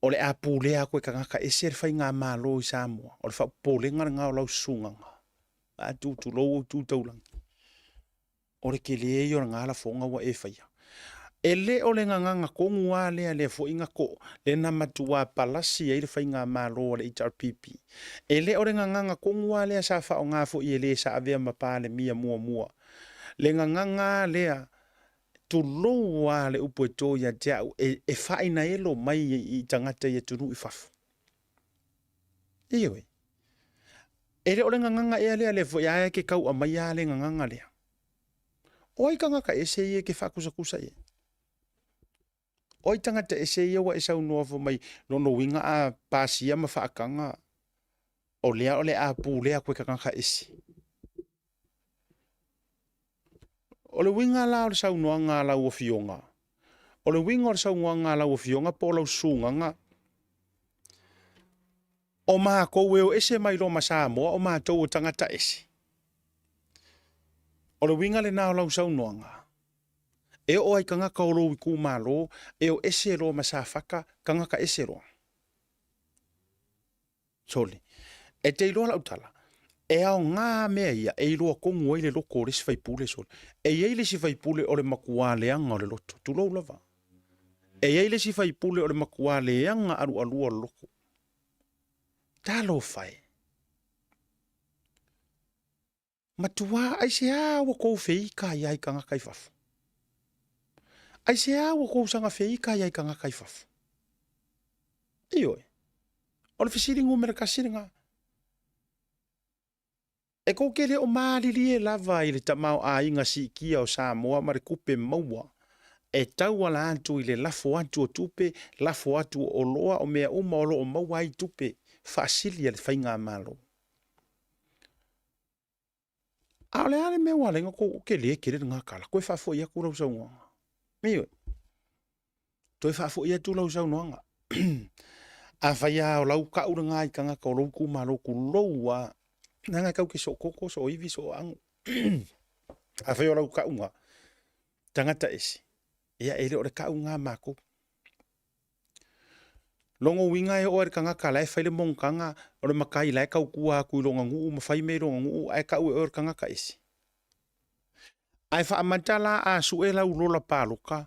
O le a pūlea koe kanga ka esi e whai ngā mālo i Samoa. O le wha pōlenga ngā o lau sunganga. A tūtu lou o tūtaulang. O le kelea i o ngā la fonga wa e whaia. E le o le nganga kongu a lea le fo inga ko le na matua palasi e le whai ngā mālo le HRPP. E le o le nganga kongu a lea sa wha o ngā fo i le sa avea mapale mia mua. Le nganga lea tu lou a le upoeto ia te au e whaina elo mai i tangata i tunu i whafu. Iwe. E le o le nganga e lea le fo ia ke kau a mai a le nganga lea. Oi kanga ka ese i ke whakusakusa e. Oi tangata ese ia wa esa unua fo mai lono winga a pasia ma whaakanga. O lea a pūlea koe kanga ka ese. O le winga la o le saunua ngā lau o fionga. O le winga o le saunua ngā lau o fionga po lau sunganga. O maa kou eo ese mai lo ma Samoa o maa tau o tangata ese. O le winga le nao lau saunua ngā. E o ai kanga ka olo i ku malo, e o ese ro masafaka, kanga ka ese ro. Soli. E te iloa lau tala. E au ngā mea ia, e iloa kongu ai le loko o le si faipule soli. E iei le si faipule o le makua leanga o le loto. Tulou lava. E iei le si faipule o le makua leanga aru alua loko. Talo fai. Matua ai se awa kou feika iai kanga kai fafu. Ai se awa kou sanga feika iai kanga kai fafu. Ioi. O le fisiringu mera kasiringa. E kou kele o maalilie lava i le tamau a inga si kia o Samoa mare kupe maua. E tau ala antu i le lafo atu o tupe, lafo atu o loa o mea uma o lo o maua i tupe. Faasilia le whainga malo. A le ale mea walenga kou kele ngā kala. Koe whafo ia kura usau nganga. Mio. Toi whafo ia tu lau sau noanga. A whaia o lau ka ura ngā i kanga ka o lau ku malo ku loua. Nanga kau ke so koko, so iwi, so angu. A whaia o lau ka unga. Tangata esi. Ia ere o le ka unga mako. Longo winga e o e kanga ka lai whaile mong kanga. O le makai lai kau kua kui longa nguu, ma whai mei longa nguu, ai ka ue o e kanga ka esi. Ai wha amantala a suela u lola pāloka.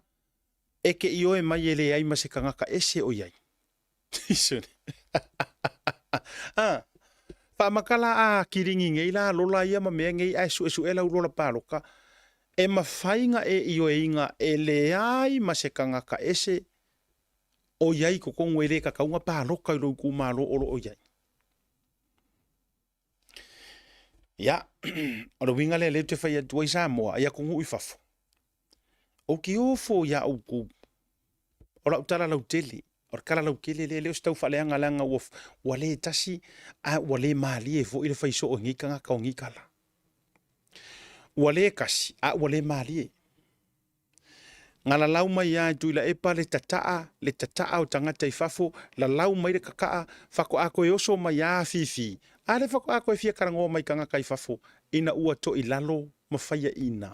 E ke i oe mai ele ai ma se kanga ka ese o iai. Isone. Wha makala a kiringi ngei la lola ia ma mea ngei ai suela u lola pāloka. E ma whainga e i oe inga e le ai ma se kanga ka ese o iai ko kongo ele ka kaunga pāloka i lo kumalo olo o iai. Ya, o le winga le te whai atua i Samoa, ia kongu i whafo. O ki ofo ia au ku. O la utala lau tele, o kala lau kele le leo stau whaleanga langa wa le tasi, a wa le maali e fo i le whaiso o ngikanga ka o ngikala. Wa le kasi, a wa le maali e. Ngala lau mai ia tu ila epa le tataa o tangata i whafo, la lau mai le kakaa, whako ako e oso mai ia fifi. A le whako ako e fia karangoa mai kanga kai whafo, ina ua to i lalo mawhaia ina.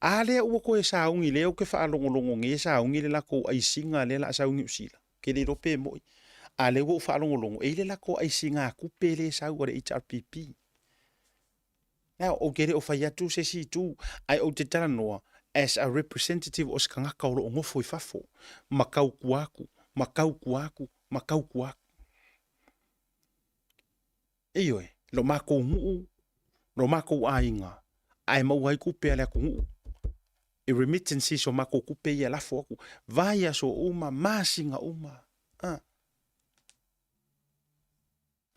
A lea ua koe saungi lea o ke whaalongolongo nge saungi le lako ai singa le la saungi usila. Ke le rope moi. A le ua whaalongolongo e le lako ai singa kupe le sau ore HRPP. Now, o gere o whaiatu se si tu ai o te tara noa as a representative o skangaka o ngofo I fafo. Makau kuaku, makau kuaku, makau kuaku. Eioe, lo mako nguu, lo mako ainga. Ai mau hai kupe ale aku nguu. E remittance so mako kupe ia lafo aku. Vaya so uma, masinga uma.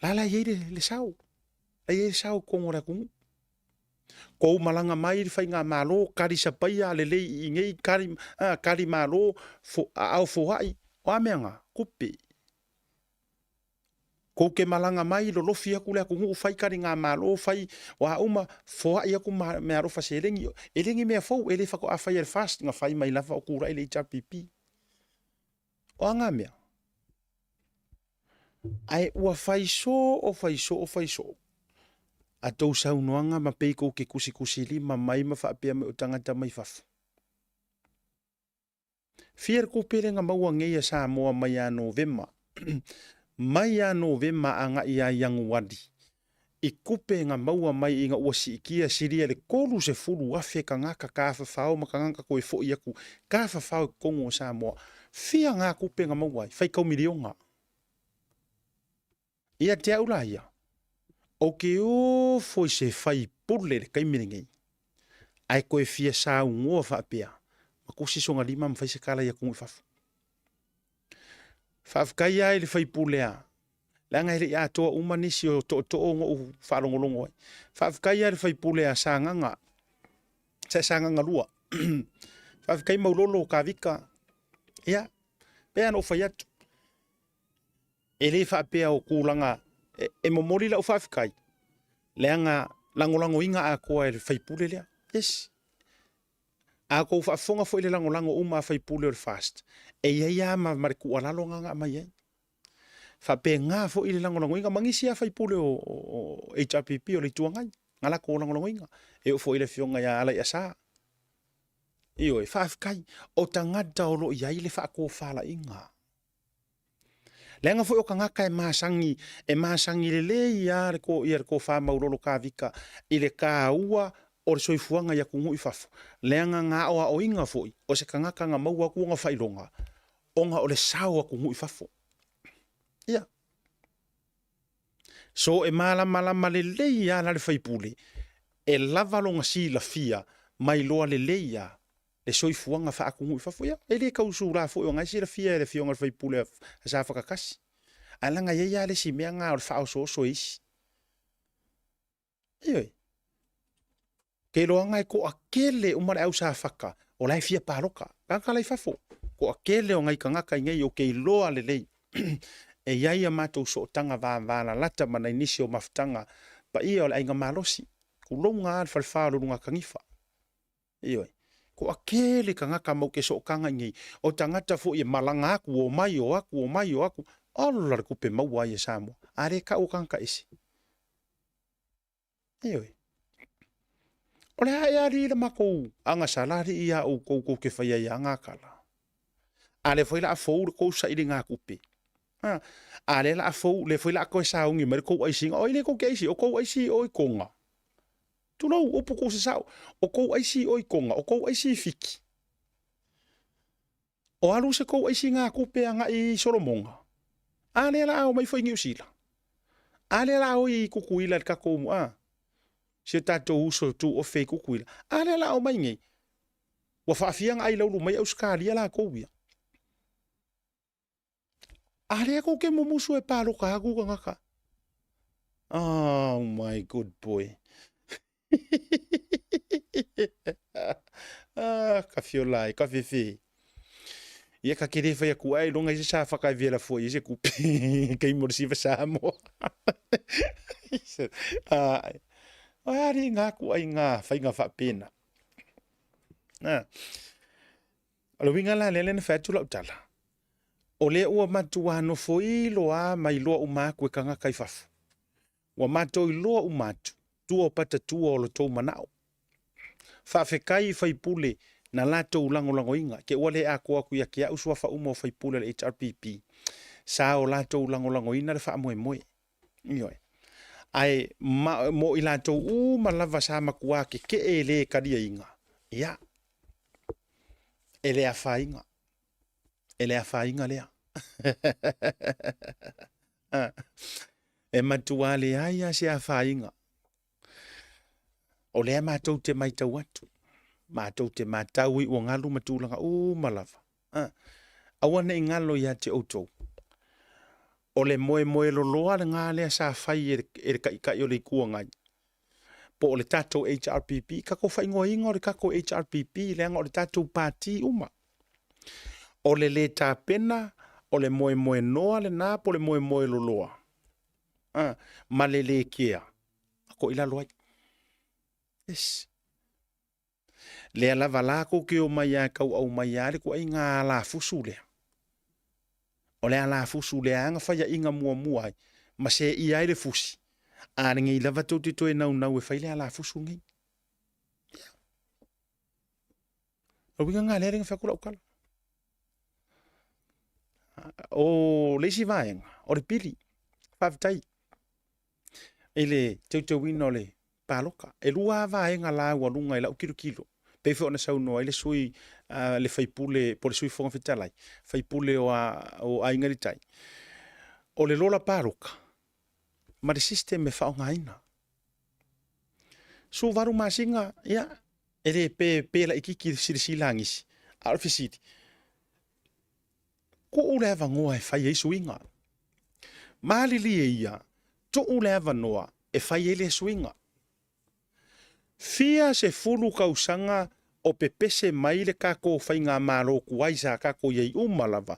Lala yeire le sau. La yeire sau kongora kungu. Kou malanga mai fai ngā malo, kari sapaia, lele I ngei, kari malo, au fohai, o ameanga, kupe. Kou ke malanga mai, lo lofi aku le aku ngu, fai kari ngā malo, fai, wa uma, fohai aku mea rofa se elengi. Elengi mea fau, ele fako a fai fast, nga fai mai lava o kura ele HRPP. O anga mea. Ai ua fai so, o fai so, o fai so. A tau saunoanga ma peiko ke kusi lima mai ma whaapea me o tangata mai fafu. Fier ko pere nga maua ngeia Samoa mai a Novema. Mai a Novema anga ia yangu wadi. I kupe nga maua mai inga ua siikia siria le kolu se fulu afe ka ngaka ka whawhao ma ka ngaka koe fo iaku ka whawhao kongo o Samoa. Fia ngā kupe nga maua fai kau milionga. Ia te aula ia. O ke o foi se fai pule le kaimiringei. Ai koe fia sa ungoa whaapea. Ma kusi songa lima mwhai se kala ia kungu fafu. Whaafkai ai le fai pule a. Langa hele ia toa umanisi o to'o ngō whaalongolongo ai. Whaafkai ai le fai pule a sa nganga. Sa nganga lua. Whaafkai maulolo ka vika. Ia. Pea no whai atu. E le whaapea o kūlanga. E momori la o whaafikai. Leanga langolango inga a koa e whaipule lea. Yes. A ko whaafonga fo ile langolango uma whaipule o fast. E ia ma mariku alalo nga mai ai. Whape ngā fo ile langolango inga mangisi a whaipule o HRPP o le tuangai. Ngala ko langolango inga. E o fo ile fionga ia ala ia saa. Io e whaafikai. O tangata o lo ia ile whaako whala inga. Lenga foi o kangaka e masangi lele ia ko fa maulolo ka vika ile ka ua o le soifuanga ia kungu I fafu. Lenga nga o inga foi o se kangaka nga maua ku nga failonga. Onga o le sawa kungu I fafu. Ia. So e malama lele ia la le faipule. E lava longa si la fia mai loa lele ia. Le soifuanga fa kungu I fafu ia. E le kausura foi o ngai si la fia e le fionga le faipule sa whakakasi. Alanga ia le si mea ngā o le whao so isi. Ioi. Ke loanga e ko a kele umare au sa whaka o lai fia paroka. Kaka lai fafo. Ko a kele o ngai kangaka I ngai o kei loa le lei. E iaia mātou so tanga vāna lata mana inisi o maftanga. Pa ia o le ainga malosi. Ko longa al falfao lunga kangifa. Ioi. Ko a kele kangaka mau ke so kanga ngai. O tangata fo I malanga aku o mai o aku. Olo la kupe maua ia Samoa. Are ka o kanka isi. Eoi. Ole hae ari la mako anga salari ia o kou ke whaia ia ngā kala. Ale whaila a fau kou sa ili ngā kupe. Ale la a fau le whaila a koe saungi mare kou aisinga. O ile kou ke aisi. O kou aisi o I konga. Tulau opo kou se sau. O kou aisi o I konga. O kou aisi fiki. O alu se kou aisi ngā kupe anga I Solomonga. Ale la o mai foi ngiu sila. Ale la o I kukuila ka ko mo a. Se tatou uso tu o fe kukuila. Ale la o mai ngi. Wa fa fianga ai laulu mai Australia la ko wi. Ale ko ke mo musu e palo ka ku ngaka. Oh my good boy. Ka fiolai, ka fifi. Ia ka kere whai aku ai longa I se sa whakai vela fo I se kupi kei morisi wa Samoa. Ari ngā ku ai ngā whai ngā whapena. Alo winga la lele na whatu lau tala. O le ua matua no fo I loa mai loa umaku e kanga kai whafu. Wa mato I loa umatu. Tua o pata tua o lo tau manao. whaafekai whaipule na latou langolangoinga ke ua le a koa kuia ke a usua whaumo whaipule le HRPP. Sa o latou langolangoina le whaamoemoe. Ioi. Ai mo i latou malava sa makua ke e le karia inga. Ia. Ele a whainga. Ele a whainga lea. E matua le aia se a whainga. O lea mātou te maitau atu. Mātou te mātau i o ngalu matulanga malava. Awana i ngalo ia te outou. O le moe loloa le ngā lea sa whai e kai o le kua ngai. Po o le tātou HRPP, kako whaingoa ingo le kako HRPP, leanga o le tātou pāti uma. O le tā pena, o le moe noa le nā, po le moe loloa. Ma le kia. Ako ila loai. Yes. Lea lava lako ke o mai a kau au mai a le kua inga la fusu lea. O lea la fusu lea anga whaia inga mua ai. Ma se i ai le fusi. Ane ngi lava tau te toe nau e whai lea la fusu ngi. O winga ngā lea ringa whakura ukala. O leisi vaenga. O le pili. Whawtai. Ele tau wino le paloka. E lua vaenga la walunga i lau kilo. Peifo ona sau noa ile sui le whaipule, po le sui whonga whitalai. Whaipule o ainga tai. O le lola paloka. Ma le system me whaonga ina. So varu masinga, ia, ele pe la ikiki sirilangisi. Arfisiti. Ko ule ava ngoa e whai eisu inga. Malili e ia, to ule ava noa e whai ele suinga. Fia se fulu kausanga o pepese mai le kako whai ngā mālo kuaisa kako iei umalava.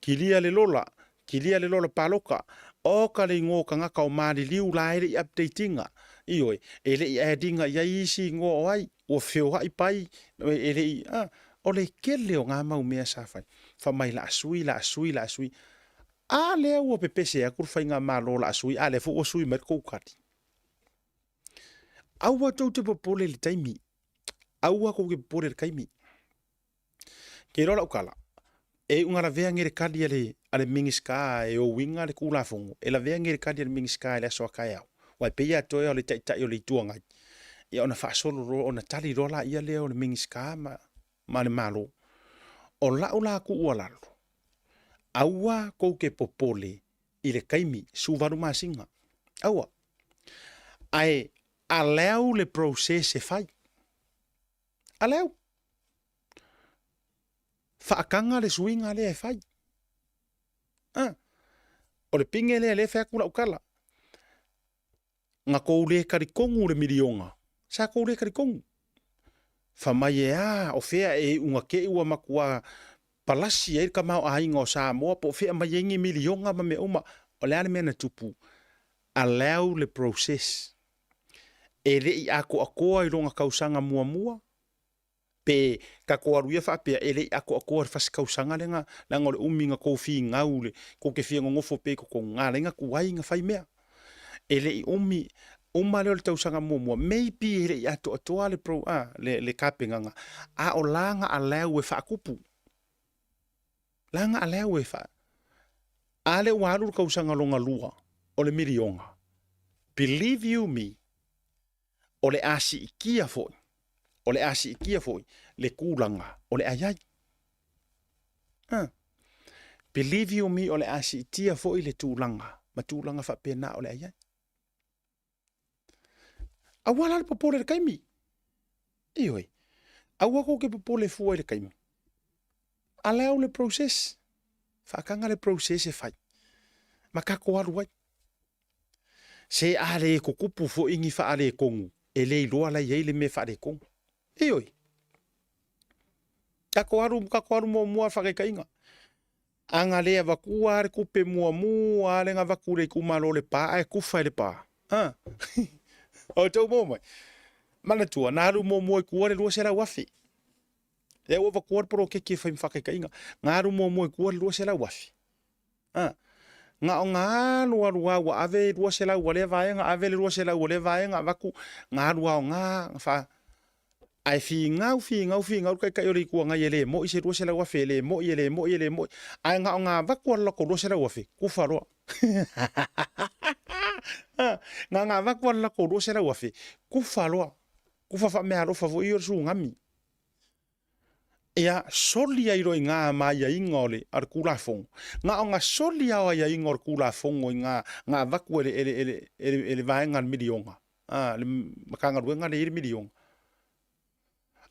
Kilia le lola paloka. O ka le ngō ka ngaka o māli liu la ere i updatinga. Ioi, ele i addinga ia isi ngō o ai, o whio hai pai, ele i, o le kele o ngā mau mea sa whai. Wha mai la asui. A lea ua pepese a kur whai ngā mālo la asui, a le fu o sui mer koukati. Aua tau te popole le taimi. Aua kou ke popole le kaimi. Ke rola ukala. E unga la vea ngere kadi ale mingiska e o winga le kula fongo. E la vea ngere kadi ale mingiska le asoa kai au. Wai peia toi o le tai o le tuangai. Ia ona whaasolo ro, ona tali rola ia leo le mingiska ma le malo. O la ku ua lalo. Aua kou ke popole i le kaimi suvaru masinga. Aua. Ai aleu le process e fai. Aleu. Whaakanga le suinga le e fai. O le pinge le whakula ukala. Nga kou le karikongu le milionga. Sa kou le karikongu. Whamai e o whea e unga ke ua makua palasi e ka mau ahinga o Samoa po whea mai ingi milionga ma me uma. O le ane mena tupu. Allow le process. E le i ako akoa i ronga kausanga mua. Pe ka koa ruia whapea ele i ako akoa whasi kausanga lenga langa o le uminga kou whi ngau le kou ke whianga ngofo pe kou ngā lenga kuai inga whai mea. Ele i uma leo le tausanga mua. Maybe ele i ato atoa le kapenga nga. A o langa a leo e whaakupu. Langa a leo e wha. A le waru kausanga longa lua o le milionga. Believe you me. O le asi ikia foi. O le asi ikia foi. Le kulanga. O le ayai. Believe you me. O le asi itia foi le tūlanga. Ma tūlanga whapena o le ayai. Awala le popole le kaimi. Ioi. Awa ko ke popole fua le kaimi. Aleo le process. Whakanga le process e fai. Makako aru ai. Se ale ko kupu fo ingi fa ale kongu. E le iloa la iei le me fa ale kongu. Ioi. Kako aru mua whakekainga. Anga lea wakua are kupe mua ale nga wakure kumalo le pa. Ai kufa le pa. O tau momai. Mana tua, naru mua kua le lua se la wafi. E ua wakua poro ke whaim whakekainga. Ngaru mua kua le lua se la wafi. Nga o ngā lua wa ave lua se la ua le vaenga, ave le lua se la ua le vaenga, waku ngā lua o ngā wha. ai fi ngau kai ori ku nga yele mo ise ro sela wa fe le mo yele mo ai nga va ku la ko ro sela wa fe ku faro nga va ku la ko ro sela wa fe ku faro ku fa me aro fa vo io su ngami ia soli ai roi ngā mai ai ngole ar kula fong nga soli ai ai ngor kula fong nga vaku ele vaenga milionga le makanga ruenga le milionga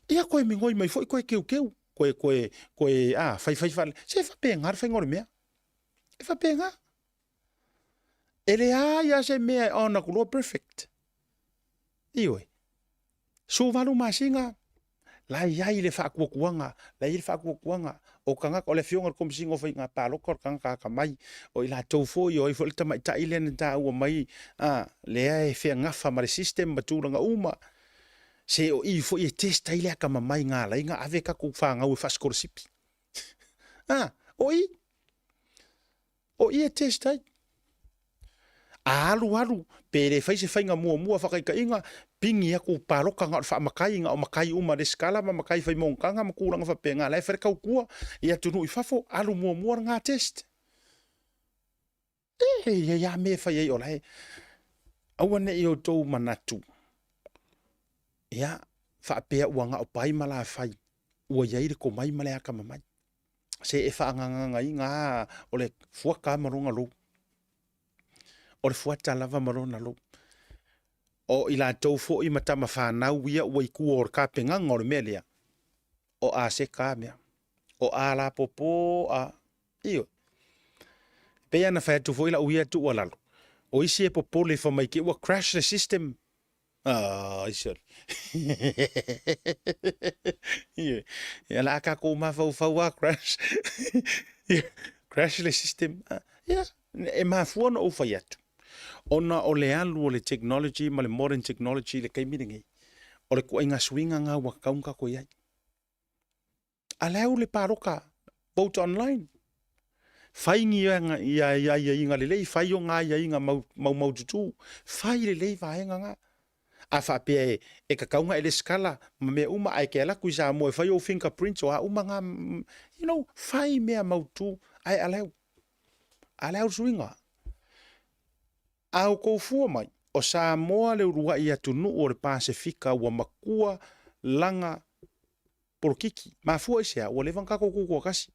ia koe mingoi mai foi koe keu koe fai se fa pengar fa ngor mea e fa penga ele ia se mea ona kulo perfect ioi so valu masinga la ia le fa kuanga o kanga o le fionga kom singo fa nga palo kor kanga ka mai o ila tofo yo i fo ta mai ta ile ta o mai le ai fe nga fa ma system batulanga uma se o i fo i test ile ka mai nga la nga ave ka ku fa nga o fa skorsipi o i test ai alu pere fai se fai nga mua fa ka inga pingi aku paroka nga fa makai nga o makai uma de skala ma makai fai monkanga ma kuranga fa penga lai fer ka ku ia tunu i fafo alu mua nga test ya me fa ye olai awane i o tou manatu ia fa pe wanga o pai mala fai o ia ire ko mai mala ka mai se e fa nga inga ole fuaka maronga lo o le fuata lava marona lo o ila tau fo i matama whanau ia ua i kua o ka penganga o le melia o a se ka mea o a la popo a iyo pea na whaetu fo ila uia tu walalo o isi e popo le wha mai ke ua crash the system isor iyo ia la ka ko ma fau crash the system ia e ma fuana o whaiatu ona o le alu o le technology ma le modern technology le kaimiringi o le kuainga swinga nga wakaunga ko iai aleu le paroka vote online faingi ia inga le lei fai o nga ia inga mau tutu fai le lei vaenga nga a fa pe e kakaunga ele skala ma me uma ai ke la ku sa mo fai o fingerprints o a uma nga fai me mau tu ai aleu swinga au ko fua mai o Samoa le urua ia tunu o le Pasifika ua makua langa porkiki ma fua isia o le vanka ko kasi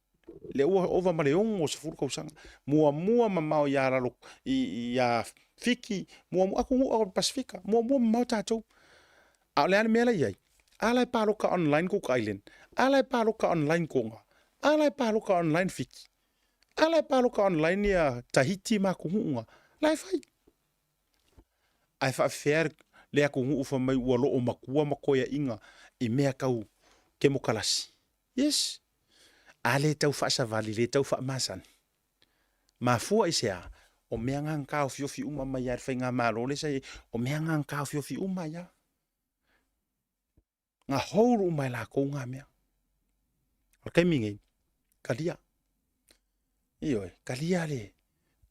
le ua ova maleong o se furu kausanga mua ma mau ia ralo ia fiki mua aku o Pasifika mua mau tatou a le ane mela iai ala paroka online Cook Island ala paroka online konga ala paroka online fiki ala paroka online ia Tahiti ma kunga lai fai ai fa fer le aku ngu fa mai ua lo o makua makoia inga i mea kau ke mo kalasi yes ale tau fa savali le tau fa masan ma fua isia o mea ngang kau fiofi uma mai ar fa nga malo le sai o mea ngang kau fiofi uma ya nga houru mai la ko nga mea o kai mingi kalia iyo kalia le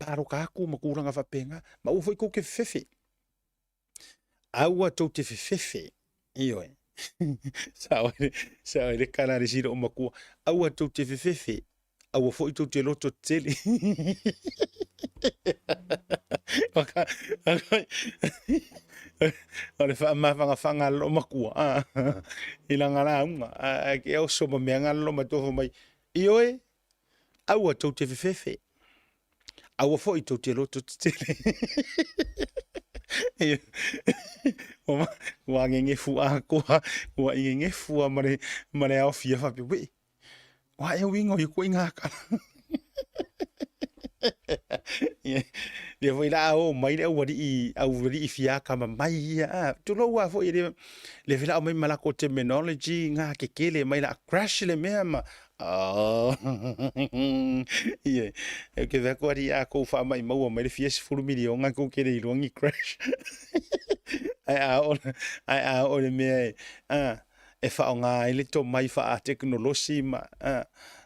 paro ka aku makuranga fa penga ma u foi ko ke fefe aua tau te fefe iyo sao le kana le siro o makua aua tau te fefe aua foi tau te loto tele ole fa fanga lo makua ilanga la uma ke o so me ngalo ma to mai iyo aua tau te fefe aua foi tau te loto tele wa ngenge fu a ko wa ngenge fu a mare au fia fa pe wa e wingo i ko inga ka le foi la o mai le wadi i fia ka mai tu lo wa fo le vela mai mala ko terminology nga ke kele mai la crash le mema yeah ke va ko ri a ko fa mai mau mai le fia fu milion nga ko kele longi crash ai a o le me e fa nga ile to mai fa technology ma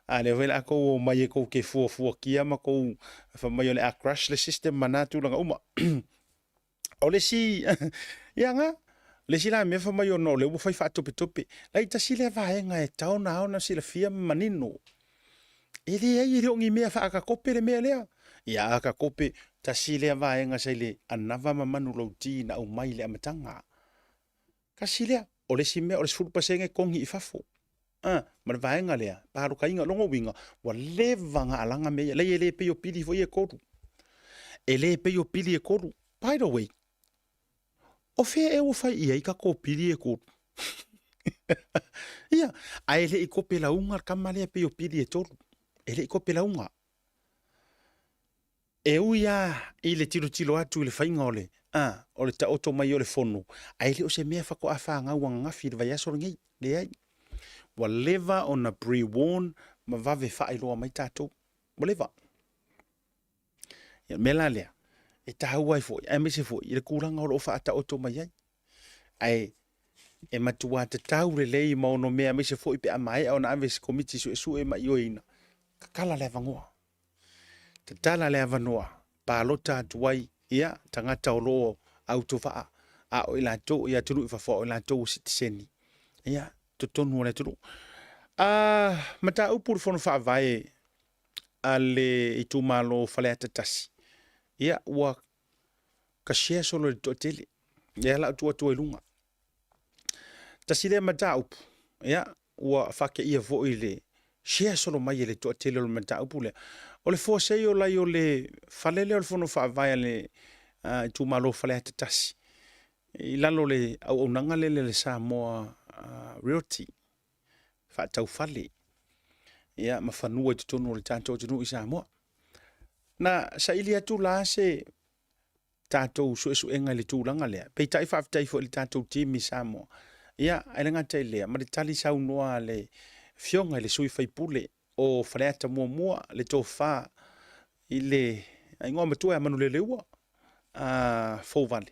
a le vela ko mai ko ke fu kia ma ko fa mai le a crash le system manatu langa uma o le si ya nga Le sila me fa mai ono le wo fai fa tope. Lai ta sila vaenga e tau na ona sila fia manino. Ele ai ro ngi me fa ka kope le me lea. Ia ka kope ta sila vaenga sai le anava mamanu lo ti na o mai le amatanga. Ka sila o le sime o le sulu pasenge kongi ifafo. Ma le vaenga lea, paro ka inga longo winga, wa levanga alanga me, le ele pe yo pili fo ye koru. Ele pe yo pili e koru. By the way, o fea e o fai ia i ka ko pili e koru. Ia, a ele i ko pela unga kamale pe yo pili e toru. Ele i ko pela unga. E uia i le tilo atu i le fainga ole. O le ta oto mai o le fono. A ele o se mea fako a wha ngau wanga ngafi le vai aso ngei. Le ai. Whatever on a pre-warn, ma vave whae loa mai tātou. Whatever. Ia mela lea. E tahau ai fo, e mese fo, i le kūranga o lo wha ata oto mai ai. Ai, e matua te tau le lei maono mea mese fo i pe amai au na aves komiti su e mai oina. Kakala lea vangoa. Te tala lea vanoa. Pālota atuai, ia, tangata o loo auto wha. A o ila tō, ia tunu i whawha o ila tō sitiseni. Ia, tonu ole tunu. Mata upur fono fa vai ale itu malo fale Tasi. Ia ua ka share solo to tele. Ia la tu lunga. Tasi le mata up. Ia ua fake ia vo ile share solo mai le to tele le mata up le. Ole fo sei o lai o le fale le fono fa vai ale itu malo fale Tasi. Ilalo le au nanga le Samoa realty. Tau fale. Ia mawhanua i tonu o le tātou tunu i Samoa. Na sa ili atu la se tātou su enga le tūlanga lea. Pei tai whaftai fo le tātou timi Samoa. Ia, ailenga tai lea. Ma le tali sau noa le fionga le sui whaipule o whareata mua le tō whā i le ingoa matua e manu le leua. Fou vale.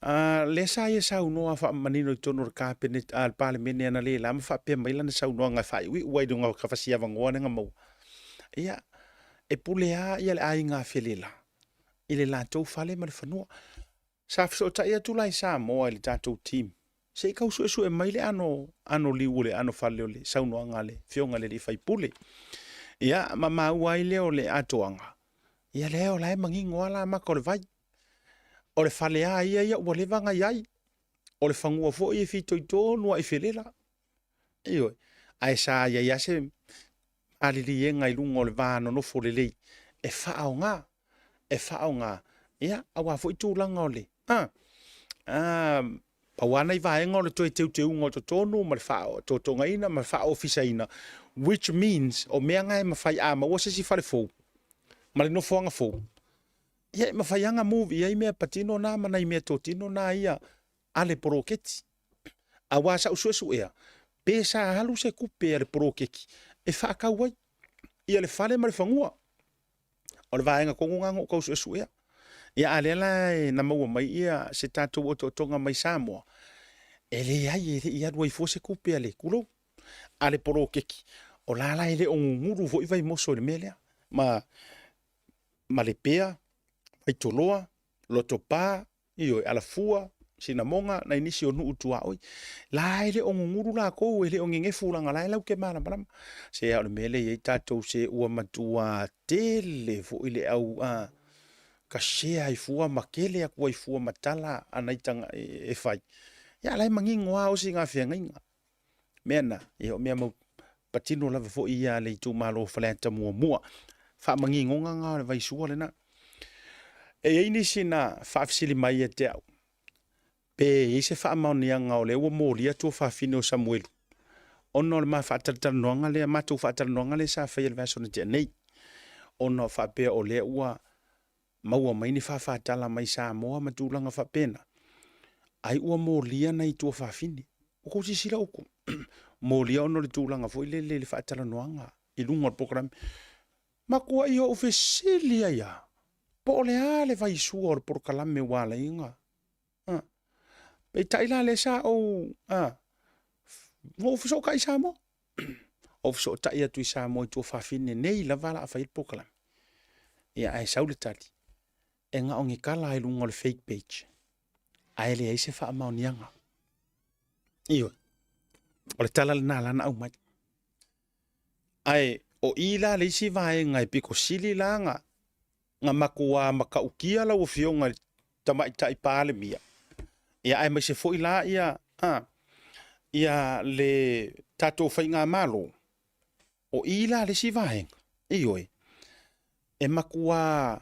Le sa ia sau noa fa manino i tono kabinet al parliament ana le la fa pe mai lana sau noa nga fa wi wai dunga ka fa sia vangoa nga mau ia e pulea ia le ai nga felela ile la to fale ma fanua sa so ta ia tu lai sa mo ile tatou team se ka su e mai le ano liu le ano fale le sau noa nga le fionga le fai pule ia ma wai le o le atoanga ia le o lai mangingo ala ma ko vai o le falea ia ua le vanga iai. O le whangua fo i fito i tōnua i whilela. Ioi, ai sa ia se alili enga i lunga o le vāno no fo le lei. E whaao ngā. Ia, awa fo i tūlanga o le. Pawana i vaenga o le toi teu unga o to tonu, ma le whao to tonga ina, ma le whao fisa ina. Which means, o mea ngai ma whai ma wasa si whare fo. Ma le no whanga fo. Ia ma faianga movie ia mea patino na mana i mea totino na ia ale poroketi. A wasa usuesu ea. Pesa halu se kupe ale porokeki. E whaaka wai. Ia le fale ma le whangua. O le vaenga kongungango ka usuesu ea. Ia alela e na maua mai ia se tātou o tonga mai Samoa. E le ai e ia duai fo se kupe ale kulo. Ale porokeki. O lala ele o nguru vo i vai moso le melea. Ma le pea. Ai toloa, loto pā, ioi alafua, sinamonga, na inisi o nuu tua oi. La ele o nguru la kou, ele o ngengefu la ngalai lau ke mana manam. Se au le mele i tātou se ua matua tele fo ile au ka shea i fua makele a kua i fua matala anaitanga e fai. Ia lai mangingoa o si ngā whianga inga. Mena, e o mea mau patino lava fo ia le i tū malo whaleta mua. Wha mangingonga ngā le vai sua le na. E ini sina whaafisili mai e te au. Pe i se whaamauneanga o le ua mōlia tō whaafine o Samuelu. Ono le maa whaataratanoanga le, mātou whaataratanoanga le sa whaia le vasona te nei. Ono whaapea o le ua maua mai ni whaafātala mai Samoa matulanga whaapena. Ai ua mōlia nei tō whaafine. O kousi sila oko. Mōlia ono le tūlanga fo i le whaataratanoanga. I lunga o program. Makua i o ufesilia ia. Po le ale vai sua o por kalame wala inga. Pe taila le sa o mo fiso kai Samoa. O fiso ta ia tu Samoa tu fa fine nei la vala a fai por kalame. Ia ai saule tali. E nga ongi kala i lunga le fake page. Ai le ai se wha maunianga. Ioi. O le tala le nā lana au mai. Ai, o ila le isi vae ngai piko sili la nga makua makaukia la o fionga tamai tai pāle mia. Ia ai mai se foi la ia le tatou fai ngā malo. O ila le si vae. Ioi. E makua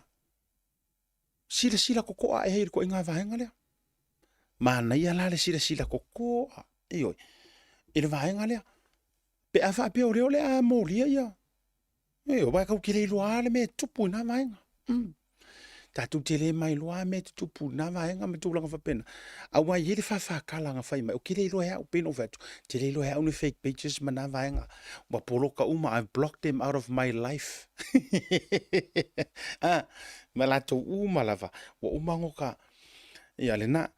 sila kokoa e hei ko inga vaenga lea. Mana ia la le sila kokoa. Ioi. Ile vaenga lea. Pe a wha pe o reo le a mōlia ia. O vai kau kile iloa le me tupu na vaenga. Tatu tele mai loa me tupu na vaenga me tūlanga whapena. A wai ele whakala nga whai mai. O kile iloa hea o peno vetu. Tele iloa hea uni fake pages ma na vaenga. Wa poloka uma, I've blocked them out of my life. Ma lato uma lava. Wa umangoka. Ia le na.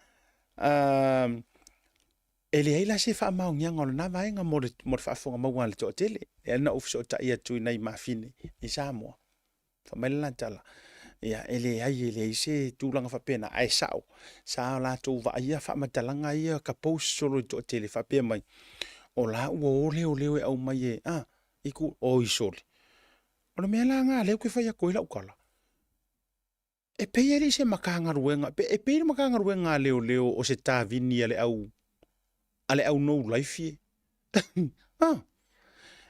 Ele ai la se wha mau ngianga o na vaenga mo le whaafonga maua le toa tele. E ana ufiso ta ia tui nei mawhine i Samoa. Whamaila tala. Ia ele ai se tūlanga whapena ai sao. Sao la tō wa ia whamatalanga ia ka post solo i toa tele whapea mai. O la ua o leo e au mai e. Iku o i soli. O le mea la ngā leo ke whaia koe lau kala. E pei eri se makangaruenga. E pei makangaruenga leo o se tāvini ale au no life ye.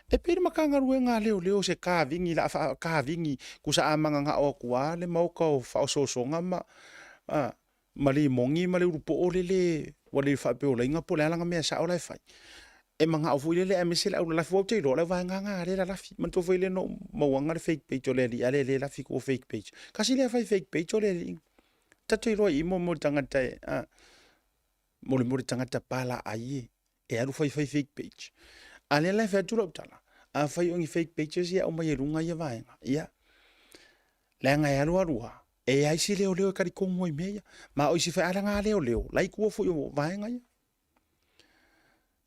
E pere makangaru e ngā leo se kāvingi la kāvingi kusa amanga ngā o kua le mauka o whaososonga ma le mongi ma le urupo o le wale whape o le inga po le alanga mea sa o lai whai. E manga o fuile le amesele au lafi wau teiro le vai ngā le la lafi man to fuile no mauanga le fake page o le li ale le lafi ko fake page. Kasi le fai fake page o le li. Tato i roa i mo tangata mo le tangata pala ai e aru fai fake page. Ale la fa tu tala. A fai ongi fake pages ia o mai runga ia vaenga. Ia. Le nga ia rua. E ai si leo kari kongo i meia. Ma o si fai ala nga leo. Lai kua fu o vaenga ia.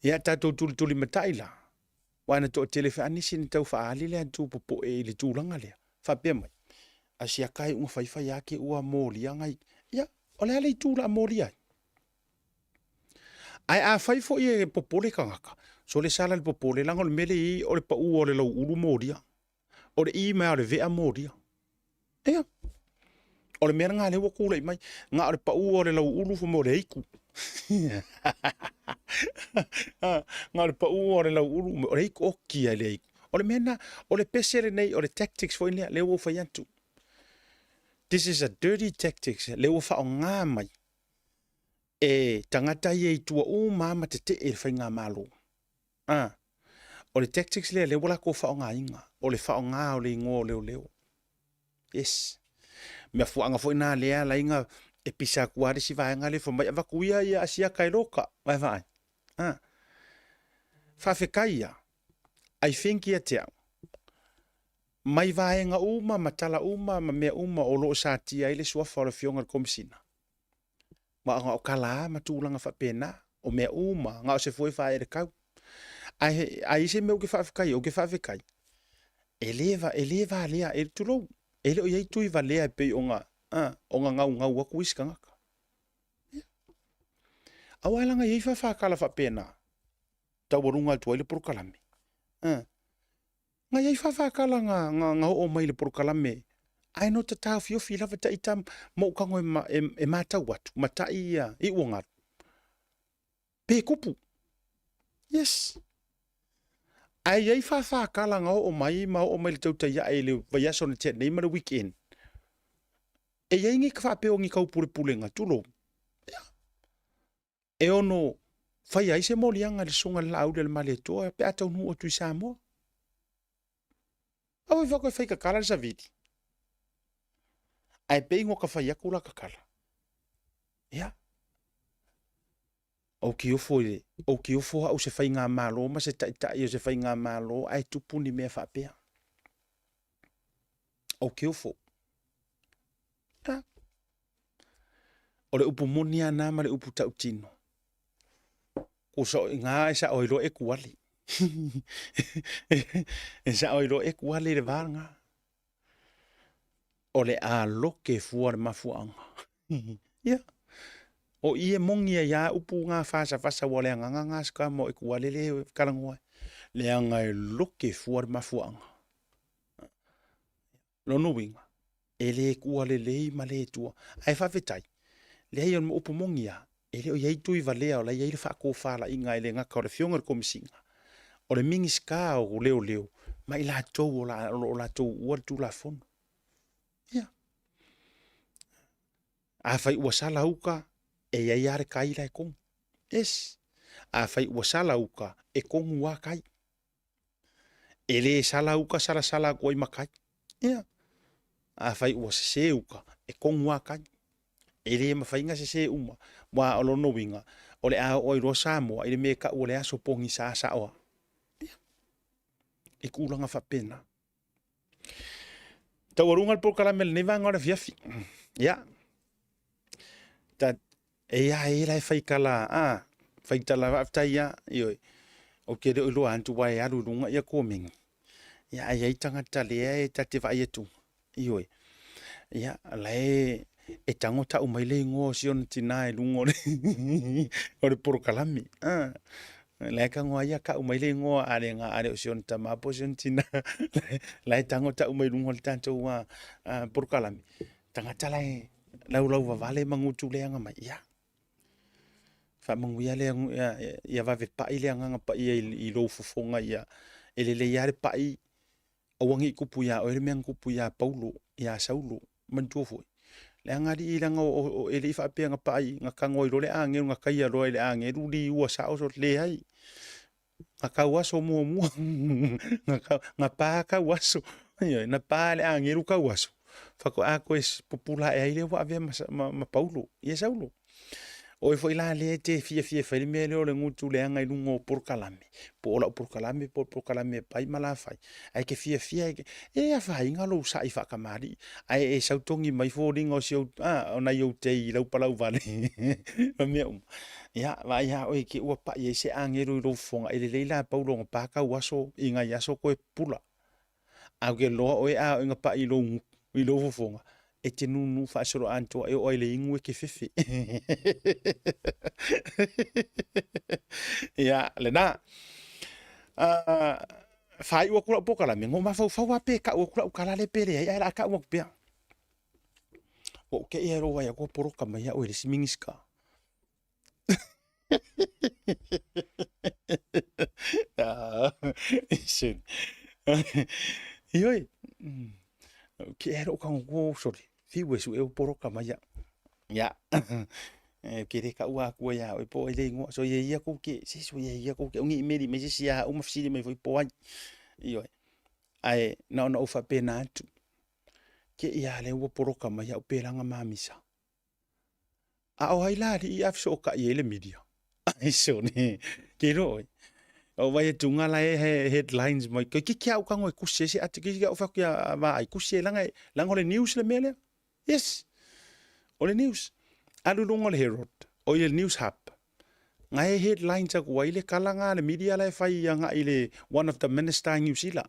Ia tatou tuli matai la. Wana to telefa anisi ni tau fa ali le tu popo e le tulanga le. Fa pe mai. Asia kai un fai ake ua moli ngai. Ia. Ole ale tula moli ai. Ai a fai fo i popole kangaka. So le sala le popole langa le mele i o le pa u o le lau uru moria. O le i mea o le vea moria. Ea. O le mea ngā le wakula i mai. Ngā o le pa u o le lau uru fo mo le iku. Ngā o le pa u o le lau uru o le iku o kia le iku. O le mea o le pesere nei o le tactics fo inea le wo fai antu. This is a dirty tactics. Le wo fa o ngā mai. E tangata i e tua o mama te te e whai ngā malo. O le tactics le wala ko wha o ngā inga. O le wha o ngā o le ingo leo. Yes. Mea fuanga fo ina lea la inga e pisa kuare si vaenga le fo mai avakuia ia asia kai roka. Vai vai. Whawhekaia. I think ia te au. Mai vaenga uma, matala uma, ma mea uma o loo sātia ile suafa o le fionga komisina. Ma nga o kala matulanga whapena o mea uma nga o se foi whae re kau. Ai se meu ke whawhikai o ke whawhikai. E leva lea e tulou. E leo iei tui va lea e pei o nga ngau waku iska ngaka. Awalanga iei whawhakala whapena. Tau warunga tua ile porukalame. Nga iei whawhakala nga o mai le porukalame. Ai no te tau fiofi lava ta itam mo kango e matau watu. Mata i uangaru. Pe kupu. Yes. Ai iei whawhakala nga o mai ma o mai le tautai A'e le vaiaso na te nei ma le weekend. E iei ngi ka whapeo ngi kau pule nga tulo. E ono whai ai se molianga le songa la au le male toa pe atau nu o tui Samoa. Au i whako e whaika kala sa vidi. Ai pe ingo ka whai aku la ka kala. Ia. O ki ofo au se whai ngā malo, ma se tai o se whai ngā malo, ai tupuni mea whapea. O ki ofo. Ia. O le upu moni ana ma le upu tau tino. O so ngā e sa oiro e kuali. E sa oiro e kuali le vanga. O le a loke fua le mafuanga. Ia. O ie mongi ia upu ngā fasa wa le nganga ska mo iku wale le kalangoa. Le anga e loke fuar mafuanga. Lono winga. E le kua le ma le tua. Ai whawhetai. Le hei on mo upu mongi ia. E le o iei tui valea o la iei le whako whala inga e le ngaka o le fionga le komisinga. O le mingi ska o leo. Ma i la tau o la tau ua tu la fono. Ia. A whai ua sala uka e iei are kai la e kongu. Es. A whai ua sala uka e kongu wa kai. E le sala uka sala koi makai. Ia. A whai ua se uka e kongu wa kai. E le mawhainga se uma. Wa o lono winga. O le a oi roa Samoa. I le me ka ua le aso pongi sa oa. Ia. E kulanga whapena. Tawarunga le pokalame le newa ngora fiafi. Ia. Ta e ia e lai whaikala. Whaitala waftai ia. Ioi. O kere o loa antu wai aru runga ia kōmingi. Ia ai ai tangata lea e tate vai atu. Ioi. Ia lai e tangota umai le ngō sion tina e lungo o le porokalami. Lai ka ngoa ia ka umai le ngō are ngā are o sion tamapo sion tina. Lai tangota umai lungo le tanto wa porokalami. Tangata lai lau wawale mangutu le anga mai. Ia. Whamanguia le ia wawe pai le anga pa ia i lo fufonga ia. Ele le iare pai awangi kupu ia o ele meang kupu ia Paulo ia Saulo mantua foi. Le angari i langa o ele ifa pe nga pai nga kango i le ange nga kaia ro ele ange ruli ua sa o le ai. Nga kawaso mua nga pa kawaso. Na pa le ange ru kawaso. Fako ako es popula e ile wa ave ma Paulo ia Saulo. O foi la le te fia fai me le o le ngutu le anga i lungo porkalame. Po ola porkalame pai mala fai. Ai ke fia e a fai ngalo sa i whakamari. Ai e sautongi mai fōringa o siau o na iau te i lau palau vale. Mea Ia va ia o ke ua pa i se angeru i rofonga i le leila Paulo nga paka waso i nga yaso koe pula. Au ke loa o e a nga pa i lo fonga. E te nunu whaasoro antoa e o le ingu e ke fefe. Ia, le nā. Whai ua kura upoka la me, ngō mawhau ape ka ua kura ukala le pere, ai la ka ua kupea. O ke e ero wai a kua poroka mai a o le simingiska. Isun. Ioi. Ke ero ka ngō, sorry. Fiwe su e poroka mai a. Ya. Ke re ka ua kua ya o po ile ngō. So ye ia kouke, se so ye ia kouke. Ungi imeri me se sia o mafisiri mai foi po ai. Ioi. Ai, na ufa pena atu. Ke ia le ua poroka mai a o pelanga mamisa. A o hailari i afso o ka i ele media. Ai so ne. Ke roi. O vai tunga la e headlines mai. Ke kia o kango e kusse se atu ke kia o whakia vai kusse langa le news le mele. Yes. O le news. Alulunga le Herald. O le News Hub. Ngai headlines a kua ile kalanga le media la e whai nga ile one of the minister in New Zealand.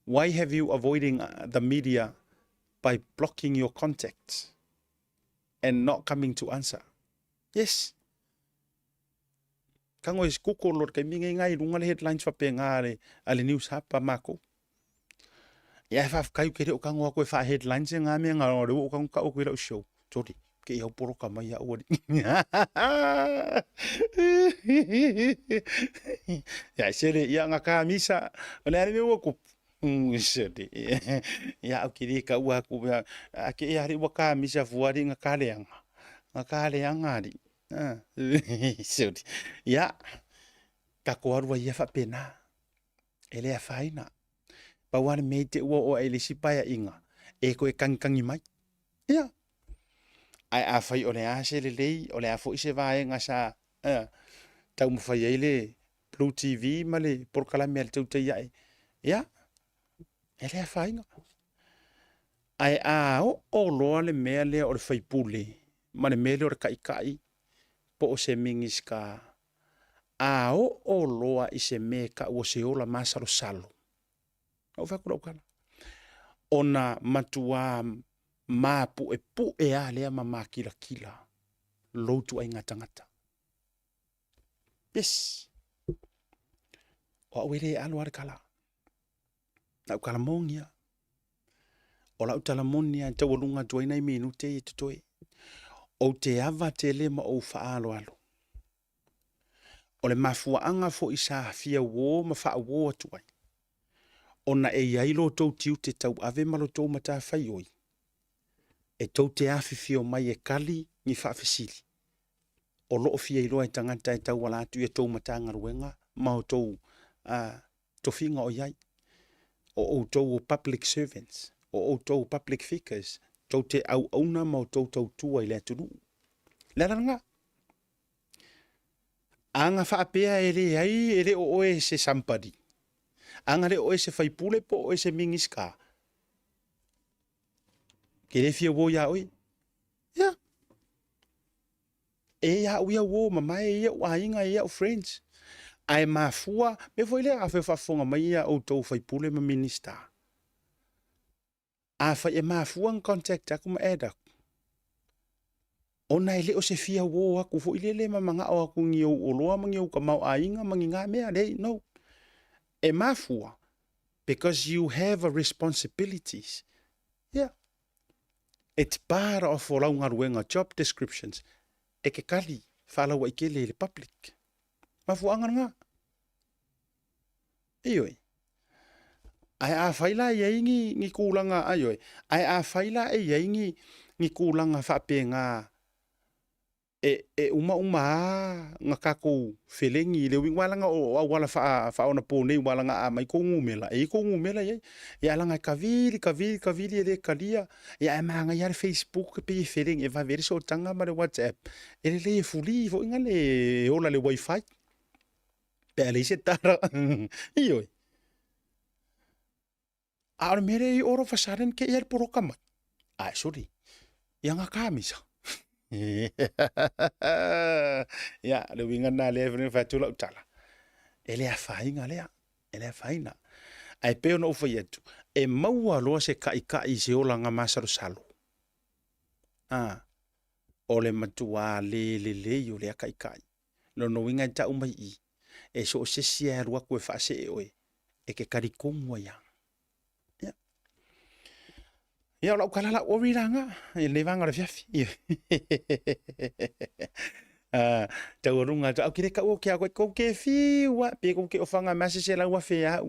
Why have you avoiding the media by blocking your contacts and not coming to answer? Yes. Kango is kuko lor kai minga ngai runga le headlines fa pe ngare ale news hub pa mako. Ya fa kai ke o kango ko fa headlines nga me nga o kango ka o ko show. Sorry. Ke ia poroka mai a ori. Ya sere ia nga ka misa. O le ari me wo ko. Sere. Ya o kiri ka ua ko ke ia ri wa ka misa fuari nga ka leanga. Nga ka leanga ri. Sere. Ya ka ko arua ia fa pena. Ele a faina. Pa wane me te ua o ele sipaya inga. E ko e kankangi mai. Ya. Ai a fai o le ase le lei, o le a fo ise vae nga sa tau mawhai eile Blue TV ma le porkalami ale Tautai A'e. Ia, ele a fai nga. Ai a o loa le mea lea o le whaipule, ma le mea le o le kai po o se mingis ka. A o loa i se mea ka ua se ola masalo salo. Au whakura ukana. Ona matua ma pu e a lea ma makila kila loutu ai ngata. Yes. O awere alu ar kala. Na ukala mongia. O la utala monia te walunga tuaina i minu te i tutoe. O te ava te le ma o faalo alo. O le mafua anga fo isa fia wo ma faa wo atuai. O na e yailo tau tiu te tau ave malo tau mata fai oi. E tau te afi fio mai e kali ni faa fesili. O loo fia iloa e tangata e tau wala atu e tau mata ngaruenga. Ma o tau tofinga o iai. O tau public servants. O tau public figures. Tau te au auna ma o tau tua i le atunu. Leranga. Anga whaapea ere o oe se somebody. Anga re oe se whaipule po oe se mingiska. Kere fia wo ya oi. Ya. E ya uia wo mama e ia ua inga e ia o friends. Ai mafua me foi le a fe fafonga mai ia o tau whaipule ma minista. A whai e mafua ng contact aku ma edak. Ona ele o se fia wo aku fo ile le mamanga o aku ngiu o loa mangiu ka mau a inga manginga mea le no. E mafua because you have a responsibilities. Yeah. It's part of for launga job descriptions. E ke kali fala wa ikele le public. Mafua anga nga. Ioi. Ai a faila e ingi ni kulanga aioi. Ai a faila e ingi ni kulanga whapenga. Uma nga kako felengi le wingwalanga o wala fa ona po nei walanga a mai ko ngumela ye ya langa kavili le kalia ya manga ya Facebook pe feling e va ver so tanga ma le WhatsApp le fuli vo ngale ola le wifi pe le se tara io a mere oro fasaren ke yer poro kama ai sorry yang akamisa ya le winga na le vene fatula utala ele a fainga lea ele a faina ai pe no fo yetu e maua lo se kai se ola nga masaro salo ole matua le yo le kai no no winga ta umai I e so se sia ru ko fa se oe e ke kari kongo ya ya la ukala o viranga e le vanga le fiafi taurunga ta kire ka o ke ko ke fi wa pe ko ke ofanga message la wa fe ya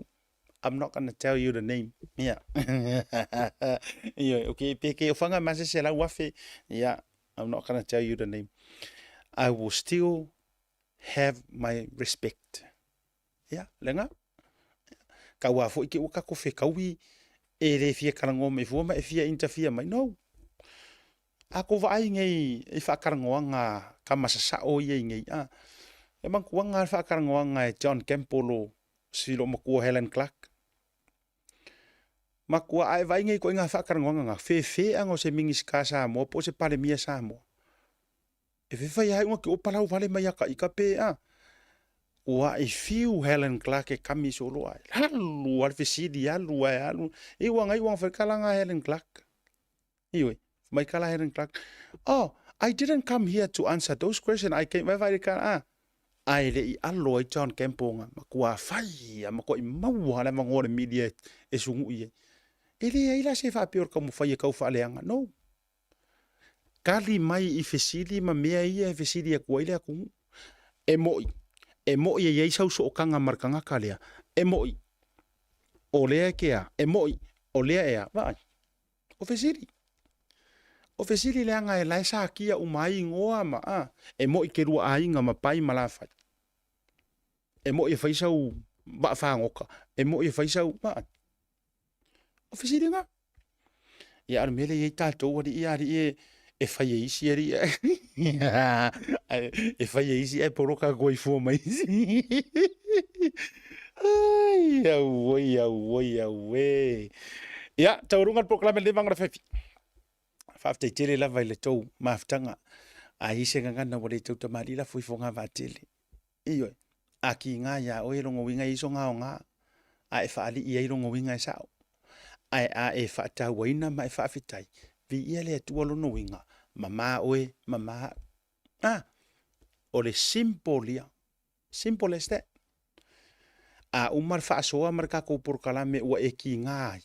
I'm not going to tell you the name. Yeah. Yeah, okay, pe ke ofanga message la wa fe yeah, I'm not going to tell you the name. I will still have my respect. Yeah, lenga. Ka wa fo ke o ka ko fe ka wi e le fia karango me fo ma e fia interfere mai no. Ako vai ngai e fa karango nga ka masasa o ye ngai e man ku nga fa karango nga e John Campolo silo mo ku Helen Clark. Makua ai vai ngai ko nga fa karango nga fe ango se mingis ka sa mo po se pale mia sa mo. E fe fa ya ngo ke o pala vale mai ka ikape Wa I feel Helen Clark e kami solo ai. Halu al fesidi alu ai alu. E wang fa kalanga Helen Clark. Iwe, mai kala Helen Clark. Oh, I didn't come here to answer those questions. I came vai ka ai le I alo I John Campbell ma kua fai ma ko I mau le mangore media e sungu I. Ele ai la se fa pior como fai ka fa leanga. No. Kali mai I fesidi ma mea I fesidi ko ile ku. E mo ye sau so kanga markanga kalea e mo o lea kea e mo o lea ea vai o fesiri le anga e lai sa kia umai ngoa ma e mo ke rua ainga ma pai malafa e mo e faisau ba fa ngoka e mo e faisau ba o fesiri nga ya ar mele ye tato wadi ia ri e fai isi eri e fai isi e poroka goi fo mai ai awe ya taurunga proklame le vanga fefi fafte tele la vai le tou maftanga a ise nga na wale tou tamali la foi fonga va tele iyo aki nga ya o irongo winga iso nga a e faali i irongo winga sao ai a e fa ta waina mai fa fitai vi ia le tua lono winga mama oe mama o le simple as that a umar fa soa marka ko por kalame wa e ki ngai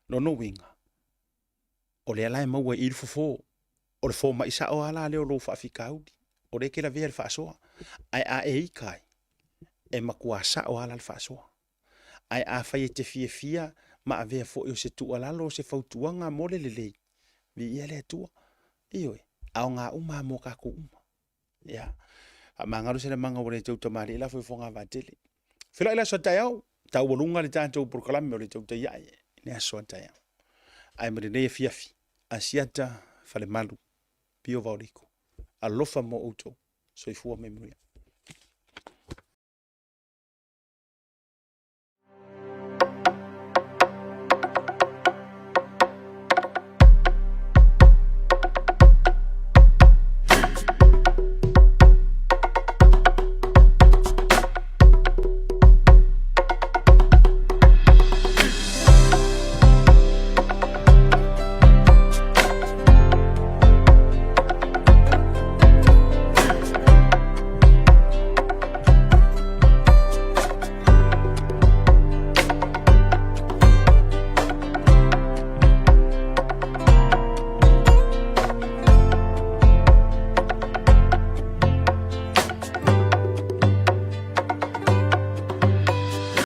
lono winga o le ala mau e fofo o le fo ma isa o ala le o lo fa fikaudi o le ke la ver fa soa ai a e kai e makuasa o ala fa soa ai a fa te fia ma ave fo yo se tu ala lo se fautuanga mo le lei vi ia le tua ioi au nga uma mo ka ku uma ya a manga se le manga o le tau tamari la foi fonga vatele fila ila so tayau tau bolunga le tanto por kalame o le tau tai ai ne so tayau ai mo le fiafi asiata fale malu pio vauriko alofa mo auto so i fua memoria